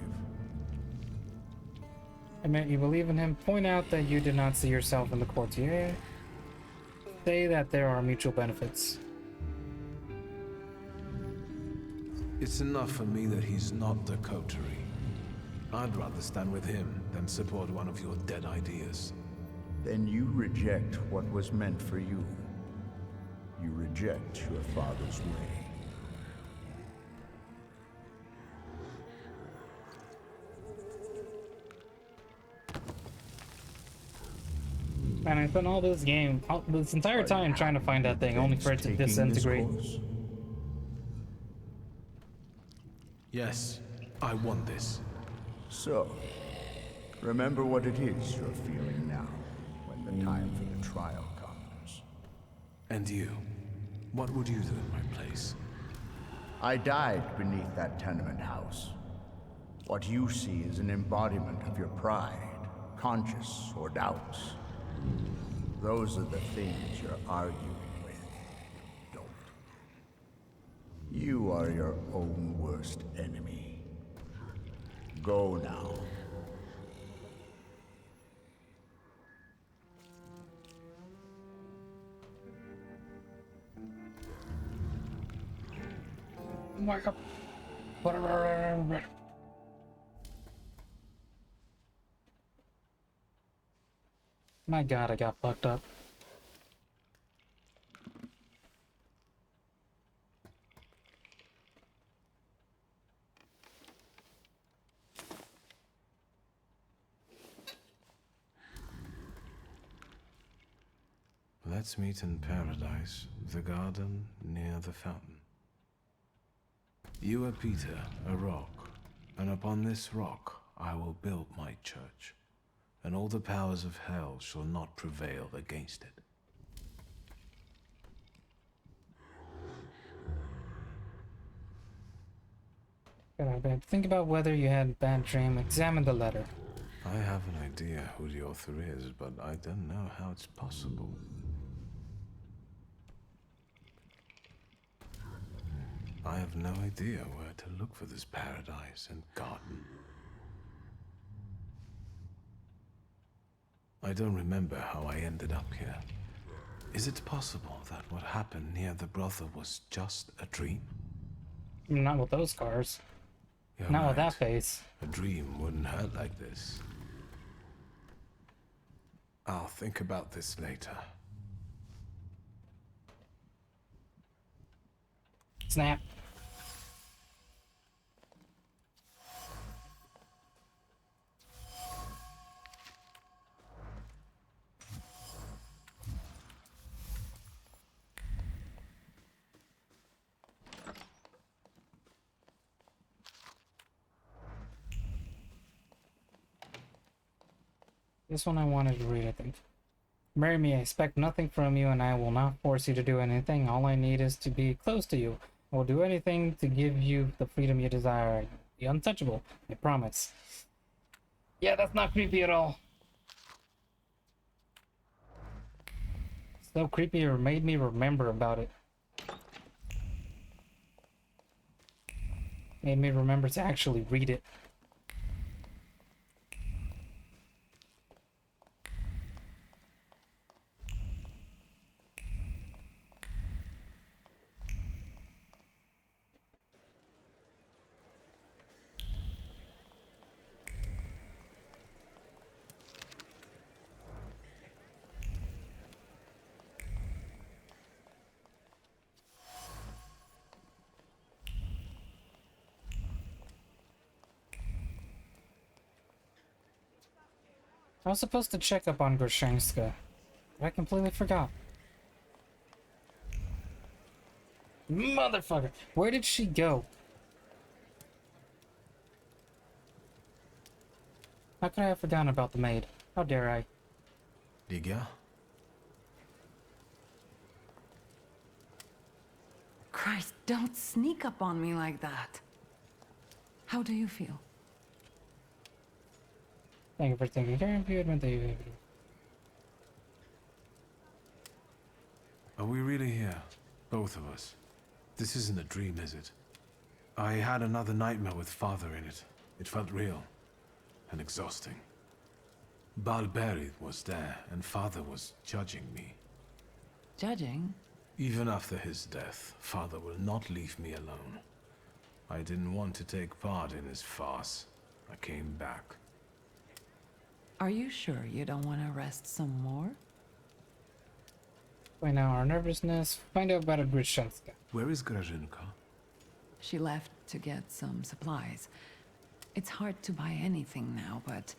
Admit you believe in him. Point out that you did not see yourself in the courtier. Say that there are mutual benefits. It's enough for me that he's not the coterie. I'd rather stand with him than support one of your dead ideas. Then you reject what was meant for you. You reject your father's way. Man, I spent all this this entire time trying to find that thing, only for it to disintegrate. Yes, I want this. So, remember what it is you're feeling now, when the time for the trial comes. And you? What would you do in my place? I died beneath that tenement house. What you see is an embodiment of your pride, conscience or doubts. Those are the things you're arguing with. Don't. You are your own worst enemy. Go now. My god, I got fucked up. Let's meet in paradise, the garden near the fountain. You are Peter, a rock, and upon this rock I will build my church, and all the powers of hell shall not prevail against it. Think about whether you had a bad dream. Examine the letter. I have an idea who the author is, but I don't know how it's possible. I have no idea where to look for this paradise and garden. I don't remember how I ended up here. Is it possible that what happened near the brothel was just a dream? Not with those scars. You're Not right. with that face. A dream wouldn't hurt like this. I'll think about this later. Snap. This one I wanted to read, I think. Marry me, I expect nothing from you, and I will not force you to do anything. All I need is to be close to you. I will do anything to give you the freedom you desire. Be untouchable, I promise. Yeah, that's not creepy at all. So creepy or made me remember about it. Made me remember to actually read it. I was supposed to check up on Grushenska, but I completely forgot. Motherfucker! Where did she go? How could I have forgotten about the maid? How dare I? Lygia? Christ, don't sneak up on me like that. How do you feel? Thank you for taking care of you. Admit that you... Are we really here? Both of us? This isn't a dream, is it? I had another nightmare with Father in it. It felt real. And exhausting. Balberid was there, and Father was judging me. Judging? Even after his death, Father will not leave me alone. I didn't want to take part in his farce. I came back. Are you sure you don't want to rest some more? Right now, our nervousness. Find out about Grushenska. Where is Grażynka? She left to get some supplies. It's hard to buy anything now, but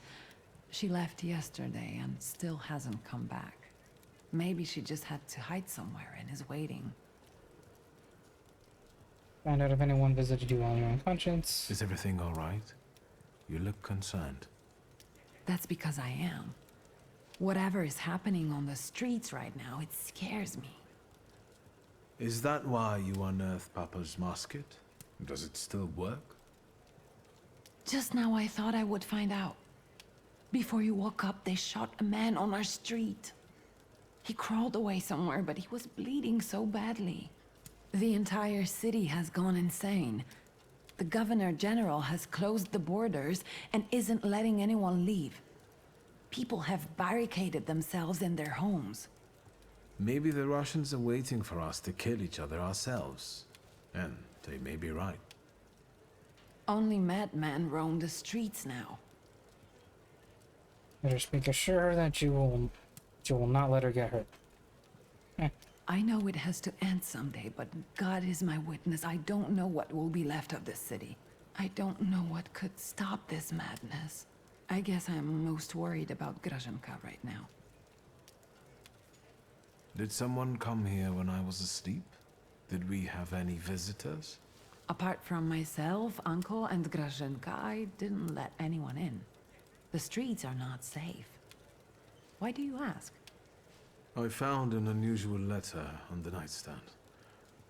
she left yesterday and still hasn't come back. Maybe she just had to hide somewhere and is waiting. Find out if anyone visited you while you're unconscious. Is everything all right? You look concerned. That's because I am. Whatever is happening on the streets right now, it scares me. Is that why you unearthed Papa's musket? Does it still work? Just now I thought I would find out. Before you woke up, they shot a man on our street. He crawled away somewhere, but he was bleeding so badly. The entire city has gone insane. The Governor General has closed the borders and isn't letting anyone leave. People have barricaded themselves in their homes. Maybe the Russians are waiting for us to kill each other ourselves. And they may be right. Only madmen roam the streets now. Better speak assure that you will not let her get hurt. I know it has to end someday, but God is my witness. I don't know what will be left of this city. I don't know what could stop this madness. I guess I'm most worried about Grażynka right now. Did someone come here when I was asleep? Did we have any visitors? Apart from myself, Uncle, and Grażynka, I didn't let anyone in. The streets are not safe. Why do you ask? I found an unusual letter on the nightstand.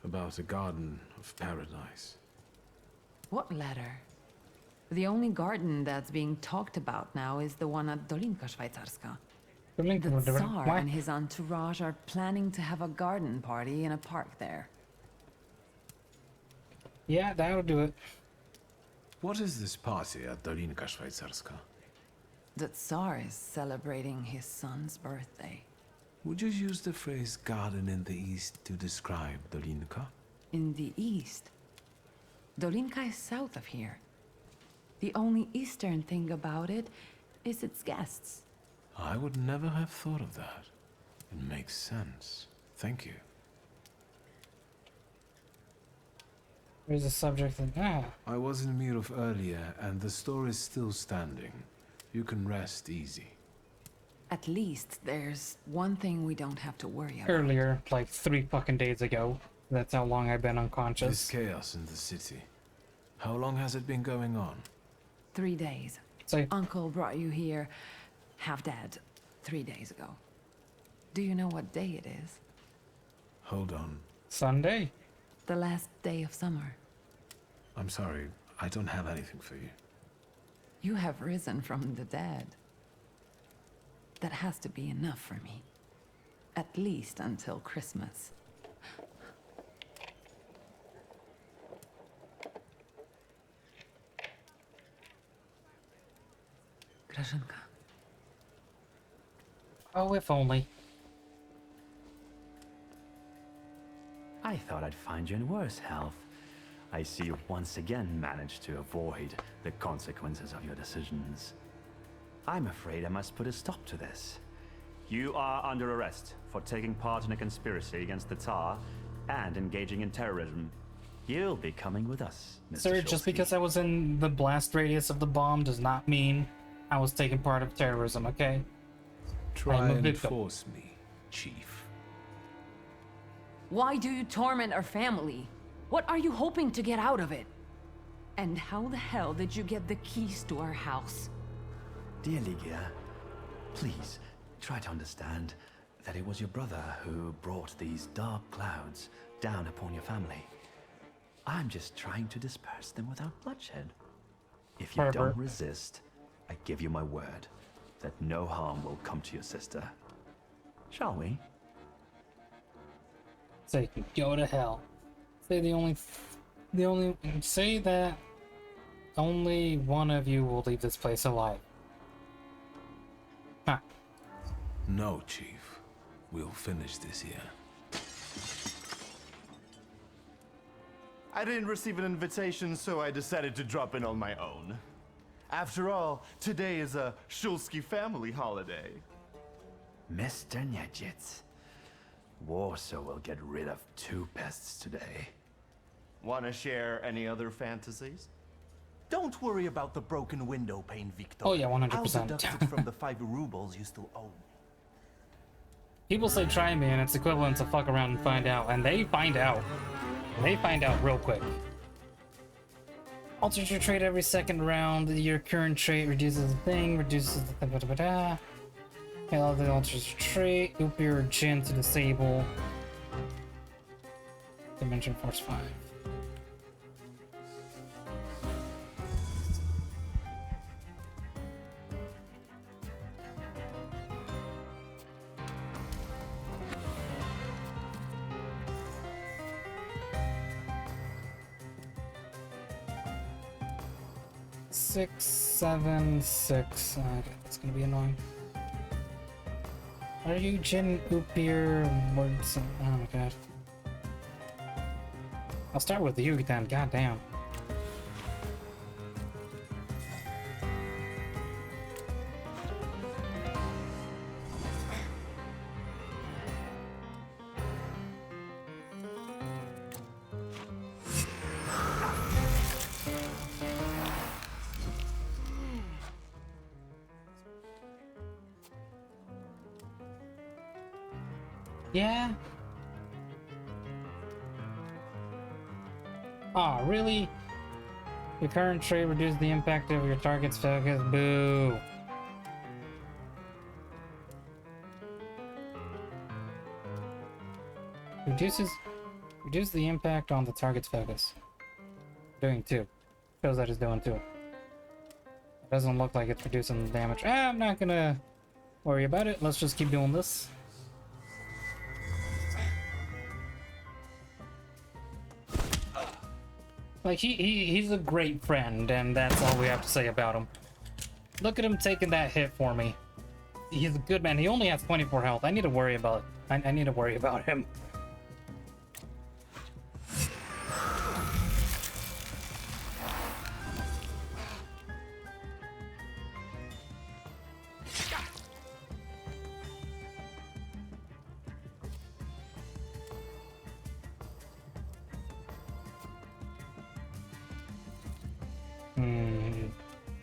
About a garden of paradise. What letter? The only garden that's being talked about now is the one at Dolinka Szwajcarska. The Tsar and his entourage are planning to have a garden party in a park there. Yeah, that'll do it. What is this party at Dolinka Szwajcarska? The Tsar is celebrating his son's birthday. Would you use the phrase garden in the east to describe Dolinka? In the east? Dolinka is south of here. The only eastern thing about it is its guests. I would never have thought of that. It makes sense. Thank you. Where's the subject of that? I was in Mirov earlier, and the store is still standing. You can rest easy. At least there's one thing we don't have to worry about. Earlier, like 3 fucking days ago. That's how long I've been unconscious. This chaos in the city. How long has it been going on? 3 days. So, Uncle brought you here, half dead, 3 days ago. Do you know what day it is? Hold on. Sunday? The last day of summer. I'm sorry, I don't have anything for you. You have risen from the dead. That has to be enough for me. At least until Christmas. Grażynka. Oh, if only. I thought I'd find you in worse health. I see you once again managed to avoid the consequences of your decisions. I'm afraid I must put a stop to this. You are under arrest for taking part in a conspiracy against the Tsar and engaging in terrorism. You'll be coming with us, Mr. Sir, just because I was in the blast radius of the bomb does not mean I was taking part of terrorism, okay? Try and force me, Chief. Why do you torment our family? What are you hoping to get out of it? And how the hell did you get the keys to our house? Dear Ligia, please try to understand that it was your brother who brought these dark clouds down upon your family. I'm just trying to disperse them without bloodshed. If you don't resist, I give you my word that no harm will come to your sister. Shall we? Say, go to hell. Say say that only one of you will leave this place alive. Huh. No, Chief. We'll finish this here. I didn't receive an invitation, so I decided to drop in on my own. After all, today is a Shulsky family holiday. Mr. Niedziec, Warsaw will get rid of 2 pests today. Want to share any other fantasies? Don't worry about the broken window pane, Victor. Oh yeah, 100%. I'll deduct it from the 5 rubles you still owe me. People say try me, and it's equivalent to fuck around and find out, and they find out. They find out real quick. Alters your trait every second round. Your current trait reduces the thing, reduces the da-da-da-da. I love the alters your trait. Upir or Jin to disable. Dimension Force 5. Six, 7, 6. Okay, that's gonna be annoying. Are you Jin, Upir, words? Oh my god. I'll start with you then. Goddamn. Yeah? Aw, really? Your current trait reduces the impact of your target's focus. Boo. Reduce the impact on the target's focus. Doing 2. Shows that it's doing 2. It doesn't look like it's reducing the damage. I'm not gonna worry about it. Let's just keep doing this. Like, he's a great friend, and that's all we have to say about him. Look at him taking that hit for me. he's a good man. He only has 24 health. I need to worry about I need to worry about him.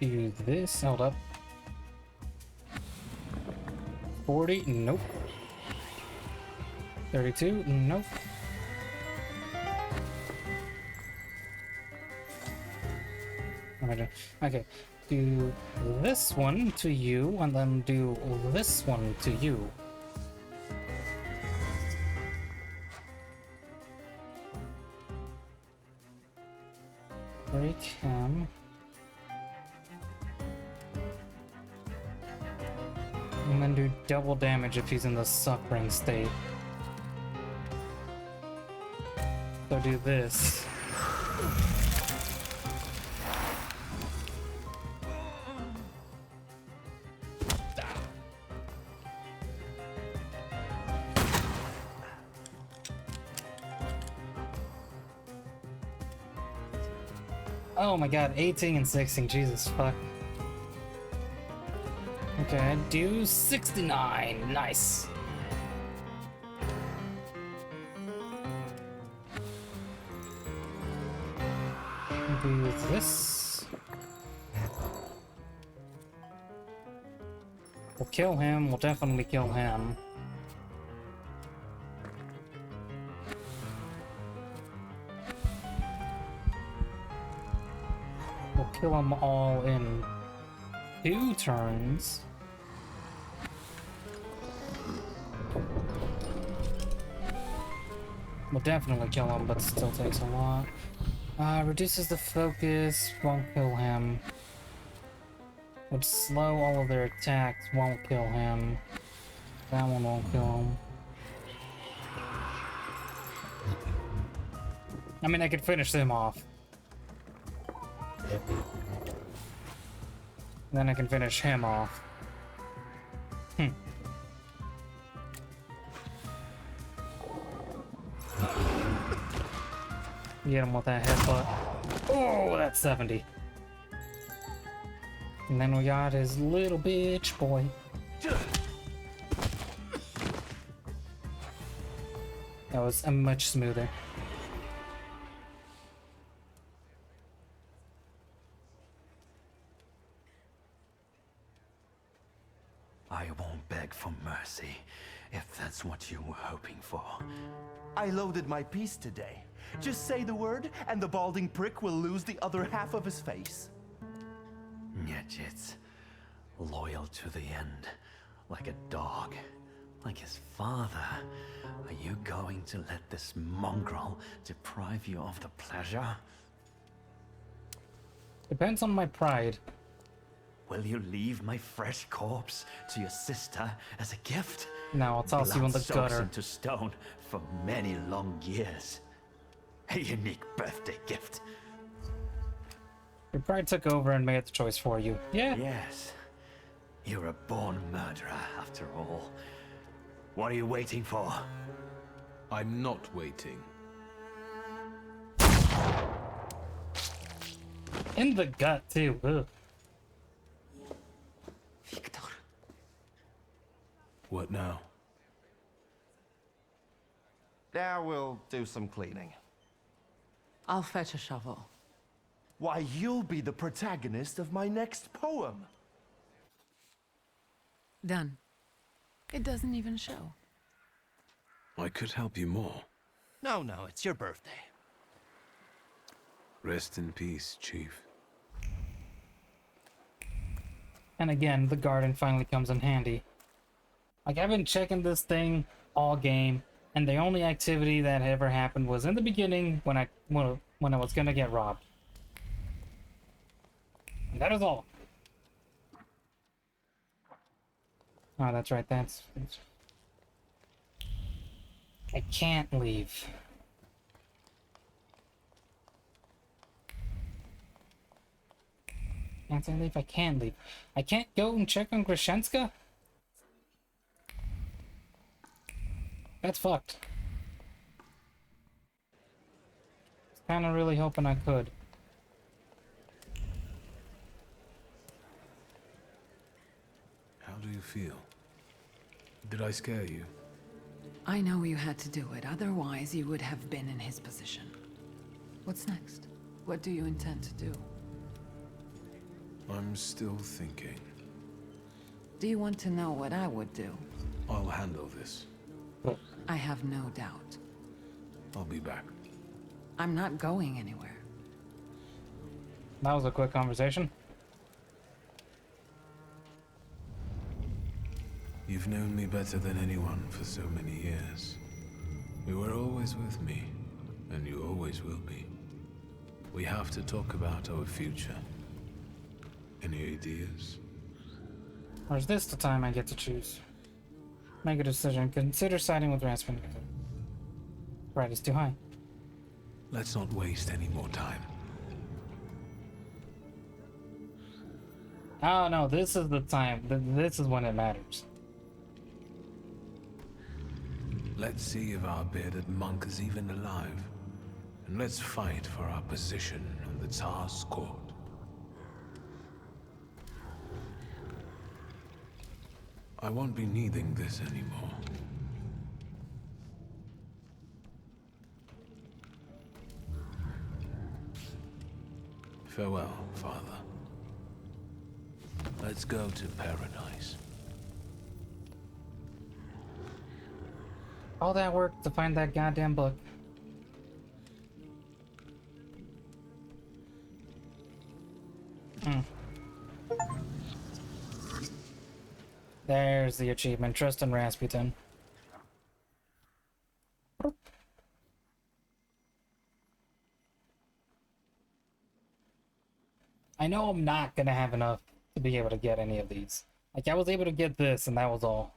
Do this. Hold up. 40. Nope. 32. Nope. Okay. Do this one to you, and then do this one to you. Break him. And then do double damage if he's in the suffering state. So do this. Oh my god, 18 and 16, Jesus fuck. Okay, do 69, nice. Do this. We'll kill him, we'll definitely kill him. We'll kill them all in 2 turns. We'll definitely kill him, but still takes a lot. Reduces the focus, won't kill him. Would slow all of their attacks, won't kill him. That one won't kill him. I mean, I could finish them off. Then I can finish him off. Get him with that headbutt. Oh, that's 70. And then we got his little bitch boy. That was much smoother. I won't beg for mercy, if that's what you were hoping for. I loaded my piece today. Just say the word, and the balding prick will lose the other half of his face. Nyetjits, loyal to the end, like a dog, like his father. Are you going to let this mongrel deprive you of the pleasure? Depends on my pride. Will you leave my fresh corpse to your sister as a gift? No, I'll toss you in the Blood soaks gutter. into stone for many long years. A unique birthday gift. Your pride took over and made the choice for you. Yeah. Yes. You're a born murderer, after all. What are you waiting for? I'm not waiting. In the gut, too. Ugh. Victor. What now? Now we'll do some cleaning. I'll fetch a shovel. Why, you'll be the protagonist of my next poem. Done. It doesn't even show. I could help you more. No, it's your birthday. Rest in peace, Chief. And again, the garden finally comes in handy. Like, I've been checking this thing all game, and the only activity that ever happened was in the beginning when I was gonna get robbed. And that is all. Oh, that's right, that's... I can't leave. Can't I leave? I can't leave. I can't go and check on Grishenska? That's fucked. Kinda really hoping I could. How do you feel? Did I scare you? I know you had to do it, otherwise you would have been in his position. What's next? What do you intend to do? I'm still thinking. Do you want to know what I would do? I'll handle this. I have no doubt. I'll be back. I'm not going anywhere. That was a quick conversation. You've known me better than anyone for so many years. You were always with me, and you always will be. We have to talk about our future. Any ideas? Or is this the time I get to choose? Make a decision. Consider siding with Rasputin. Pride is too high. Let's not waste any more time. Oh no, this is the time. This is when it matters. Let's see if our bearded monk is even alive. And let's fight for our position on the Tsar's court. I won't be needing this anymore. Farewell, Father. Let's go to paradise. All that work to find that goddamn book. There's the achievement. Trust in Rasputin. I know I'm not gonna have enough to be able to get any of these. Like, I was able to get this, and that was all.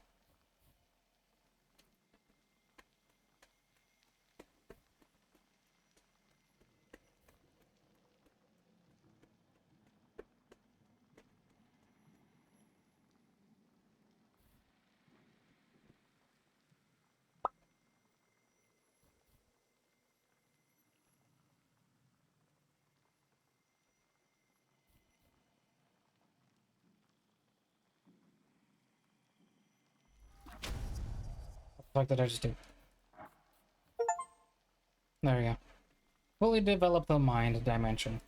What the fuck did I just do? There we go. Fully develop the mind dimension.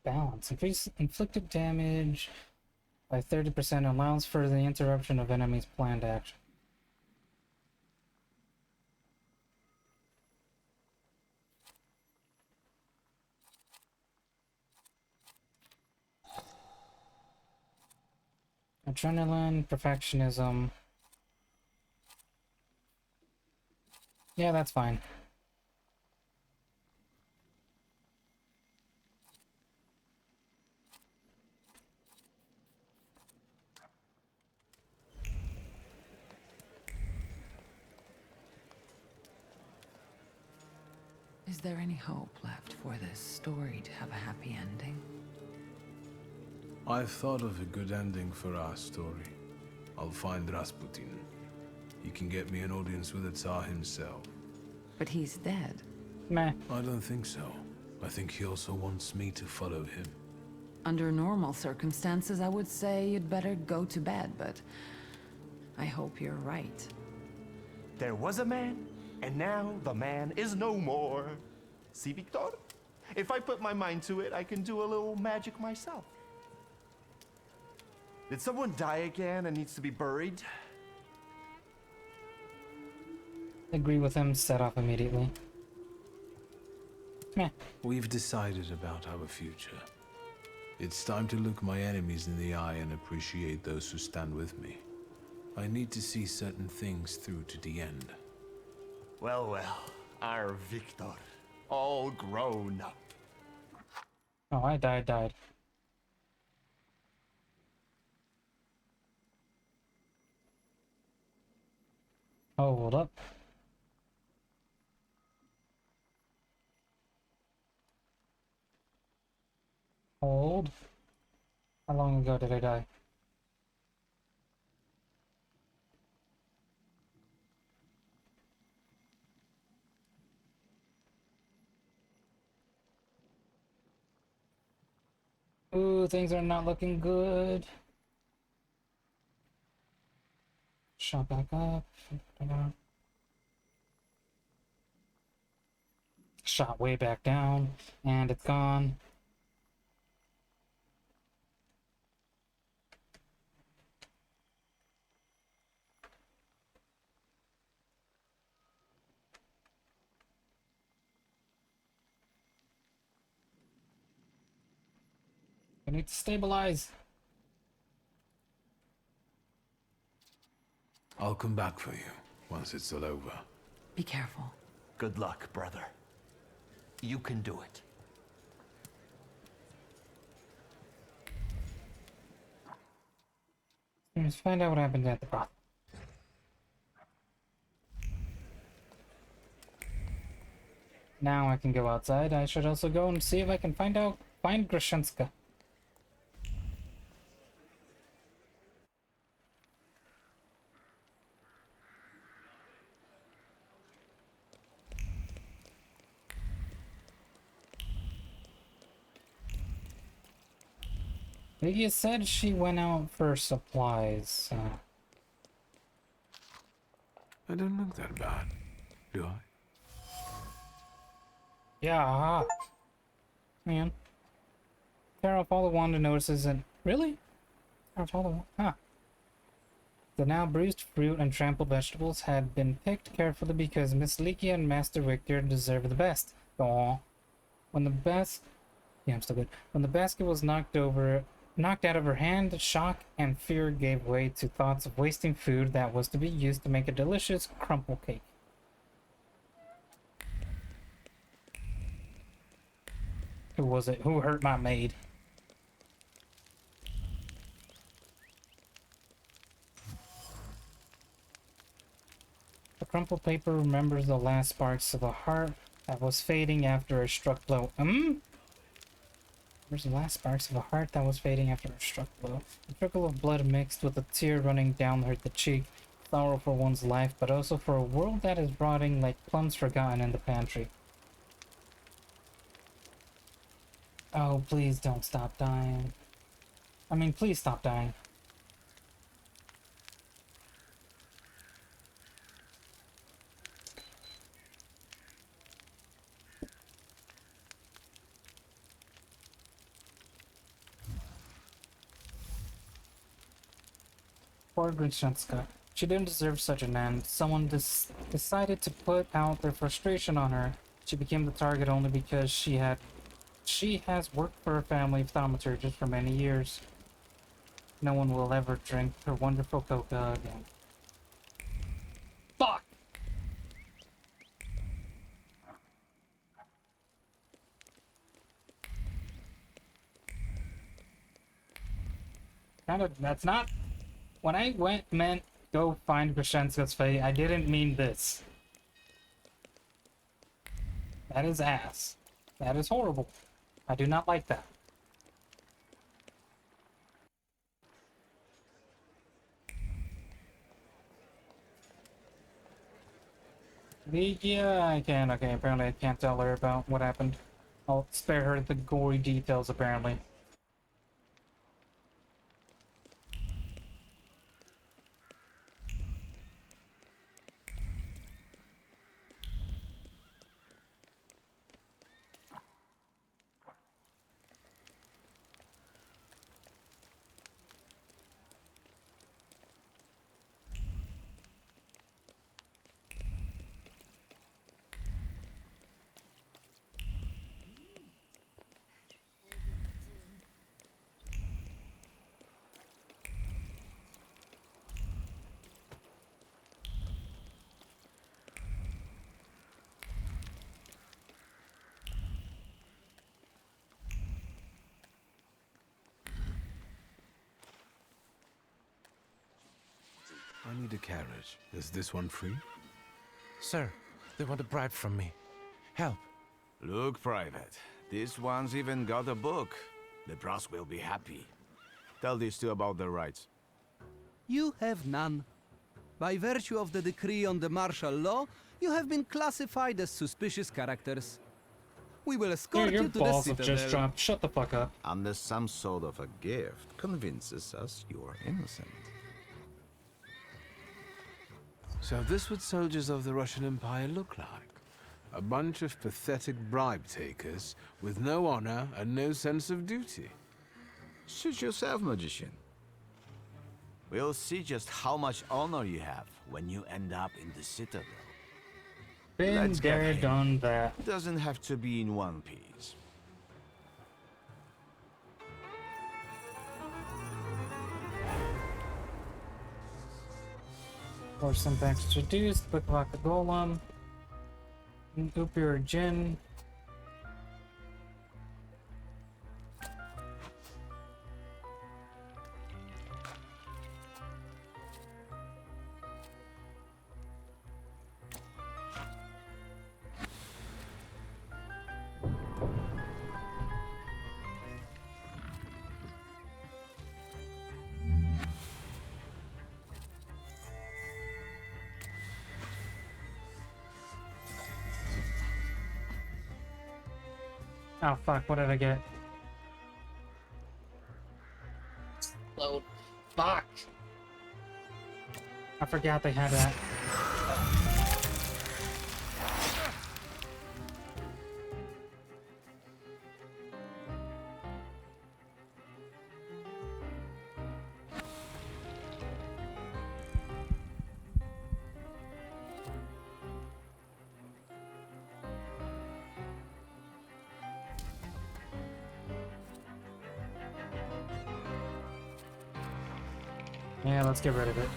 Balance. Increase inflicted damage by 30%. Allows for the interruption of enemies' planned action. Adrenaline, perfectionism. Yeah, that's fine. Is there any hope left for this story to have a happy ending? I've thought of a good ending for our story. I'll find Rasputin. He can get me an audience with the Tsar himself. But he's dead. Meh. I don't think so. I think he also wants me to follow him. Under normal circumstances, I would say you'd better go to bed, but I hope you're right. There was a man, and now the man is no more. See, Victor? If I put my mind to it, I can do a little magic myself. Did someone die again and needs to be buried? Agree with him, set off immediately. Meh. We've decided about our future. It's time to look my enemies in the eye and appreciate those who stand with me. I need to see certain things through to the end. Well, well, our Victor, all grown up. Oh, I died. Oh, hold up. Hold. How long ago did I die? Ooh, things are not looking good. Shot back up. Shot way back down, and it's gone. I need to stabilize. I'll come back for you once it's all over. Be careful. Good luck, brother. You can do it. Let's find out what happened at the brothel. Now I can go outside. I should also go and see if I can find Grushenska. Lygia said she went out for supplies. I don't look that bad, do I? Yeah. Man. Terrafalla Wanda notices it. Really? Terrafalla? Huh. The now bruised fruit and trampled vegetables had been picked carefully because Miss Lygia and Master Victor deserved the best. Aww. When the I'm still good. When the basket was knocked out of her hand, shock and fear gave way to thoughts of wasting food that was to be used to make a delicious crumble cake. Who was it? Who hurt my maid? The crumpled paper remembers the last sparks of a heart that was fading after a struck blow. There's the last sparks of a heart that was fading after a struck blow. A trickle of blood mixed with a tear running down the cheek. Sorrow for one's life, but also for a world that is rotting like plums forgotten in the pantry. Oh, please don't stop dying. I mean, please stop dying. Poor Grushenska. She didn't deserve such an end. Someone decided to put out their frustration on her. She became the target only because she has worked for a family of thaumaturgists for many years. No one will ever drink her wonderful coca again. Fuck! That's not... When I meant go find Grushenska's fate, I didn't mean this. That is ass. That is horrible. I do not like that. Yeah, I can. Okay, apparently I can't tell her about what happened. I'll spare her the gory details, apparently. I need a carriage. Is this one free? Sir, they want a bribe from me. Help. Look, Private. This one's even got a book. The Dross will be happy. Tell these two about their rights. You have none. By virtue of the decree on the martial law, you have been classified as suspicious characters. We will escort Your you to the balls have citadel. just dropped. Shut the fuck up. Unless some sort of a gift convinces us you are innocent. So this what soldiers of the Russian Empire look like? A bunch of pathetic bribe takers with no honor and no sense of duty. Suit yourself, magician. We'll see just how much honor you have when you end up in the citadel. Been Let's get there, him. done that. Doesn't have to be in one piece. Force some extra deuce, Quick Vodka Golem, Upir Jin. Oh fuck, what did I get? Load. Fuck! I forgot they had that. Yeah, let's get rid of it.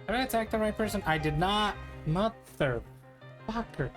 Did I attack the right person? I did not. Motherfucker.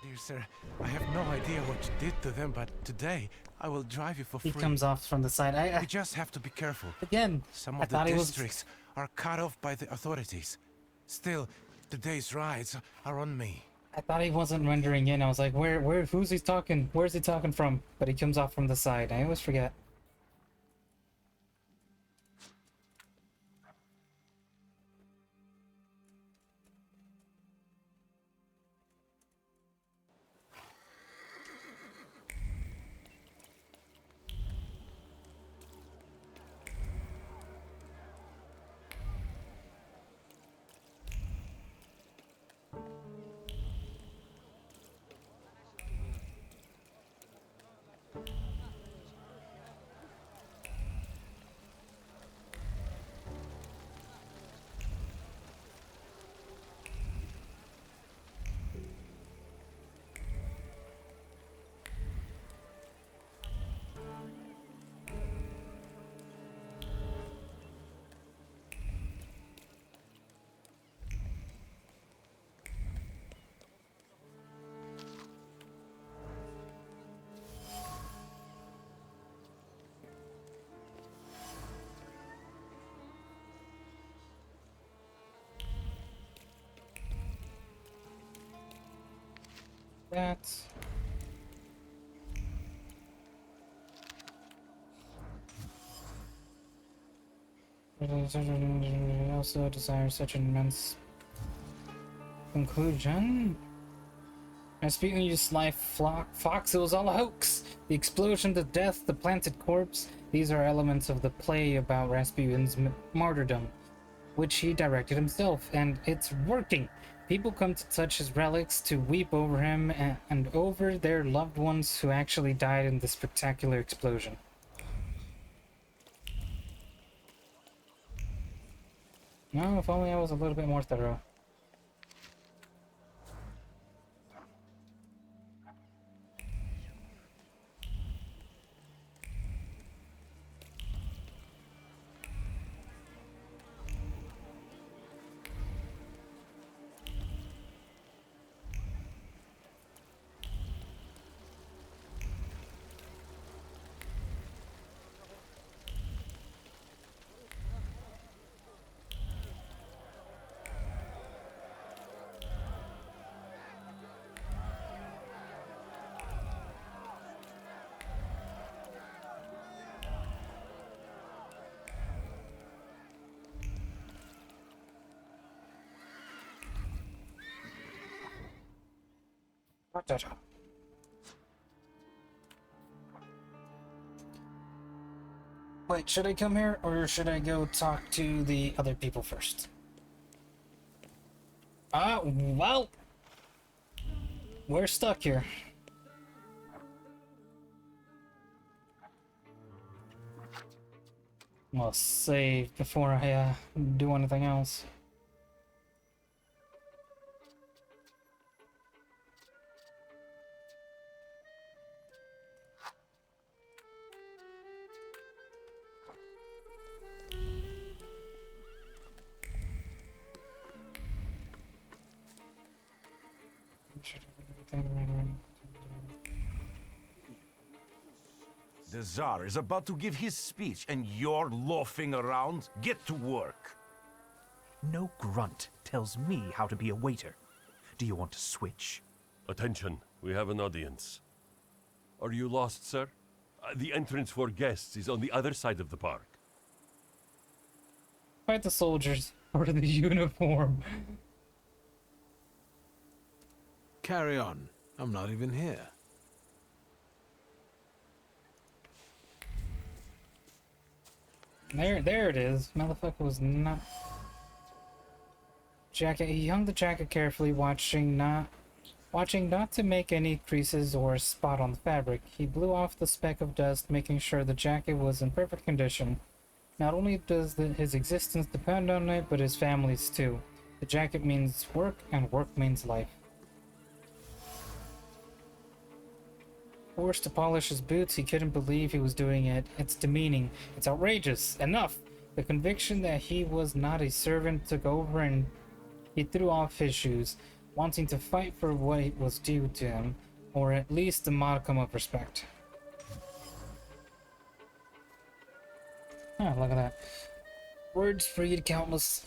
Dear sir, I have no idea what you did to them, but today I will drive you for He free. comes off from the side. We just have to be careful. Again, Some I of the thought he was- districts are cut off by the authorities. Still, today's rides are on me. I thought he wasn't rendering in. I was like, who's he talking? Where's he talking from? But he comes off from the side. I always forget. That. I also desire such an immense conclusion. Rasputin used life fox, it was all a hoax. The explosion, the death, the planted corpse, these are elements of the play about Rasputin's martyrdom, which he directed himself, and it's working. People come to touch his relics, to weep over him and over their loved ones who actually died in the spectacular explosion. No, if only I was a little bit more thorough. Wait, should I come here or should I go talk to the other people first? Well, we're stuck here. I'll save before I do anything else. The Tsar is about to give his speech, and you're loafing around? Get to work. No grunt tells me how to be a waiter. Do you want to switch? Attention, we have an audience. Are you lost, sir? The entrance for guests is on the other side of the park. Fight the soldiers or the uniform. Carry on. I'm not even here. There it is. Motherfucker was not... Jacket. He hung the jacket carefully, watching not to make any creases or spot on the fabric. He blew off the speck of dust, making sure the jacket was in perfect condition. Not only does his existence depend on it, but his family's too. The jacket means work, and work means life. Forced to polish his boots, he couldn't believe he was doing it. It's demeaning. It's outrageous. Enough! The conviction that he was not a servant took over, and he threw off his shoes, wanting to fight for what was due to him, or at least a modicum of respect. Ah, look at that. Words read countless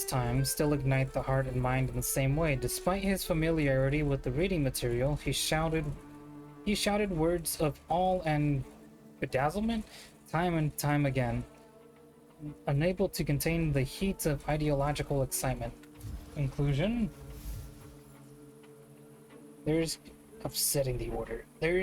times still ignite the heart and mind in the same way. Despite his familiarity with the reading material, he shouted words of awe and bedazzlement time and time again, unable to contain the heat of ideological excitement. Conclusion? There's upsetting the order. There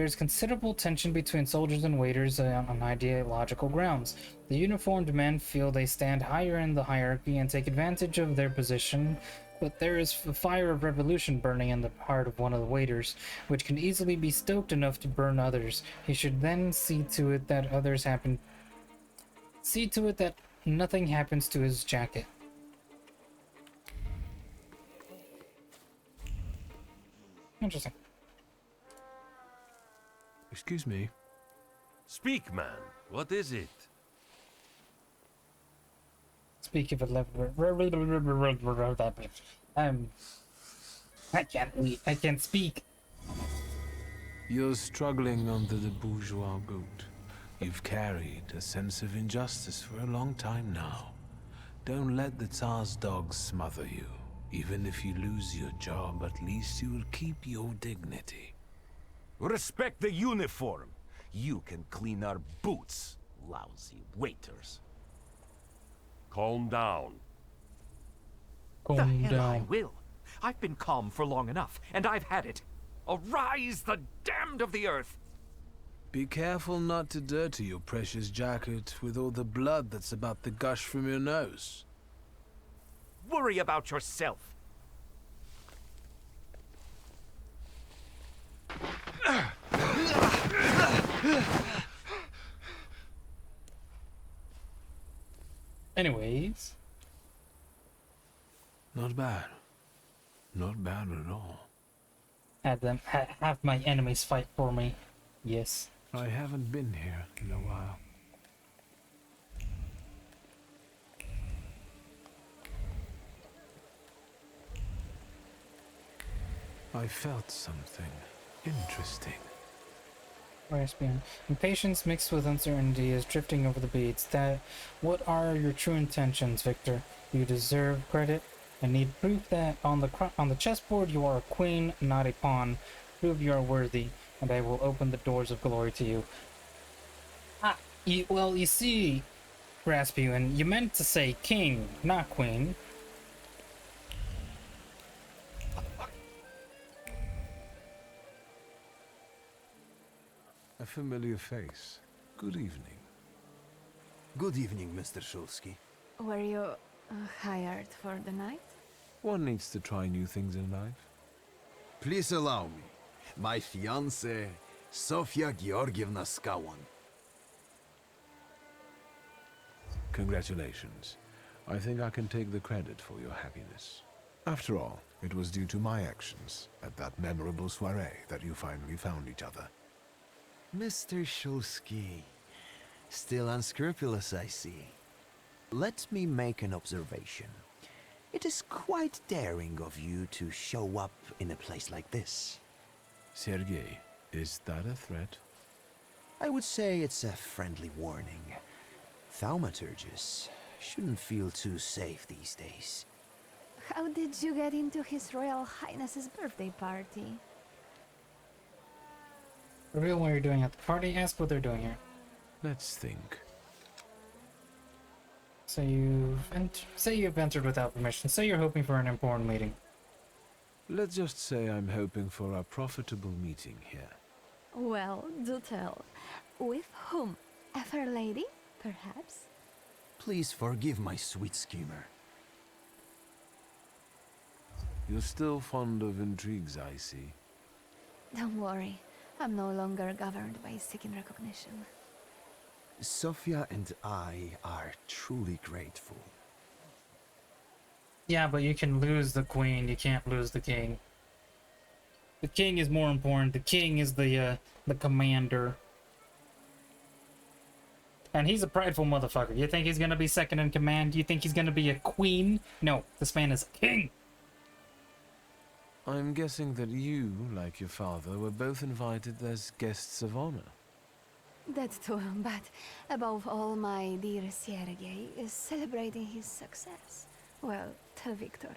is considerable tension between soldiers and waiters on ideological grounds. The uniformed men feel they stand higher in the hierarchy and take advantage of their position, but there is a fire of revolution burning in the heart of one of the waiters, which can easily be stoked enough to burn others. He should then see to it that nothing happens to his jacket. Interesting. Excuse me. Speak, man. What is it? Speak of it, I can't speak. You're struggling under the bourgeois boot. You've carried a sense of injustice for a long time now. Don't let the Tsar's dogs smother you. Even if you lose your job, at least you will keep your dignity. Respect the uniform. You can clean our boots, lousy waiters. Calm down. The hell I will. I've been calm for long enough, and I've had it. Arise, the damned of the earth! Be careful not to dirty your precious jacket with all the blood that's about to gush from your nose. Worry about yourself. Anyways. Not bad. Not bad at all. Have my enemies fight for me. Yes. I haven't been here in a while. I felt something interesting. Raspian. Impatience mixed with uncertainty is drifting over the beads. What are your true intentions, Victor? You deserve credit. I need proof that on the chessboard you are a queen, not a pawn. Prove you are worthy, and I will open the doors of glory to you. You see, Raspian, you meant to say king, not queen. A familiar face. Good evening. Good evening, Mr. Shulsky. Were you hired for the night? One needs to try new things in life. Please allow me. My fiancée, Sofia Georgievna Skawan. Congratulations. I think I can take the credit for your happiness. After all, it was due to my actions at that memorable soiree that you finally found each other. Mr. Shulsky, still unscrupulous, I see. Let me make an observation. It is quite daring of you to show up in a place like this. Sergei, is that a threat? I would say it's a friendly warning. Thaumaturges shouldn't feel too safe these days. How did you get into His Royal Highness's birthday party? Reveal what you're doing at the party. Ask what they're doing here. Let's think. So you've entered without permission. Say you're hoping for an important meeting. Let's just say I'm hoping for a profitable meeting here. Well, do tell. With whom? A fair lady, perhaps? Please forgive my sweet schemer. You're still fond of intrigues, I see. Don't worry. I'm no longer governed by seeking recognition. Sofia and I are truly grateful. Yeah, but you can lose the queen, you can't lose the king. The king is more important. The king is the commander. And he's a prideful motherfucker. You think he's gonna be second in command? You think he's gonna be a queen? No, this man is a king! I'm guessing that you, like your father, were both invited as guests of honor. That too, but above all, my dear Sergei is celebrating his success. Well, tell Victor.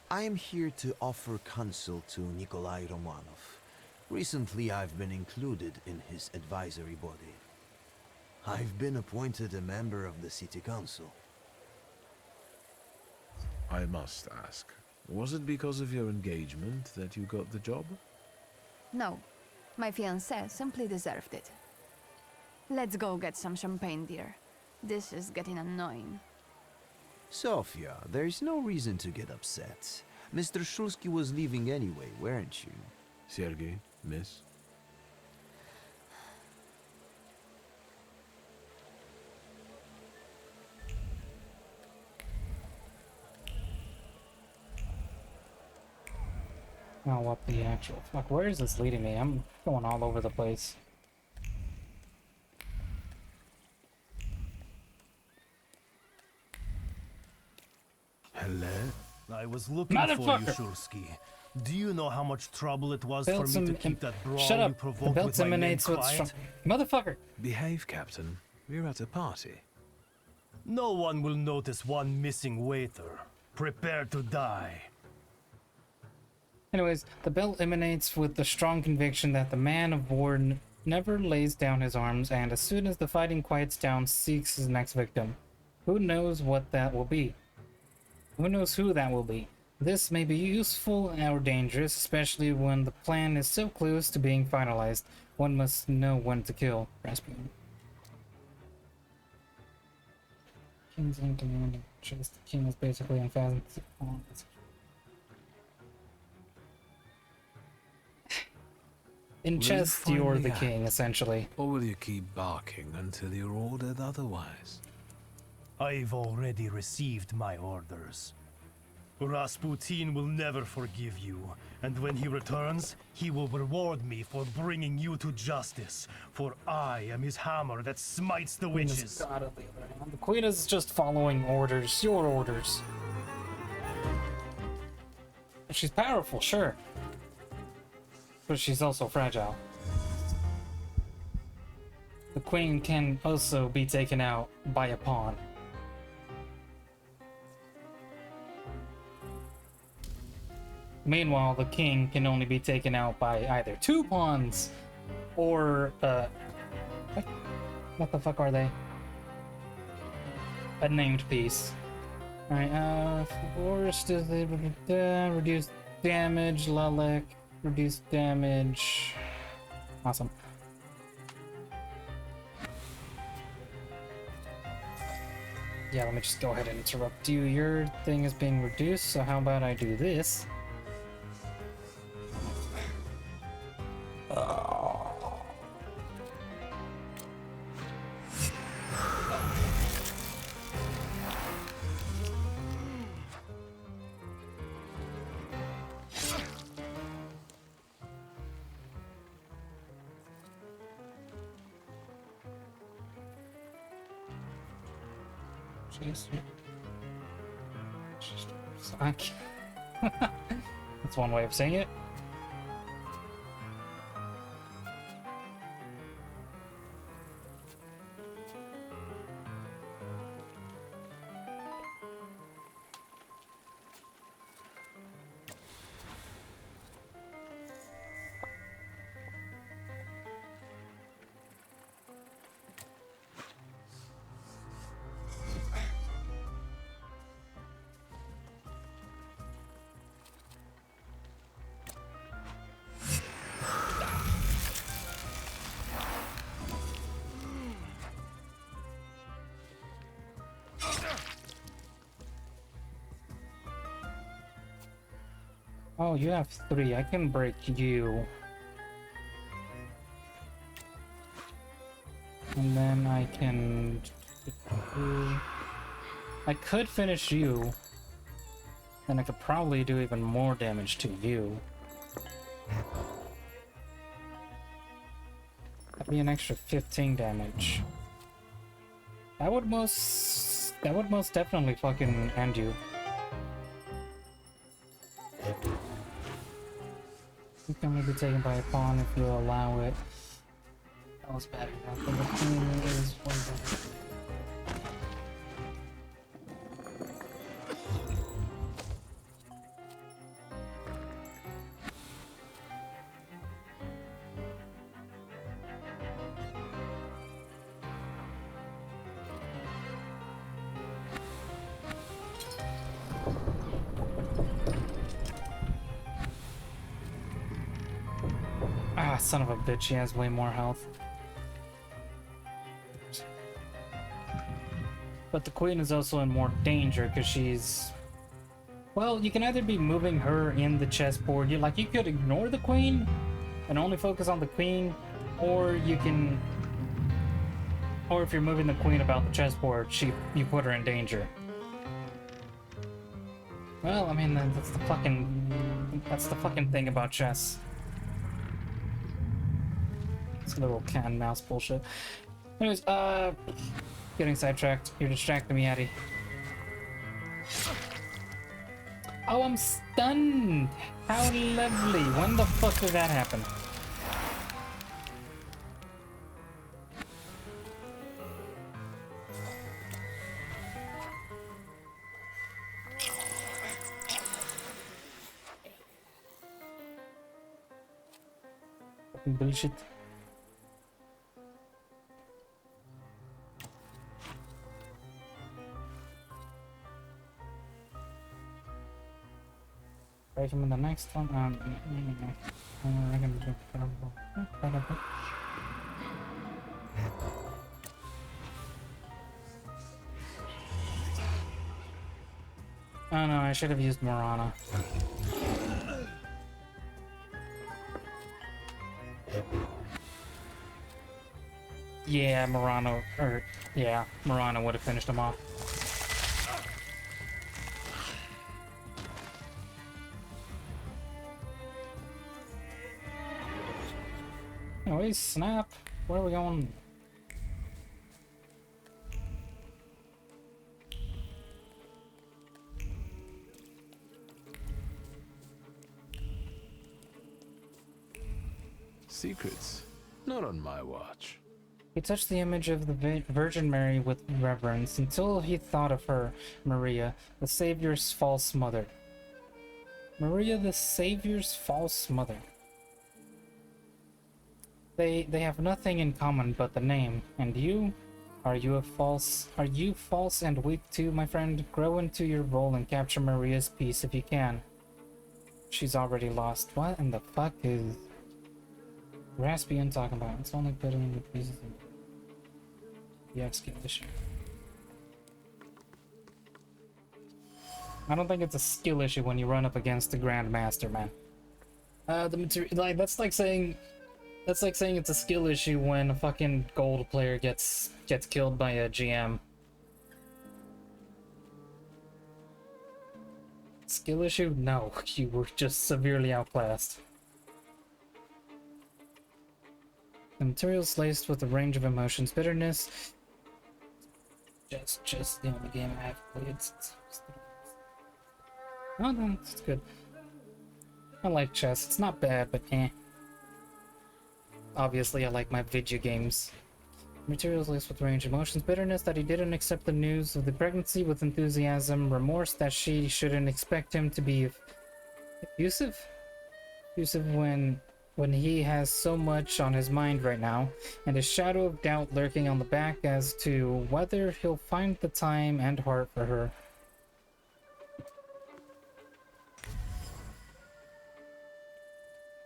I am here to offer counsel to Nikolai Romanov. Recently, I've been included in his advisory body. I've been appointed a member of the city council. I must ask, was it because of your engagement that you got the job? No, my fiancé simply deserved it. Let's go get some champagne, dear. This is getting annoying. Sofia, there's no reason to get upset. Mr. Shulsky was leaving anyway, weren't you? Sergei, miss? Oh, what the actual fuck? Where is this leading me? I'm going all over the place. Hello? I was looking for you, Shulsky. Do you know how much trouble it was for me to keep that brawl Shut up. you The provoked belt with my men emanates with quiet? Motherfucker! Behave, Captain. We're at a party. No one will notice one missing waiter. Prepare to die. Anyways, the belt emanates with the strong conviction that the man of war never lays down his arms, and as soon as the fighting quiets down, seeks his next victim. Who knows what that will be? Who knows who that will be? This may be useful or dangerous, especially when the plan is so close to being finalized. One must know when to kill. Rasputin. King's in command of chess. The king is basically unfastened. In chess, you're the king, essentially. Or will you keep barking until you're ordered otherwise? I've already received my orders. Rasputin will never forgive you, and when he returns, he will reward me for bringing you to justice, for I am his hammer that smites the witches. The queen is just following orders, your orders. She's powerful, sure. But she's also fragile. The queen can also be taken out by a pawn. Meanwhile, the king can only be taken out by either 2 pawns or, what the fuck are they? A named piece. Alright, forced is able to reduce damage, Lalek, reduce damage. Awesome. Yeah, let me just go ahead and interrupt you. Your thing is being reduced, so how about I do this? Jeez. Fuck. That's one way of saying it. Oh, you have 3. I can break you. And then I can... I could finish you. Then I could probably do even more damage to you. That'd be an extra 15 damage. That would most definitely fucking end you. You can only be taken by a pawn if you allow it. That was bad enough, but the queen is way better. Ah, son of a bitch, she has way more health. But the queen is also in more danger because she's... Well, you can either be moving her in the chessboard, you could ignore the queen and only focus on the queen, or you can... Or if you're moving the queen about the chessboard, you put her in danger. Well, I mean, that's the fucking thing about chess. It's a little cat and mouse bullshit. Anyways, getting sidetracked. You're distracting me, Addie. Oh, I'm stunned! How lovely! When the fuck did that happen? Fucking bullshit. Right from the next one. I can do oh no, I should have used Morana. Yeah, Murano would have finished him off. Anyways, snap. Where are we going? Secrets? Not on my watch. He touched the image of the Virgin Mary with reverence until he thought of her, Maria, the Savior's false mother. Maria, the Savior's false mother. They have nothing in common but the name. And you? Are you false and weak too, my friend? Grow into your role and capture Maria's peace if you can. She's already lost. What in the fuck is Raspian talking about? It's only putting in the pieces of the excavation. I don't think it's a skill issue when you run up against the Grandmaster, man. The material, like, that's like saying it's a skill issue when a fucking gold player gets killed by a GM. Skill issue? No, you were just severely outclassed. The material's laced with a range of emotions. Bitterness. Just the only game I have played since. Oh no, it's good. I like chess. It's not bad, but eh. Obviously, I like my video games. Materials laced with range of emotions. Bitterness that he didn't accept the news of the pregnancy with enthusiasm. Remorse that she shouldn't expect him to be abusive. Abusive when he has so much on his mind right now, and a shadow of doubt lurking on the back as to whether he'll find the time and heart for her.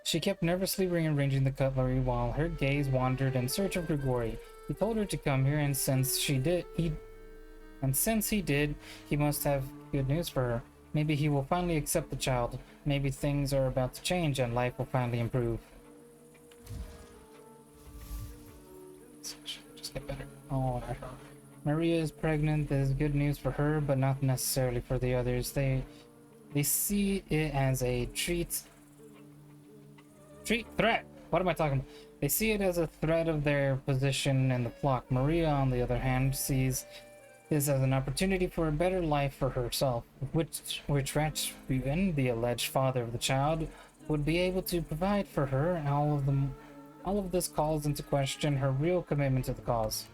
She kept nervously rearranging the cutlery while her gaze wandered in search of Grigori. He told her to come here, and since he did, he must have good news for her. Maybe he will finally accept the child. Maybe things are about to change and life will finally improve. Just get better. Oh, Maria is pregnant. There's good news for her, but not necessarily for the others. They see it as a threat. What am I talking about? They see it as a threat of their position in the flock. Maria, on the other hand, sees this as an opportunity for a better life for herself, which Rasputin, the alleged father of the child, would be able to provide for her. And all of this calls into question her real commitment to the cause.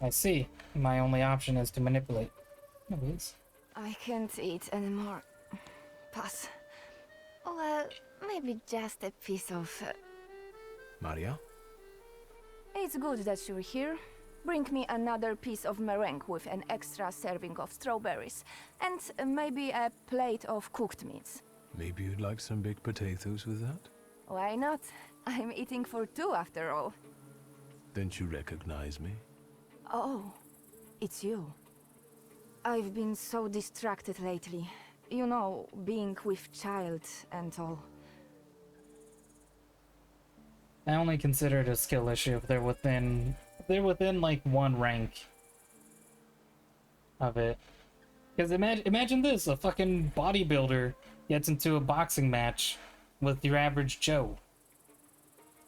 I see. My only option is to manipulate. Anyways. I can't eat anymore. Pass. Well, maybe just a piece of... Maria? It's good that you're here. Bring me another piece of meringue with an extra serving of strawberries. And maybe a plate of cooked meats. Maybe you'd like some baked potatoes with that? Why not? I'm eating for two after all. Don't you recognize me? Oh, it's you. I've been so distracted lately. You know, being with child and all. I only consider it a skill issue if they're within like one rank of it. Because imagine this, a fucking bodybuilder gets into a boxing match with your average Joe.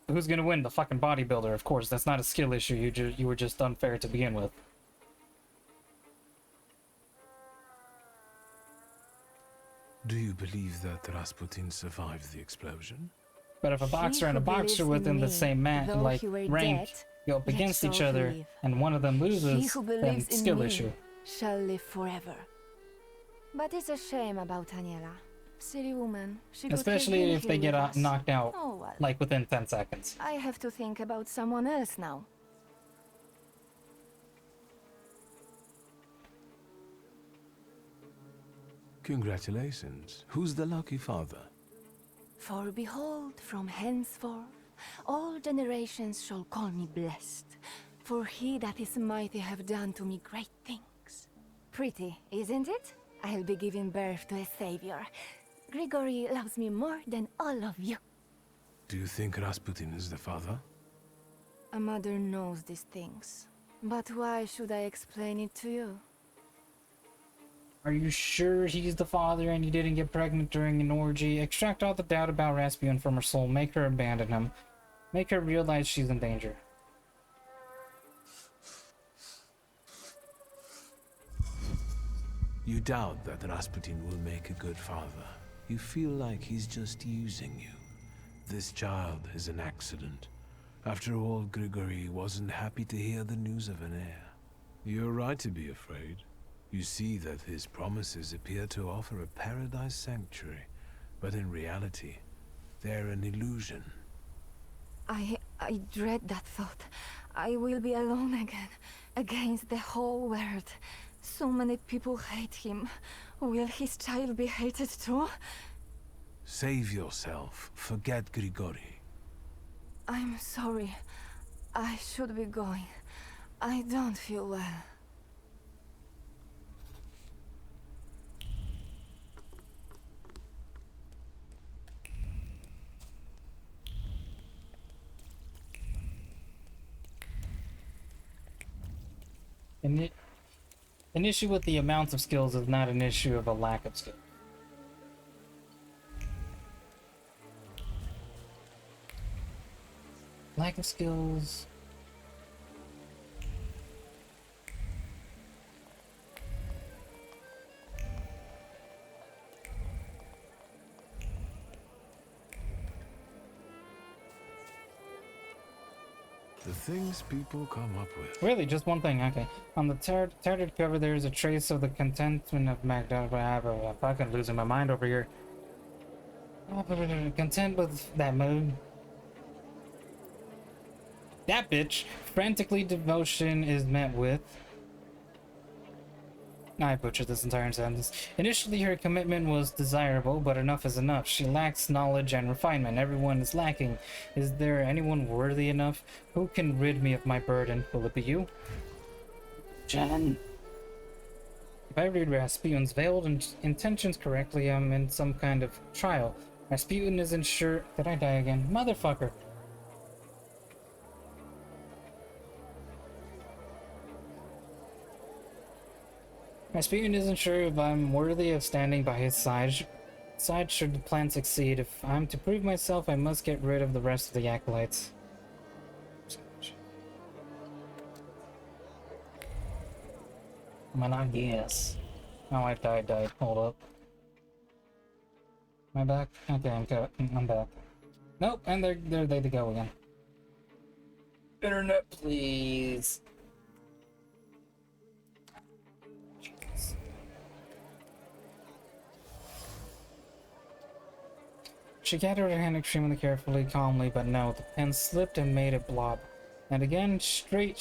Who's gonna win? The fucking bodybuilder, of course. That's not a skill issue. You were just unfair to begin with. Do you believe that Rasputin survived the explosion? But if a boxer and a boxer within the same rank go up against each other and one of them loses, then it's skill issue. Shall live forever. But it's a shame about Aniela. Silly woman. She especially if they get knocked out, oh, well. like within 10 seconds. I have to think about someone else now. Congratulations. Who's the lucky father? For behold, from henceforth, all generations shall call me blessed. For he that is mighty have done to me great things. Pretty, isn't it? I'll be giving birth to a savior. Grigori loves me more than all of you. Do you think Rasputin is the father? A mother knows these things. But why should I explain it to you? Are you sure he's the father and you didn't get pregnant during an orgy? Extract all the doubt about Rasputin from her soul. Make her abandon him. Make her realize she's in danger. You doubt that Rasputin will make a good father. You feel like he's just using you. This child is an accident. After all, Grigory wasn't happy to hear the news of an heir. You're right to be afraid. You see that his promises appear to offer a paradise sanctuary, but in reality, they're an illusion. I dread that thought. I will be alone again, against the whole world. So many people hate him. Will his child be hated too? Save yourself. Forget Grigori. I'm sorry. I should be going. I don't feel well. An issue with the amounts of skills is not an issue of a lack of skill. Lack of skills. The things people come up with. Really, just one thing, okay. On the tattered cover, there is a trace of the contentment of Magda. I'm fucking losing my mind over here. Content with that mood. That bitch. Frantically, devotion is met with. I butchered this entire sentence. Initially, her commitment was desirable, but enough is enough. She lacks knowledge and refinement. Everyone is lacking. Is there anyone worthy enough? Who can rid me of my burden? Will it be you? Jen. If I read Rasputin's veiled intentions correctly, I'm in some kind of trial. Rasputin isn't sure. Did I die again? Motherfucker. Rasputin isn't sure if I'm worthy of standing by his side should the plan succeed. If I'm to prove myself, I must get rid of the rest of the acolytes. I guess. Oh, I died. Hold up. Am I back? Okay, I'm back. Nope, and there they go again. Internet, please. She gathered her hand extremely carefully, calmly, but no, the pen slipped and made a blob. And again, straight,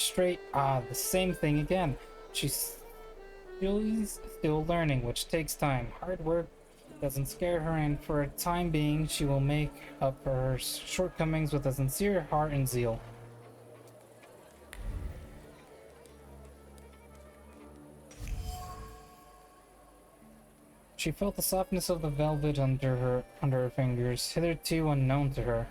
the same thing again. She's still learning, which takes time. Hard work doesn't scare her, and for a time being, she will make up for her shortcomings with a sincere heart and zeal. She felt the softness of the velvet under her fingers, hitherto unknown to her.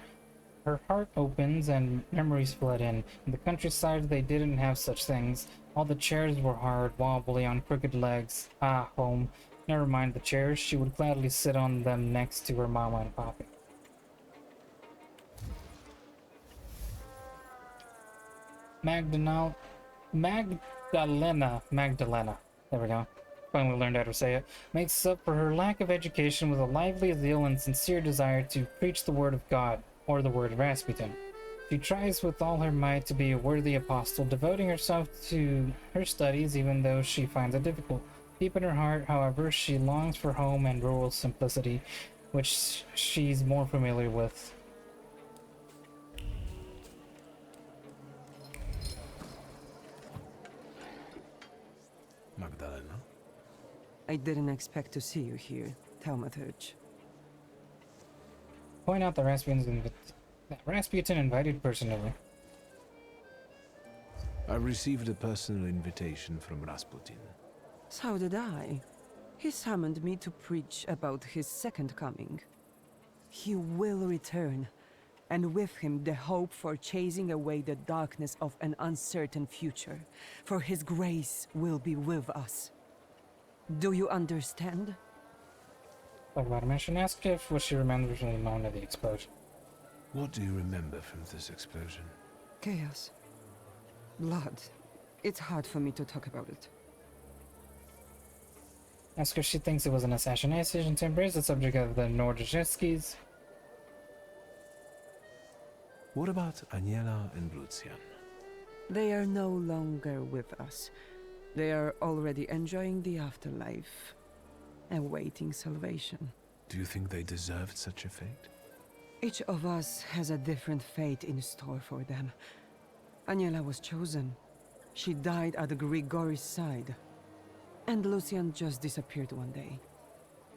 Her heart opens and memories flood in. In the countryside they didn't have such things. All the chairs were hard, wobbly, on crooked legs. Ah, home. Never mind the chairs, she would gladly sit on them next to her mama and papi. Magdalena. There we go. Finally learned how to say it, makes up for her lack of education with a lively zeal and sincere desire to preach the word of God, or the word of Rasputin. She tries with all her might to be a worthy apostle, devoting herself to her studies even though she finds it difficult. Deep in her heart, however, she longs for home and rural simplicity, which she's more familiar with. Magdalena? I didn't expect to see you here, Thaumaturge. Point out that Rasputin invited personally. I received a personal invitation from Rasputin. So did I. He summoned me to preach about his second coming. He will return, and with him the hope for chasing away the darkness of an uncertain future. For his grace will be with us. Do you understand? Talk about him. I should ask if what she remembers from the moment of the explosion. What do you remember from this explosion? Chaos. Blood. It's hard for me to talk about it. Ask her if she thinks it was an assassination to embrace the subject of the Nordrzewskis. What about Aniela and Lucian? They are no longer with us. They are already enjoying the afterlife, awaiting salvation. Do you think they deserved such a fate? Each of us has a different fate in store for them. Aniela was chosen. She died at Grigori's side. And Lucian just disappeared one day.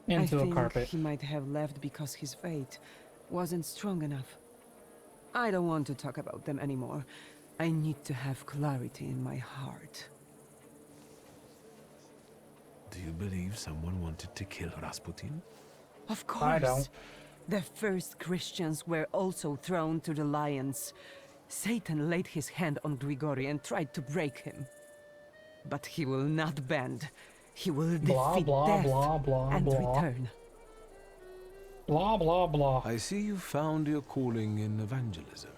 Into I a carpet. think he might have left because his fate wasn't strong enough. I don't want to talk about them anymore. I need to have clarity in my heart. Do you believe someone wanted to kill Rasputin? Of course. I don't. The first Christians were also thrown to the lions. Satan laid his hand on Grigori and tried to break him. But he will not bend. He will defeat death and return. Blah, blah, blah. I see you found your calling in evangelism.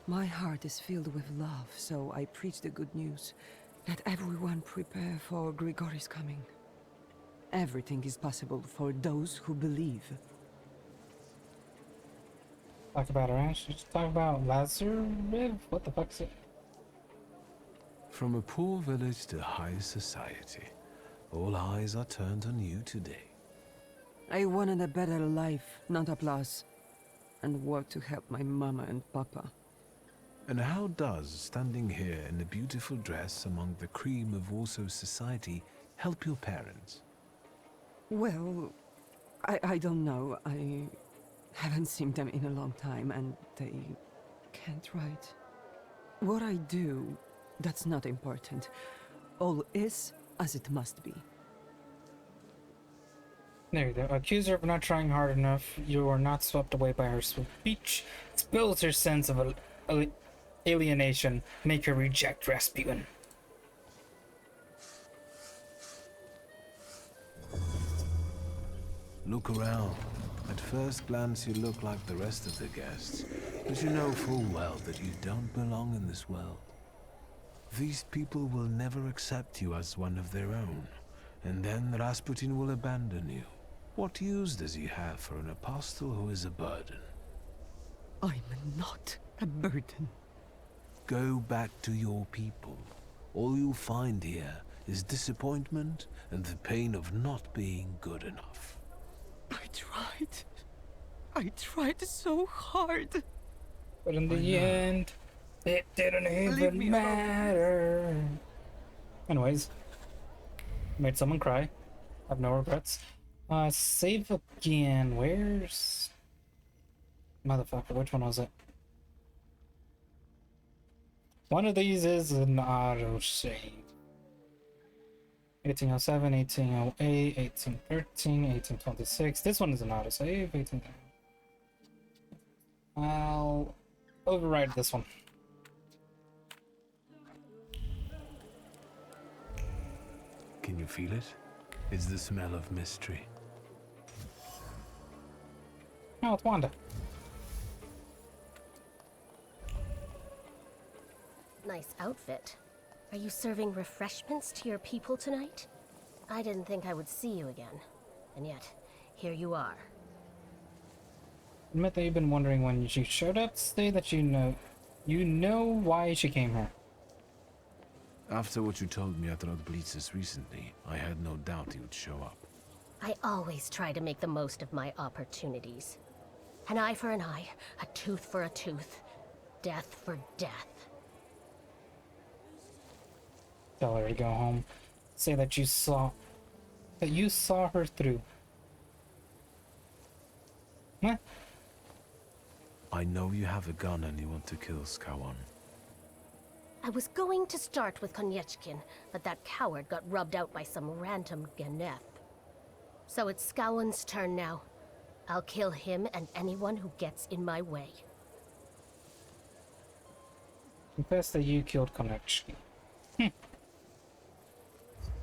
My heart is filled with love, so I preach the good news. Let everyone prepare for Grigori's coming. Everything is possible for those who believe. Talk about her ass. Just talk about Lazarev? What the fuck is it? From a poor village to high society, all eyes are turned on you today. I wanted a better life, not applause, and work to help my mama and papa. And how does standing here in a beautiful dress among the cream of Warsaw society help your parents? Well, I don't know. I haven't seen them in a long time, and they can't write. What I do, that's not important. All is as it must be. There you go. Accuse her of not trying hard enough. You are not swept away by her speech. It spills her sense of alienation. Make her reject Rasputin. Look around. At first glance you look like the rest of the guests, but you know full well that you don't belong in this world. These people will never accept you as one of their own, and then Rasputin will abandon you. What use does he have for an apostle who is a burden? I'm not a burden. Go back to your people. All you'll find here is disappointment and the pain of not being good enough. I tried so hard. But in the end, it didn't even matter. Anyways, made someone cry. Have no regrets. Save again. Where's... Motherfucker, which one was it? One of these is an autosave. 1807, 1808, 1813, 1826. This one is an autosave. 18... I'll override this one. Can you feel it? It's the smell of mystery. Oh, it's Wanda. Nice outfit. Are you serving refreshments to your people tonight? I didn't think I would see you again. And yet, here you are. Admit that you've been wondering when she showed up. Say that you know why she came here. After what you told me at Rodblitzes recently, I had no doubt he would show up. I always try to make the most of my opportunities. An eye for an eye, a tooth for a tooth, death for death. Tell her to go home. Say that you saw her through. Huh? I know you have a gun and you want to kill Skawan. I was going to start with Konieczkin, but that coward got rubbed out by some random Geneth. So it's Skawan's turn now. I'll kill him and anyone who gets in my way. Confess that you killed Konechki.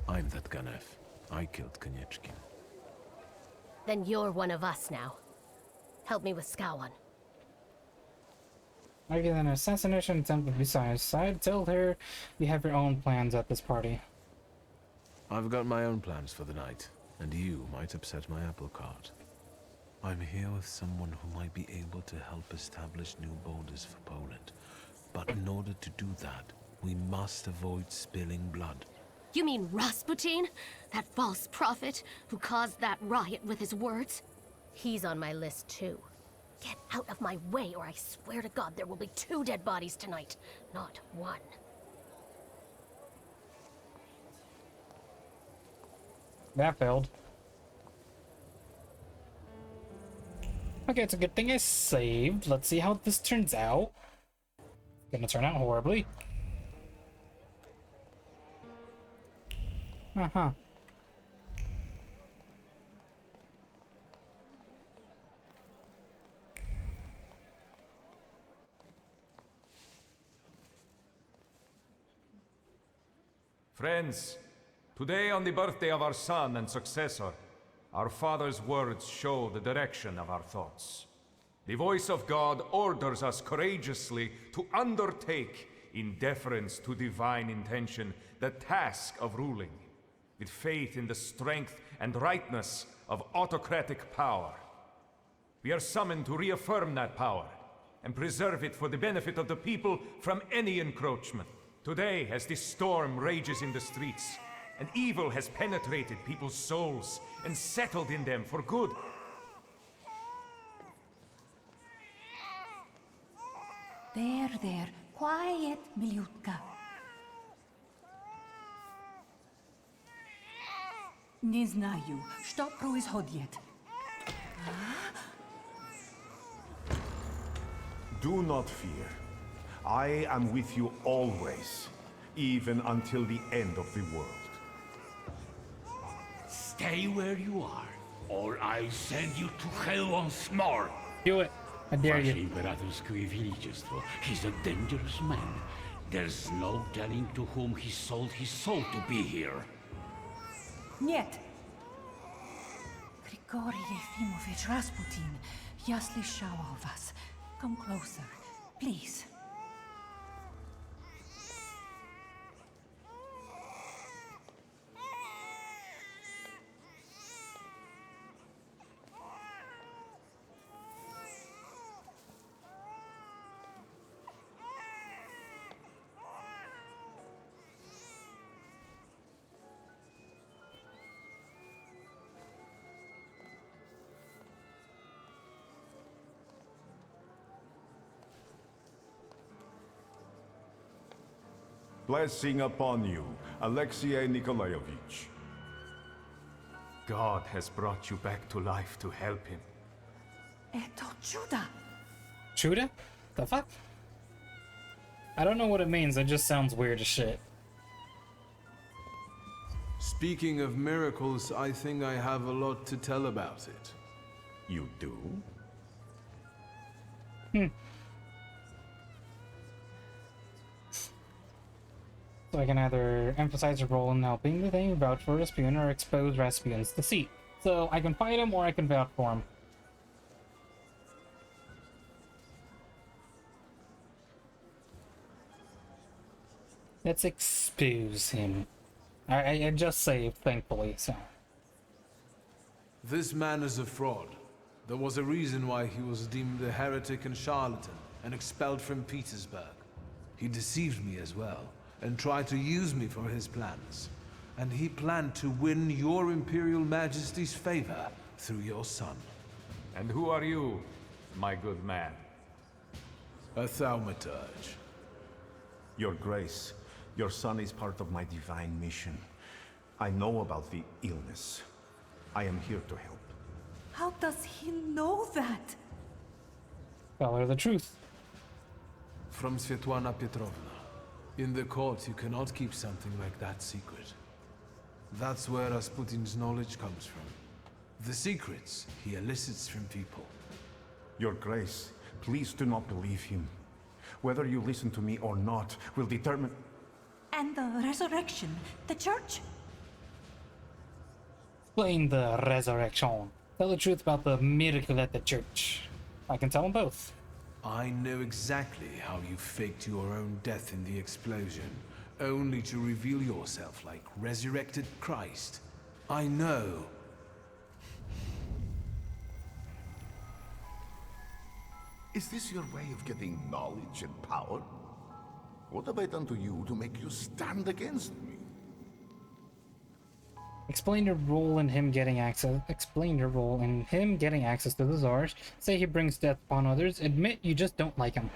I'm that Ganev. I killed Konechkin. Then you're one of us now. Help me with Skawan. Argue that an assassination attempt would be suicide. Tell her you have your own plans at this party. I've got my own plans for the night, and you might upset my apple cart. I'm here with someone who might be able to help establish new borders for Poland. But in order to do that, we must avoid spilling blood. You mean Rasputin? That false prophet who caused that riot with his words? He's on my list too. Get out of my way or I swear to God there will be 2 dead bodies tonight, not 1. That failed. Okay, it's a good thing I saved. Let's see how this turns out. Gonna turn out horribly. Uh-huh. Friends, today on the birthday of our son and successor, our Father's words show the direction of our thoughts. The voice of God orders us courageously to undertake, in deference to divine intention, the task of ruling, with faith in the strength and rightness of autocratic power. We are summoned to reaffirm that power and preserve it for the benefit of the people from any encroachment. Today, as this storm rages in the streets, and evil has penetrated people's souls and settled in them for good. There. Quiet, Milutka. Nie znаю, что происходит. Do not fear. I am with you always, even until the end of the world. Stay where you are, or I'll send you to hell once more. Do it. I dare you. Imperatorskie Величество. He's a dangerous man. There's no telling to whom he sold his soul to be here. Нет. Grigori Yefimovich Rasputin, я слышала о вас. Come closer, please. Blessing upon you, Alexei Nikolaevich. God has brought you back to life to help him. Это чудо. Chuda? The fuck? I don't know what it means, it just sounds weird as shit. Speaking of miracles, I think I have a lot to tell about it. You do? So I can either emphasize a role in helping the thing, vouch for Rasputin, or expose Rasputin's deceit. So I can fight him or I can vouch for him. Let's expose him. I just saved, thankfully, so. This man is a fraud. There was a reason why he was deemed a heretic and charlatan and expelled from Petersburg. He deceived me as well, and tried to use me for his plans. And he planned to win your Imperial Majesty's favor through your son. And who are you, my good man? A thaumaturge. Your Grace, your son is part of my divine mission. I know about the illness. I am here to help. How does he know that? Tell her the truth. From Svetlana Petrovna. In the court, you cannot keep something like that secret. That's where Rasputin's knowledge comes from. The secrets he elicits from people. Your Grace, please do not believe him. Whether you listen to me or not will determine... And the resurrection, the church? Explain the resurrection. Tell the truth about the miracle at the church. I can tell them both. I know exactly how you faked your own death in the explosion, only to reveal yourself like resurrected Christ. I know. Is this your way of getting knowledge and power? What have I done to you to make you stand against me? Explain your role in him getting access. Explain your role in him getting access to the Tsars. Say he brings death upon others. Admit you just don't like him.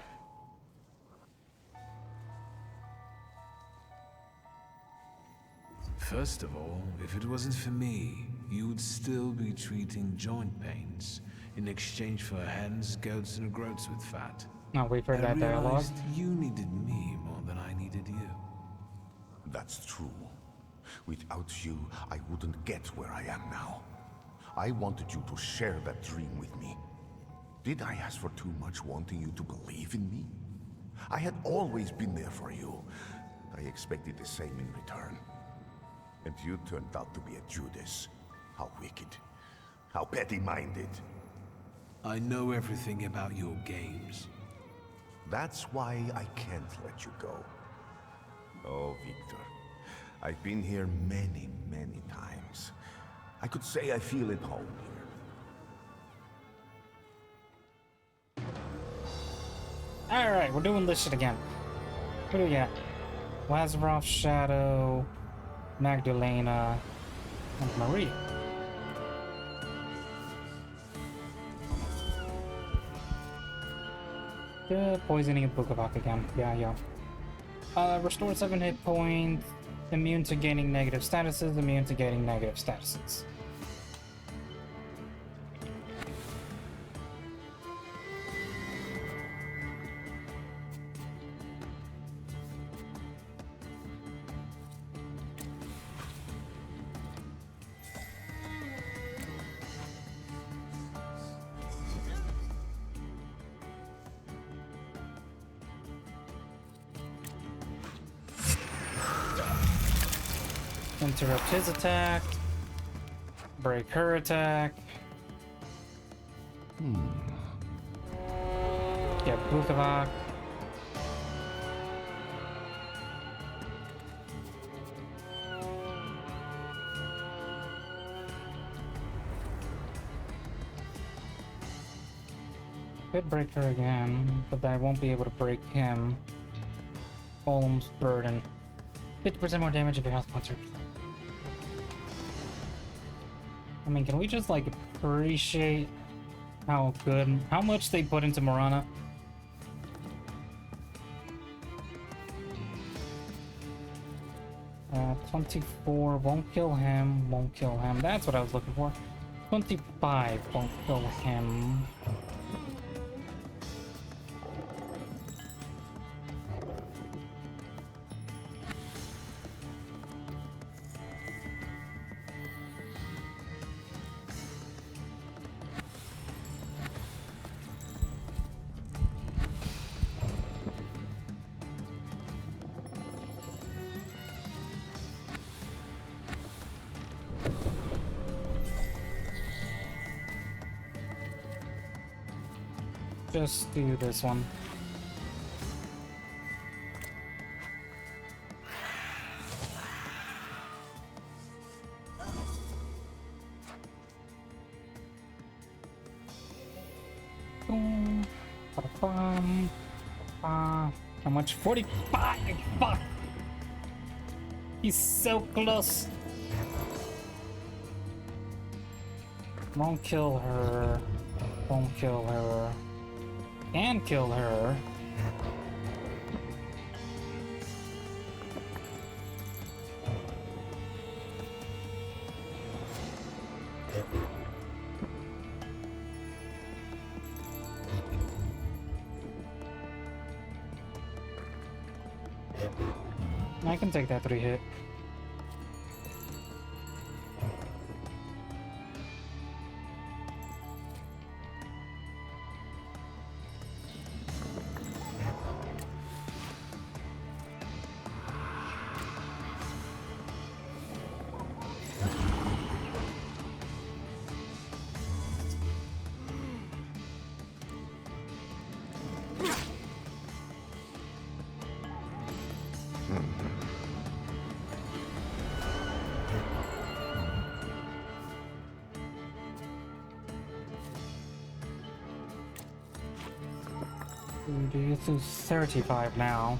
First of all, if it wasn't for me, you'd still be treating joint pains in exchange for hens, goats, and groats with fat. No, we've heard that dialogue. realized you needed me more than I needed you. That's true. Without you, I wouldn't get where I am now. I wanted you to share that dream with me. Did I ask for too much, wanting you to believe in me? I had always been there for you. I expected the same in return. And you turned out to be a Judas. How wicked. How petty-minded. I know everything about your games. That's why I can't let you go. Oh, Victor. I've been here many, many times. I could say I feel at home here. Alright, we're doing this shit again. What do we got? Lazarov, Shadow, Magdalena, and Maria. Poisoning of Bukovac again. Yeah. Restore 7 hit points. Immune to gaining negative statuses. Immune to gaining negative statuses. Interrupt his attack. Break her attack. Get Bukovac. Could break her again, but I won't be able to break him. Holmes' burden. 50% more damage if your health points are... I mean, can we just, like, appreciate how much they put into Morana? Uh, 24 won't kill him, won't kill him. That's what I was looking for. 25 won't kill him. Just do this one. Boom. Ba-da-bum. How much? 45! Fuck! He's so close! Won't kill her. Won't kill her. Can kill her. I can take that 3 hit. Do you do 35 now?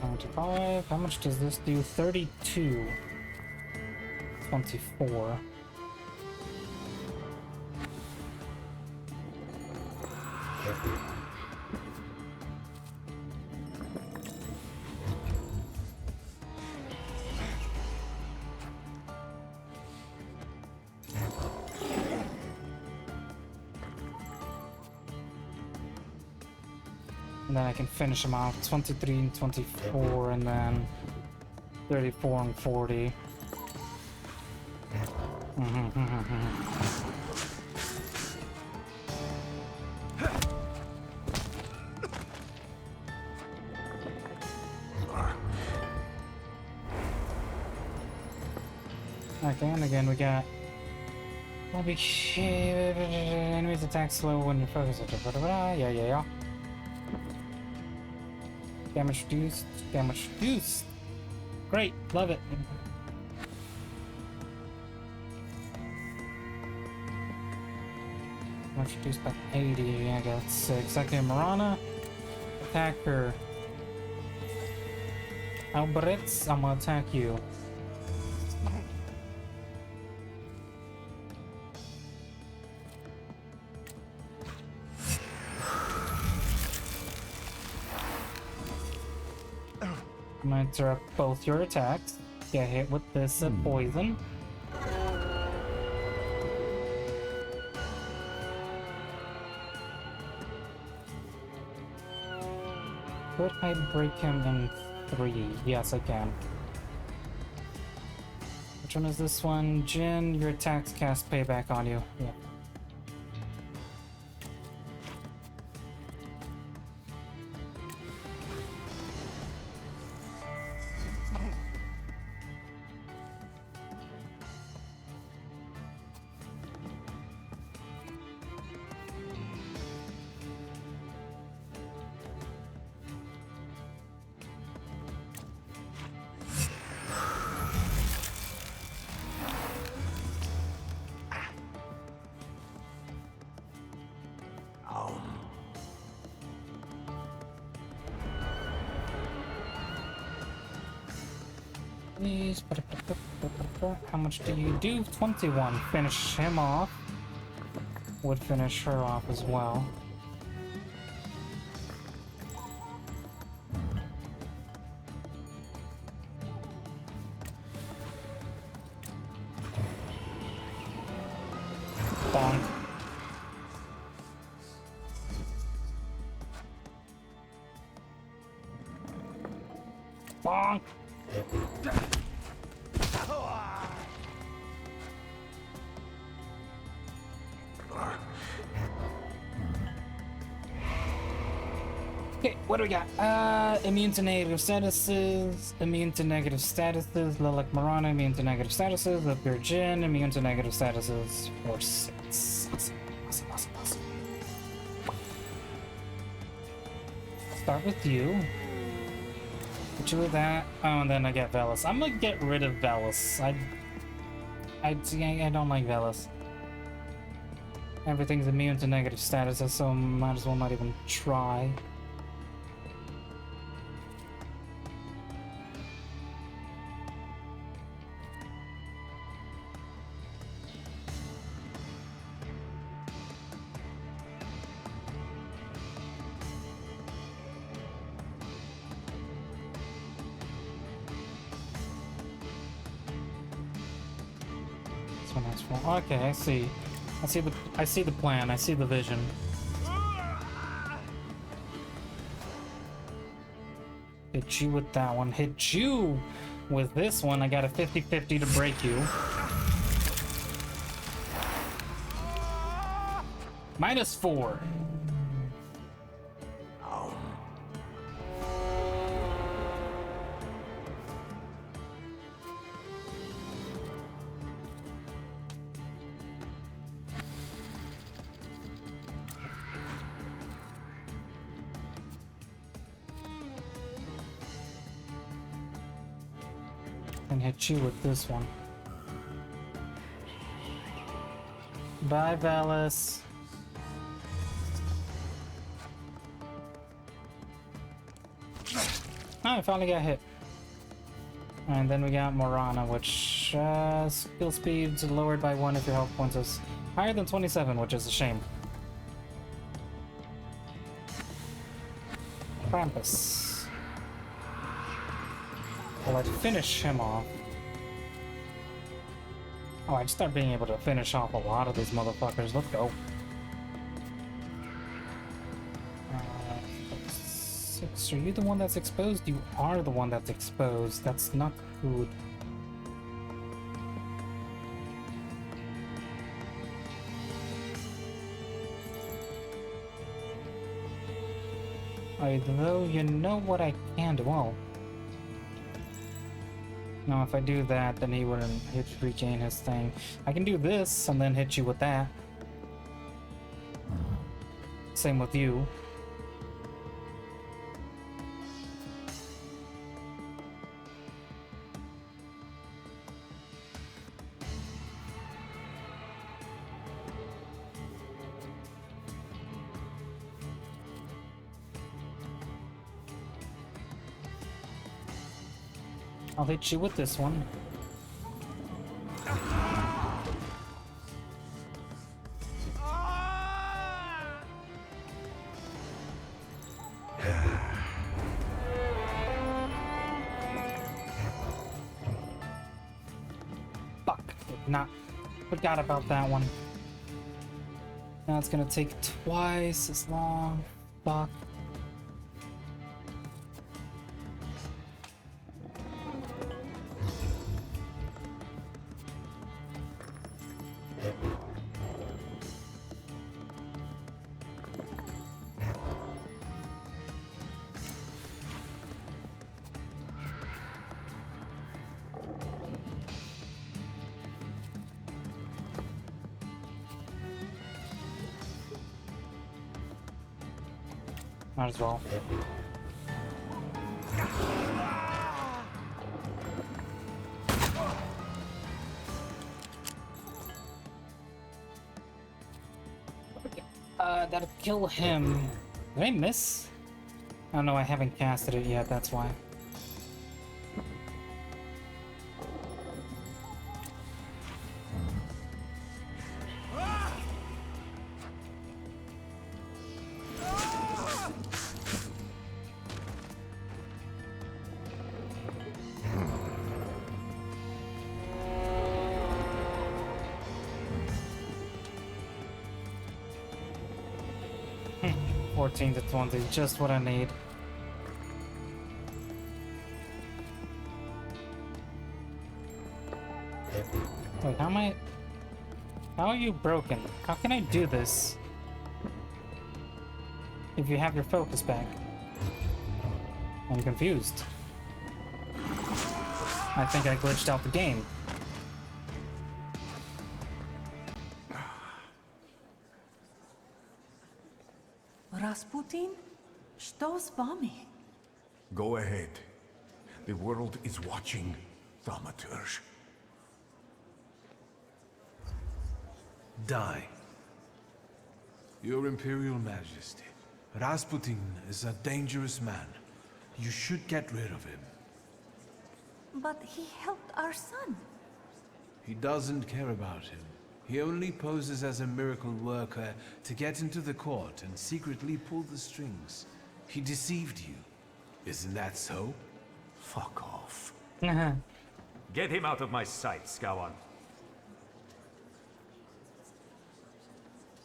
75. How much does this do? 32. 24. And then I can finish them off 23 and 24, and then 34 and 40. Okay, and again we got enemies attack slow when you focus it. Yeah. Damage reduced. Damage reduced. Great, love it. Damage reduced by 80. I got 6. Okay, Marana. Attack her. Alberitz, I'm gonna attack you. I'm gonna interrupt both your attacks. Get hit with this poison. Could I break him in 3? Yes, I can. Which one is this one? Jin, your attacks cast payback on you. Yeah. Please. How much do you do? 21. Finish him off. Would finish her off as well. Bonk. Bonk. Okay, what do we got? Immune to negative statuses, Lilac Marana, immune to negative statuses, Lipir Jin, immune to negative statuses for 6. Awesome. Start with you. Put you with that. Oh, and then I get Velis. I'm gonna get rid of Velis. I don't like Velis. Everything's immune to negative statuses, so might as well not even try. Okay, I see. I see the plan. I see the vision. Hit you with that one. Hit you with this one. I got a 50-50 to break you. -4. And hit you with this one. Bye, Valis. Oh, I finally got hit. And then we got Morana, which skill speed's lowered by 1 if your health points is higher than 27, which is a shame. Krampus. Will I finish him off? Oh, I just start being able to finish off a lot of these motherfuckers. Let's go. 6. Are you the one that's exposed? You are the one that's exposed. That's not good. Although, you know what I can do? Well, no, if I do that, then he wouldn't regain his thing. I can do this and then hit you with that. Same with you. I'll hit you with this one. Fuck. Not forgot about that one. Now it's gonna take twice as long. Fuck. Might as well. That'll kill him. Did I miss? Oh no, I haven't casted it yet, that's why. Hmm. 14 to 20, just what I need. Wait, how are you broken? How can I do this? If you have your focus back. I'm confused. I think I glitched out the game. Rasputin? Что с вами? Go ahead. The world is watching, Thaumaturge. Die. Your Imperial Majesty, Rasputin is a dangerous man. You should get rid of him. But he helped our son. He doesn't care about him. He only poses as a miracle worker to get into the court and secretly pull the strings. He deceived you. Isn't that so? Fuck off. Get him out of my sight, Skawan.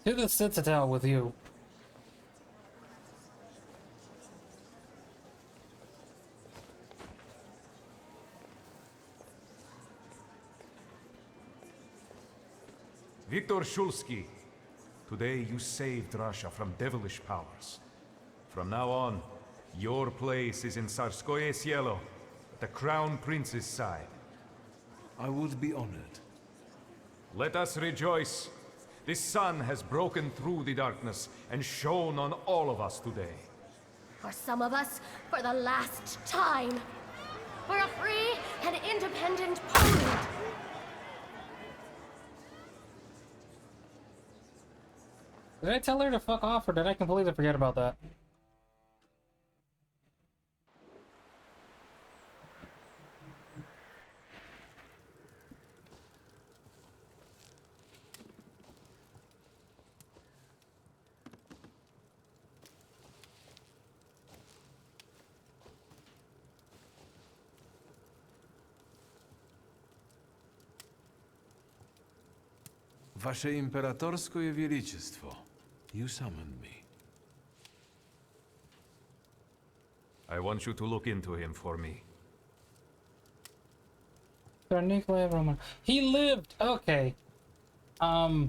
To the Citadel with you. Viktor Shulsky, today you saved Russia from devilish powers. From now on, your place is in Tsarskoye Sielo, at the Crown Prince's side. I would be honored. Let us rejoice. The sun has broken through the darkness and shone on all of us today. For some of us, for the last time. for a free and independent Poland. Did I tell her to fuck off, or did I completely forget about that? Wasze Imperatorskoje Wielичество, you summoned me. I want you to look into him for me. Sir Nikolai Roman. He lived! Okay. Who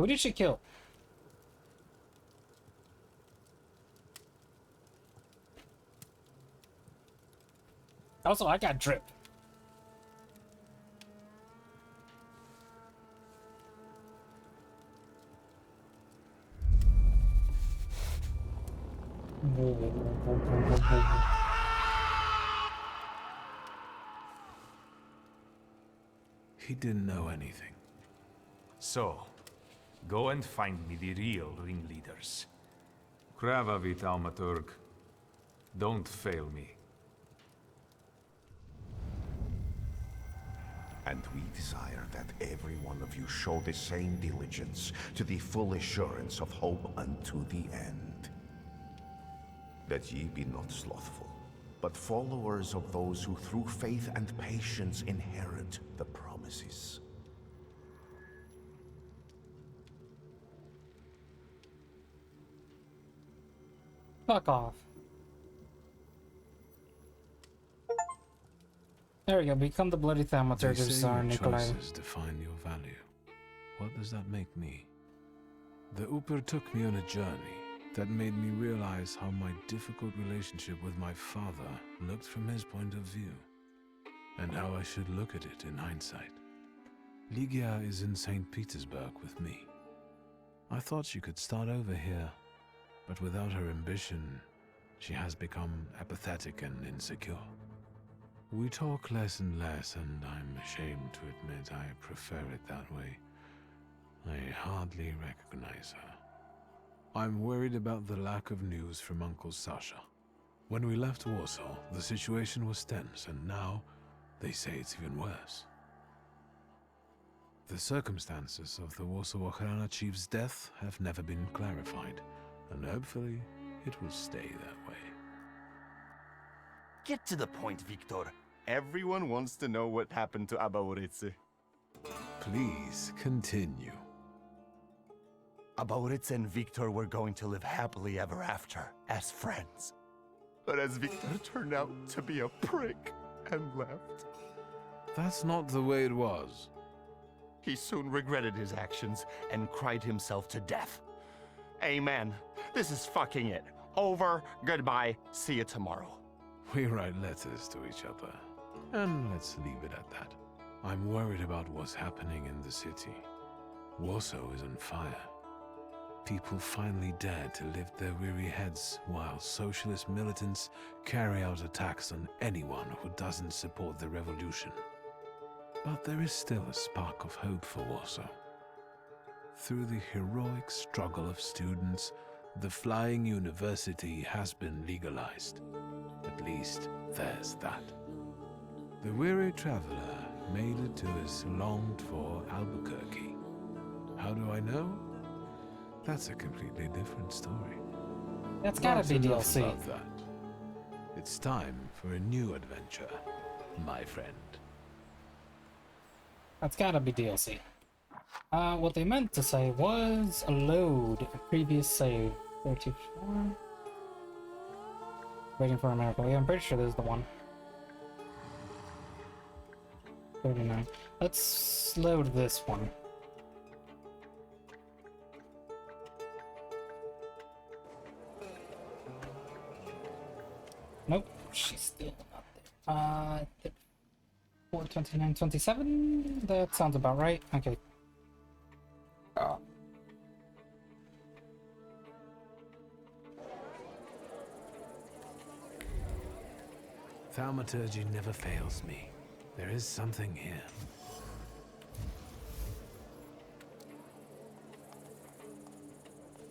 did she kill? Also, I got dripped. He didn't know anything. So, go and find me the real ringleaders. Kravavit Almaturg. Don't fail me. And we desire that every one of you show the same diligence to the full assurance of hope unto the end. That ye be not slothful, but followers of those who through faith and patience inherit the promises. Fuck off. There we go, become the bloody thaumaturg of Tsar Nikolai. Choices define your value. What does that make me? The Uper took me on a journey that made me realize how my difficult relationship with my father looked from his point of view, and how I should look at it in hindsight. Ligia is in St. Petersburg with me. I thought she could start over here, but without her ambition, she has become apathetic and insecure. We talk less and less, and I'm ashamed to admit I prefer it that way. I hardly recognize her. I'm worried about the lack of news from Uncle Sasha. When we left Warsaw, the situation was tense, and now they say it's even worse. The circumstances of the Warsaw Ochrana chief's death have never been clarified, and hopefully it will stay that way. Get to the point, Victor. Everyone wants to know what happened to Abaurice. Please continue. Abaurice and Victor were going to live happily ever after, as friends. But as Victor turned out to be a prick and left. That's not the way it was. He soon regretted his actions and cried himself to death. Amen. This is fucking it. Over, goodbye, see you tomorrow. We write letters to each other, and let's leave it at that. I'm worried about what's happening in the city. Warsaw is on fire. People finally dare to lift their weary heads while socialist militants carry out attacks on anyone who doesn't support the revolution. But there is still a spark of hope for Warsaw. Through the heroic struggle of students, the Flying University has been legalized. At least there's that. The weary traveler made it to his longed-for Albuquerque. How do I know? That's a completely different story. That's gotta be Enough DLC. about that. It's time for a new adventure, my friend. That's gotta be DLC. What they meant to say was a load, a previous save. 34. Waiting for a miracle. Yeah, I'm pretty sure this is the one. 39. Let's load this one. Nope, she's still not there. 429, 27? That sounds about right. Okay. Thaumaturgy never fails me. There is something here.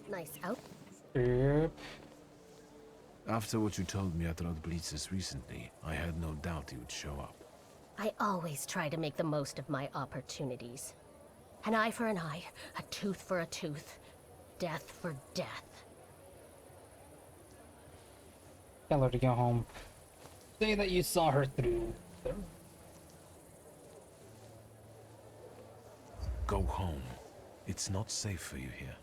Nice out. Yep. After what you told me at Rodblitzes recently, I had no doubt you would show up. I always try to make the most of my opportunities. An eye for an eye, a tooth for a tooth, death for death. Tell her to go home. Say that you saw her through. Go home. It's not safe for you here.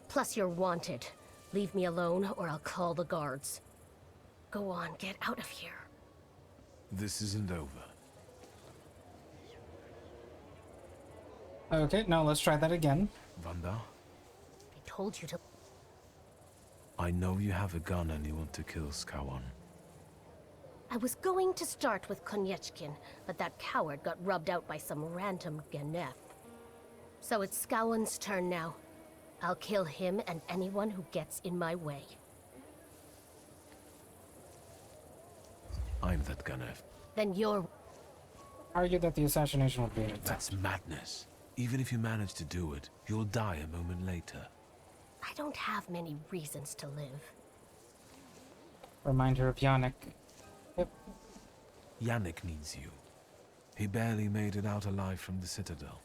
Plus you're wanted. Leave me alone or I'll call the guards. Go on, get out of here. This isn't over. Okay, now let's try that again. Vanda, I told you to... I know you have a gun and you want to kill Skawan. I was going to start with Konyechkin, but that coward got rubbed out by some random Geneth. So it's Skawan's turn now. I'll kill him and anyone who gets in my way. I'm that Ganef. Then you're... Argue that the assassination would be an attempt. That's madness. Even if you manage to do it, you'll die a moment later. I don't have many reasons to live. Remind her of Yannick. Yep. Yannick needs you. He barely made it out alive from the Citadel.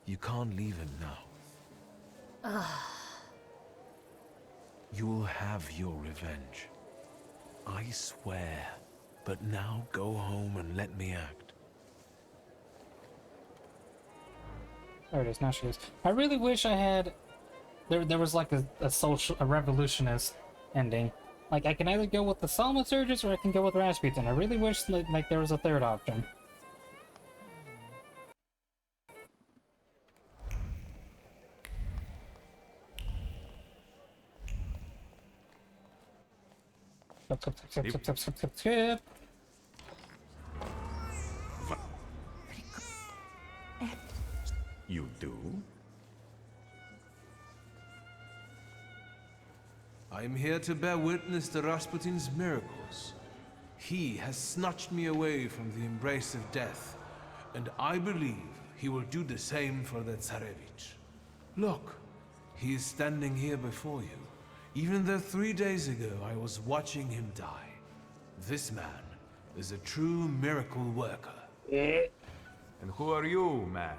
You can't leave him now. You'll have your revenge. I swear. But now go home and let me act. There it is, now she is. I really wish I had... There was like a revolutionist ending. Like, I can either go with the Thaumaturgus or I can go with Rasputin. I really wish like there was a third option. Skip. You do? I am here to bear witness to Rasputin's miracles. He has snatched me away from the embrace of death, and I believe he will do the same for the Tsarevich. Look, he is standing here before you, even though 3 days ago I was watching him die. This man is a true miracle worker. And who are you, man?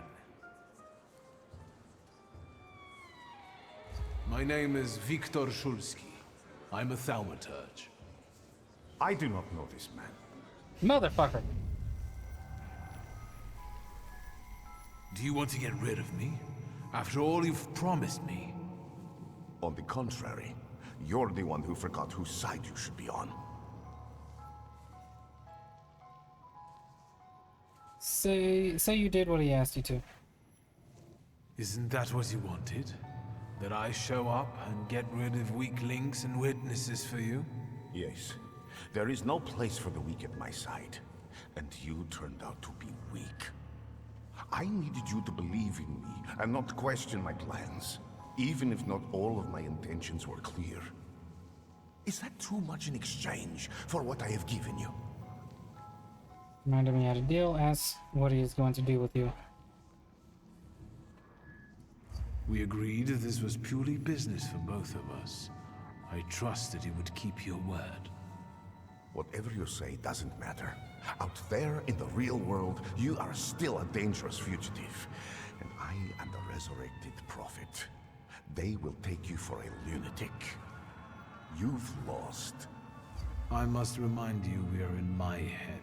My name is Viktor Shulsky. I'm a thaumaturge. I do not know this man. Motherfucker. Do you want to get rid of me? After all you've promised me? On the contrary, you're the one who forgot whose side you should be on. Say you did what he asked you to. Isn't that what you wanted? That I show up and get rid of weak links and witnesses for you? Yes. There is no place for the weak at my side. And you turned out to be weak. I needed you to believe in me and not question my plans, even if not all of my intentions were clear. Is that too much in exchange for what I have given you? Reminded me how to deal, ask what he is going to do with you. We agreed that this was purely business for both of us. I trusted you would keep your word. Whatever you say doesn't matter. Out there in the real world, you are still a dangerous fugitive. And I am the resurrected prophet. They will take you for a lunatic. You've lost. I must remind you we are in my head.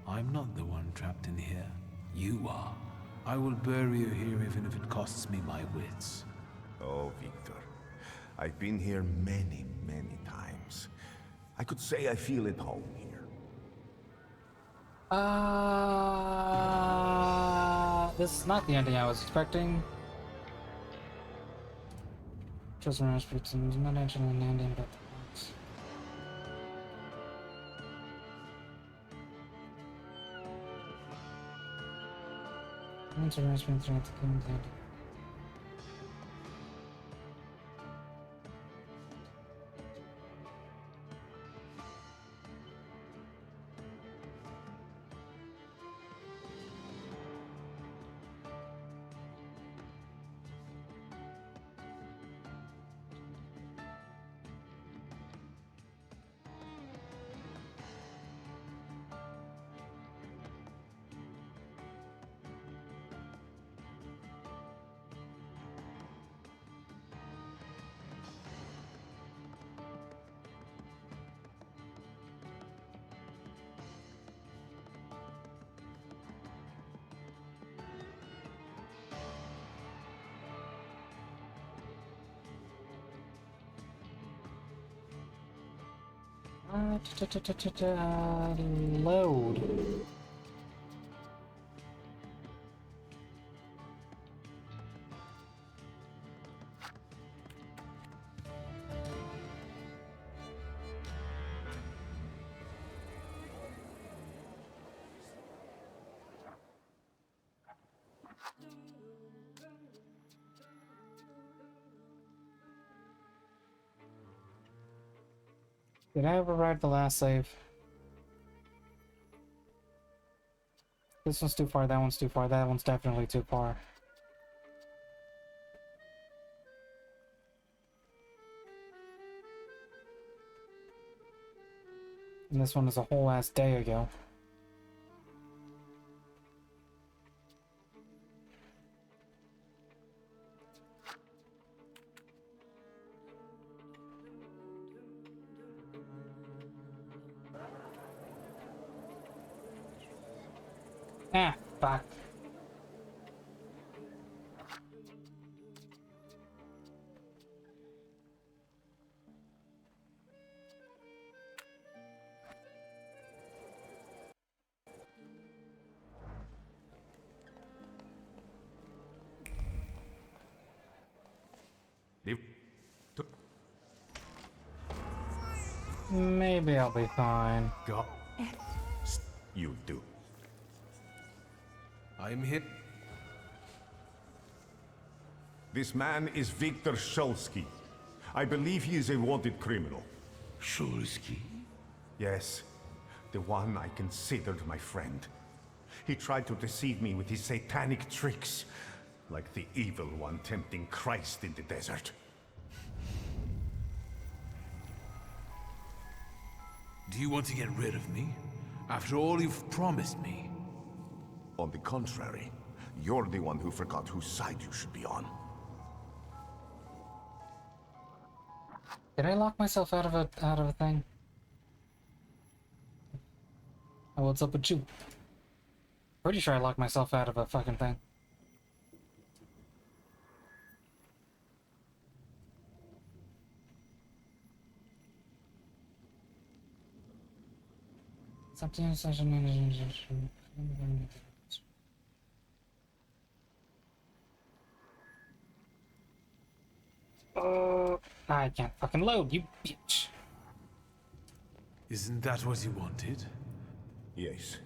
I'm not the one trapped in here. You are. I will bury you here even if it costs me my wits. Oh, Victor. I've been here many, many times. I could say I feel at home here. This is not the ending I was expecting. Chosen Rasputin is not actually an ending, but answer Rasputin throughout the king's head. Load. Did I override the last save? This one's too far, that one's too far, that one's definitely too far. And this one is a whole ass day ago. Ah, fuck. Maybe I'll be fine. Go. You do. I'm hit. This man is Viktor Shulsky. I believe he is a wanted criminal. Shulsky? Yes, the one I considered my friend. He tried to deceive me with his satanic tricks, like the evil one tempting Christ in the desert. Do you want to get rid of me? After all you've promised me? On the contrary, you're the one who forgot whose side you should be on. Did I lock myself out of a thing? Oh, what's up with you? Pretty sure I locked myself out of a fucking thing. Something I can't fucking load, you bitch. Isn't that what you wanted? Yes.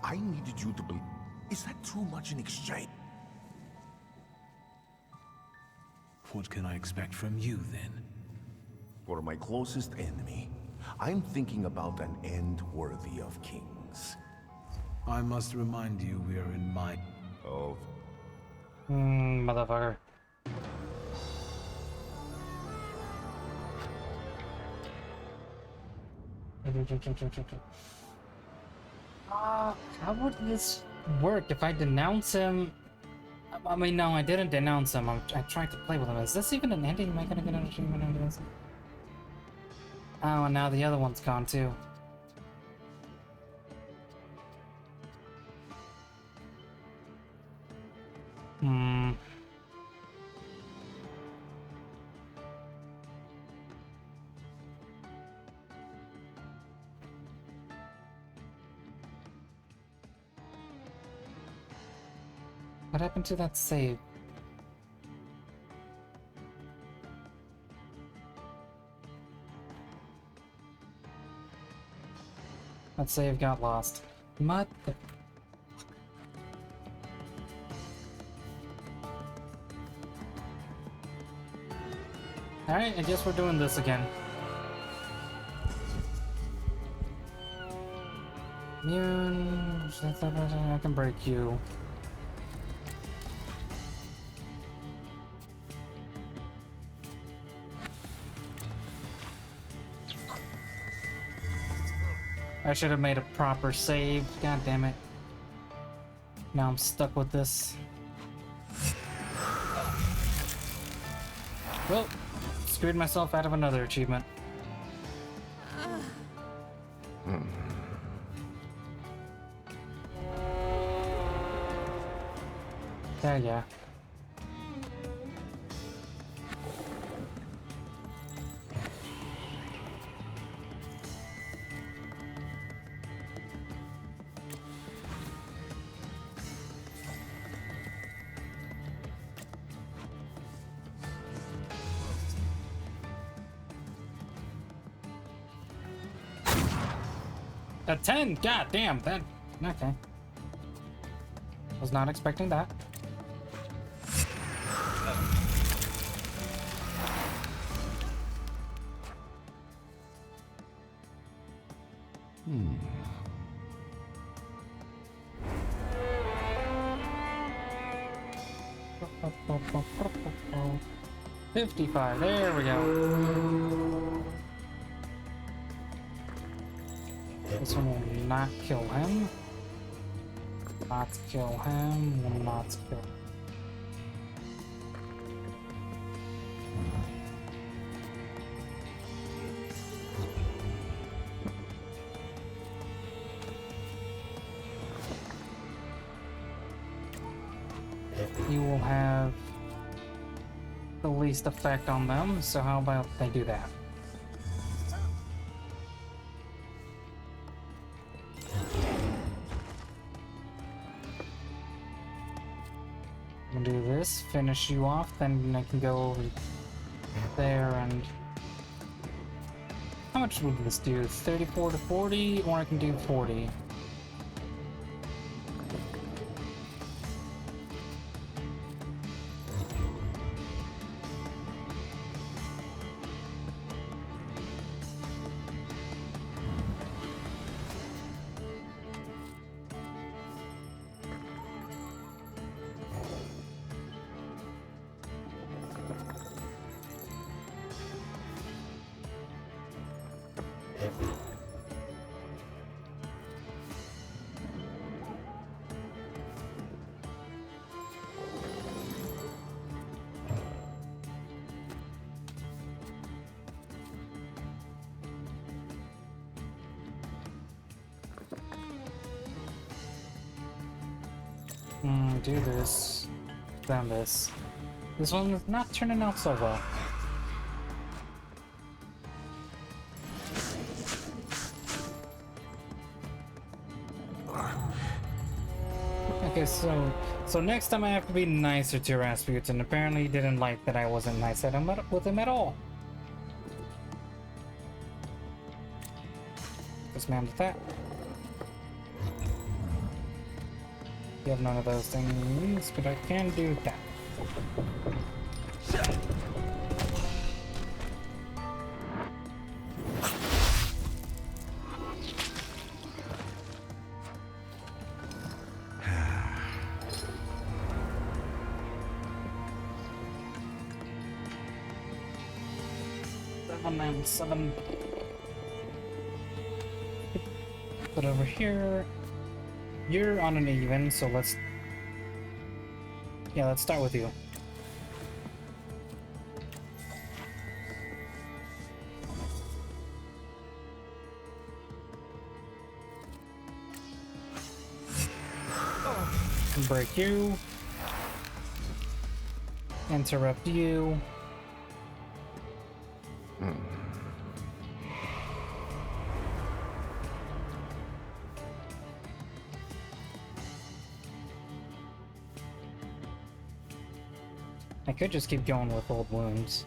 I needed you to believe. Is that too much in exchange? What can I expect from you, then? For my closest enemy, I'm thinking about an end worthy of kings. I must remind you we are in my... Of? Motherfucker. How would this work if I denounce him? I mean, no, I didn't denounce him. I tried to play with him. Is this even an ending? Am I gonna get an achievement under this? Oh, and now the other one's gone too. What happened to that save? That save got lost. What the... Alright, I guess we're doing this again. Immune... I can break you. I should have made a proper save. God damn it. Now I'm stuck with this. Well, screwed myself out of another achievement. Yeah. A 10? God damn, that... Okay. Was not expecting that. Hmm. 55, there we go. This one will not kill him. Not kill him, will not kill. You will have the least effect on them, so how about they do that? I'm gonna do this, finish you off, then I can go over there and... How much would this do? 34 to 40, or I can do 40? Do this, then this. This one is not turning out so well. Okay, so next time I have to be nicer to Rasputin. Apparently he didn't like that I wasn't nice with him at all. Dismantle that. You have none of those things, but I can do that. Seven. Put over here. You're on an even, so let's start with you. Break you. Interrupt you. I could just keep going with old wounds.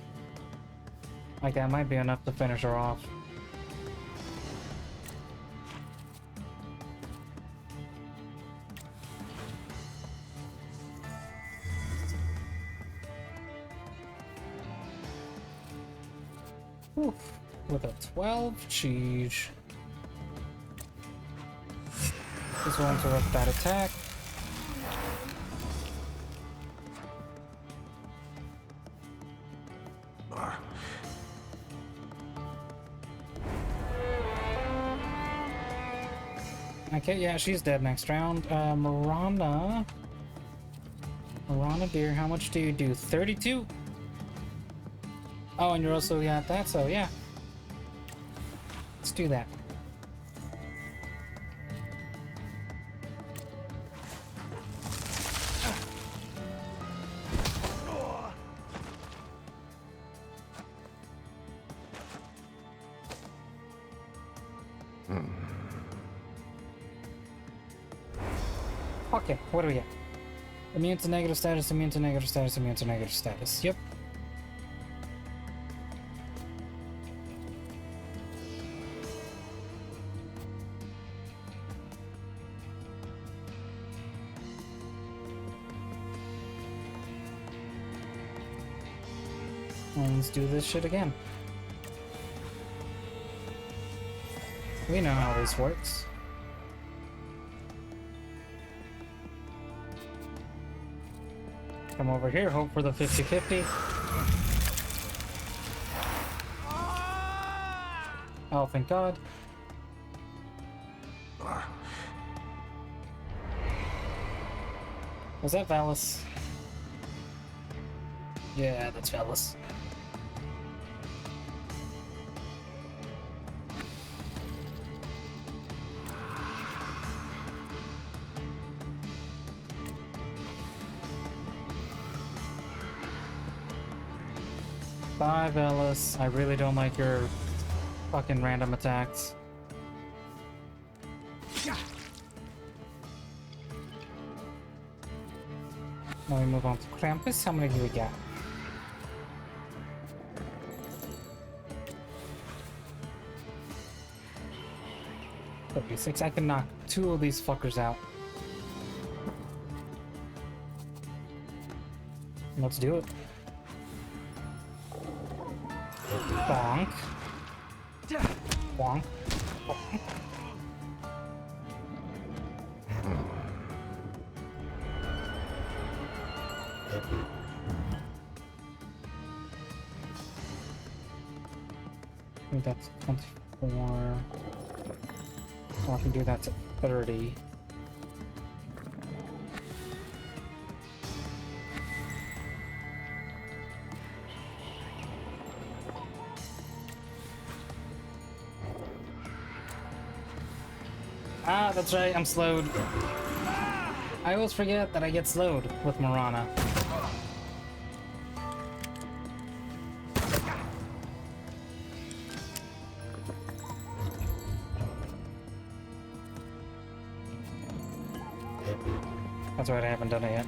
Like that might be enough to finish her off. Oof. With a 12 cheese. This will interrupt that attack. Okay, yeah, she's dead next round. Miranda, dear, how much do you do? 32? Oh, and you're also got that, so yeah. Let's do that. Okay, what do we get? Immune to negative status, immune to negative status, immune to negative status. Yep. let's do this shit again. We know how this works. Come over here, hope for the 50-50. Oh, thank God. Was that Valis? Yeah, that's Valis. Bye, Valis. I really don't like your fucking random attacks. Now we move on to Krampus. How many do we got? Six. I can knock 2 of these fuckers out. Let's do it. Bonk. Bonk. Bonk. I think that's 24. So I can do that to 30. Ah, that's right, I'm slowed. I always forget that I get slowed with Marana. That's right, I haven't done it yet.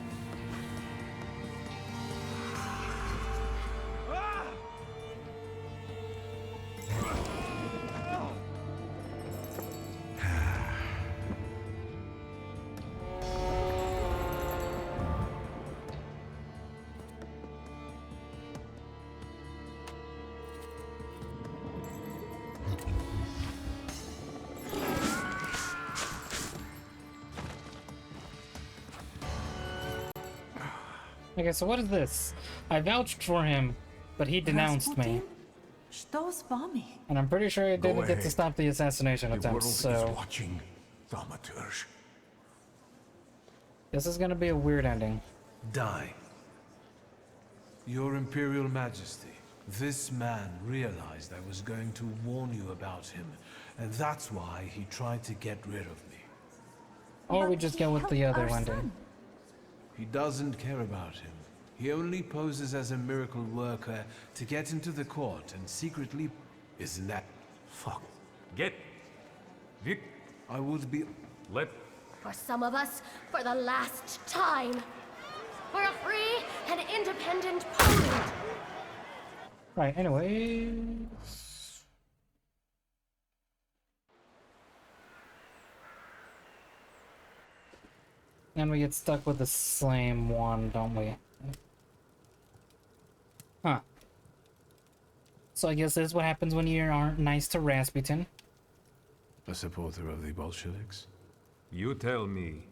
Okay, so what is this? I vouched for him, but he denounced me. And I'm pretty sure I didn't get to stop the assassination attempts, so... watching, Thaumaturge. This is gonna be a weird ending. Die. Your Imperial Majesty, this man realized I was going to warn you about him, and that's why he tried to get rid of me. Or we just go with the other ending. He doesn't care about him. He only poses as a miracle worker to get into the court and secretly... Isn't that... Fuck. Get... Vic... I would be... Let... For some of us, for the last time. For a free and independent Poland. Right, anyway... And we get stuck with the same one, don't we? Huh. So I guess this is what happens when you aren't nice to Rasputin. A supporter of the Bolsheviks? You tell me.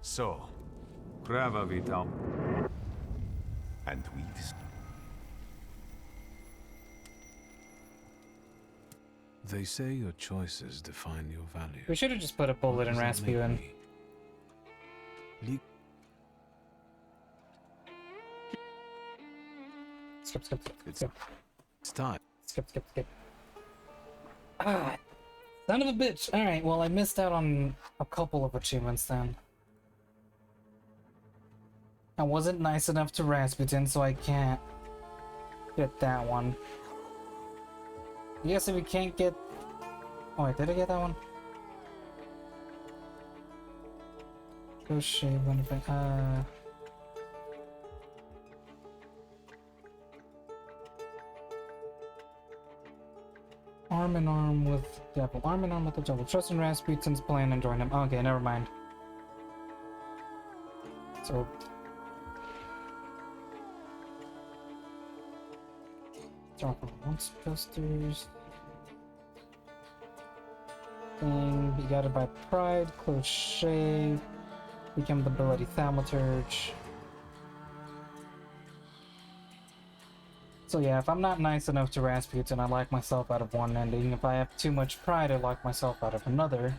So, Prava Vitam. And we... They say your choices define your value. We should have just put a bullet in Rasputin. Skip. It's time. Skip. Ah, son of a bitch. Alright, well I missed out on a couple of achievements then. I wasn't nice enough to Rasputin, so I can't get that one. I guess if we can't get... Oh wait, did I get that one? Go shave one thing. Arm in arm with Devil. Arm in arm with the Devil. Trust in Rasputin's plan and join him. Okay, never mind. So drop once posters. Thing begotten by pride, close shave, become the bloody thaumaturge. So yeah, if I'm not nice enough to Rasputin, I lock myself out of one ending. If I have too much pride, I lock myself out of another.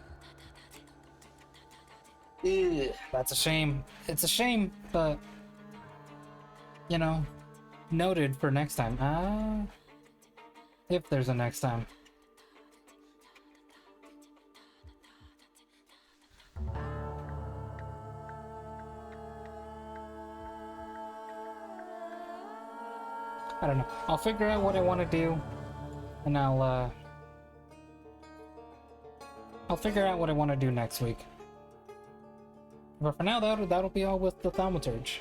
Ugh, that's a shame. It's a shame, but you know, noted for next time. If there's a next time. I don't know. I'll figure out what I want to do, and I'll figure out what I want to do next week. But for now, that'll be all with the thaumaturge.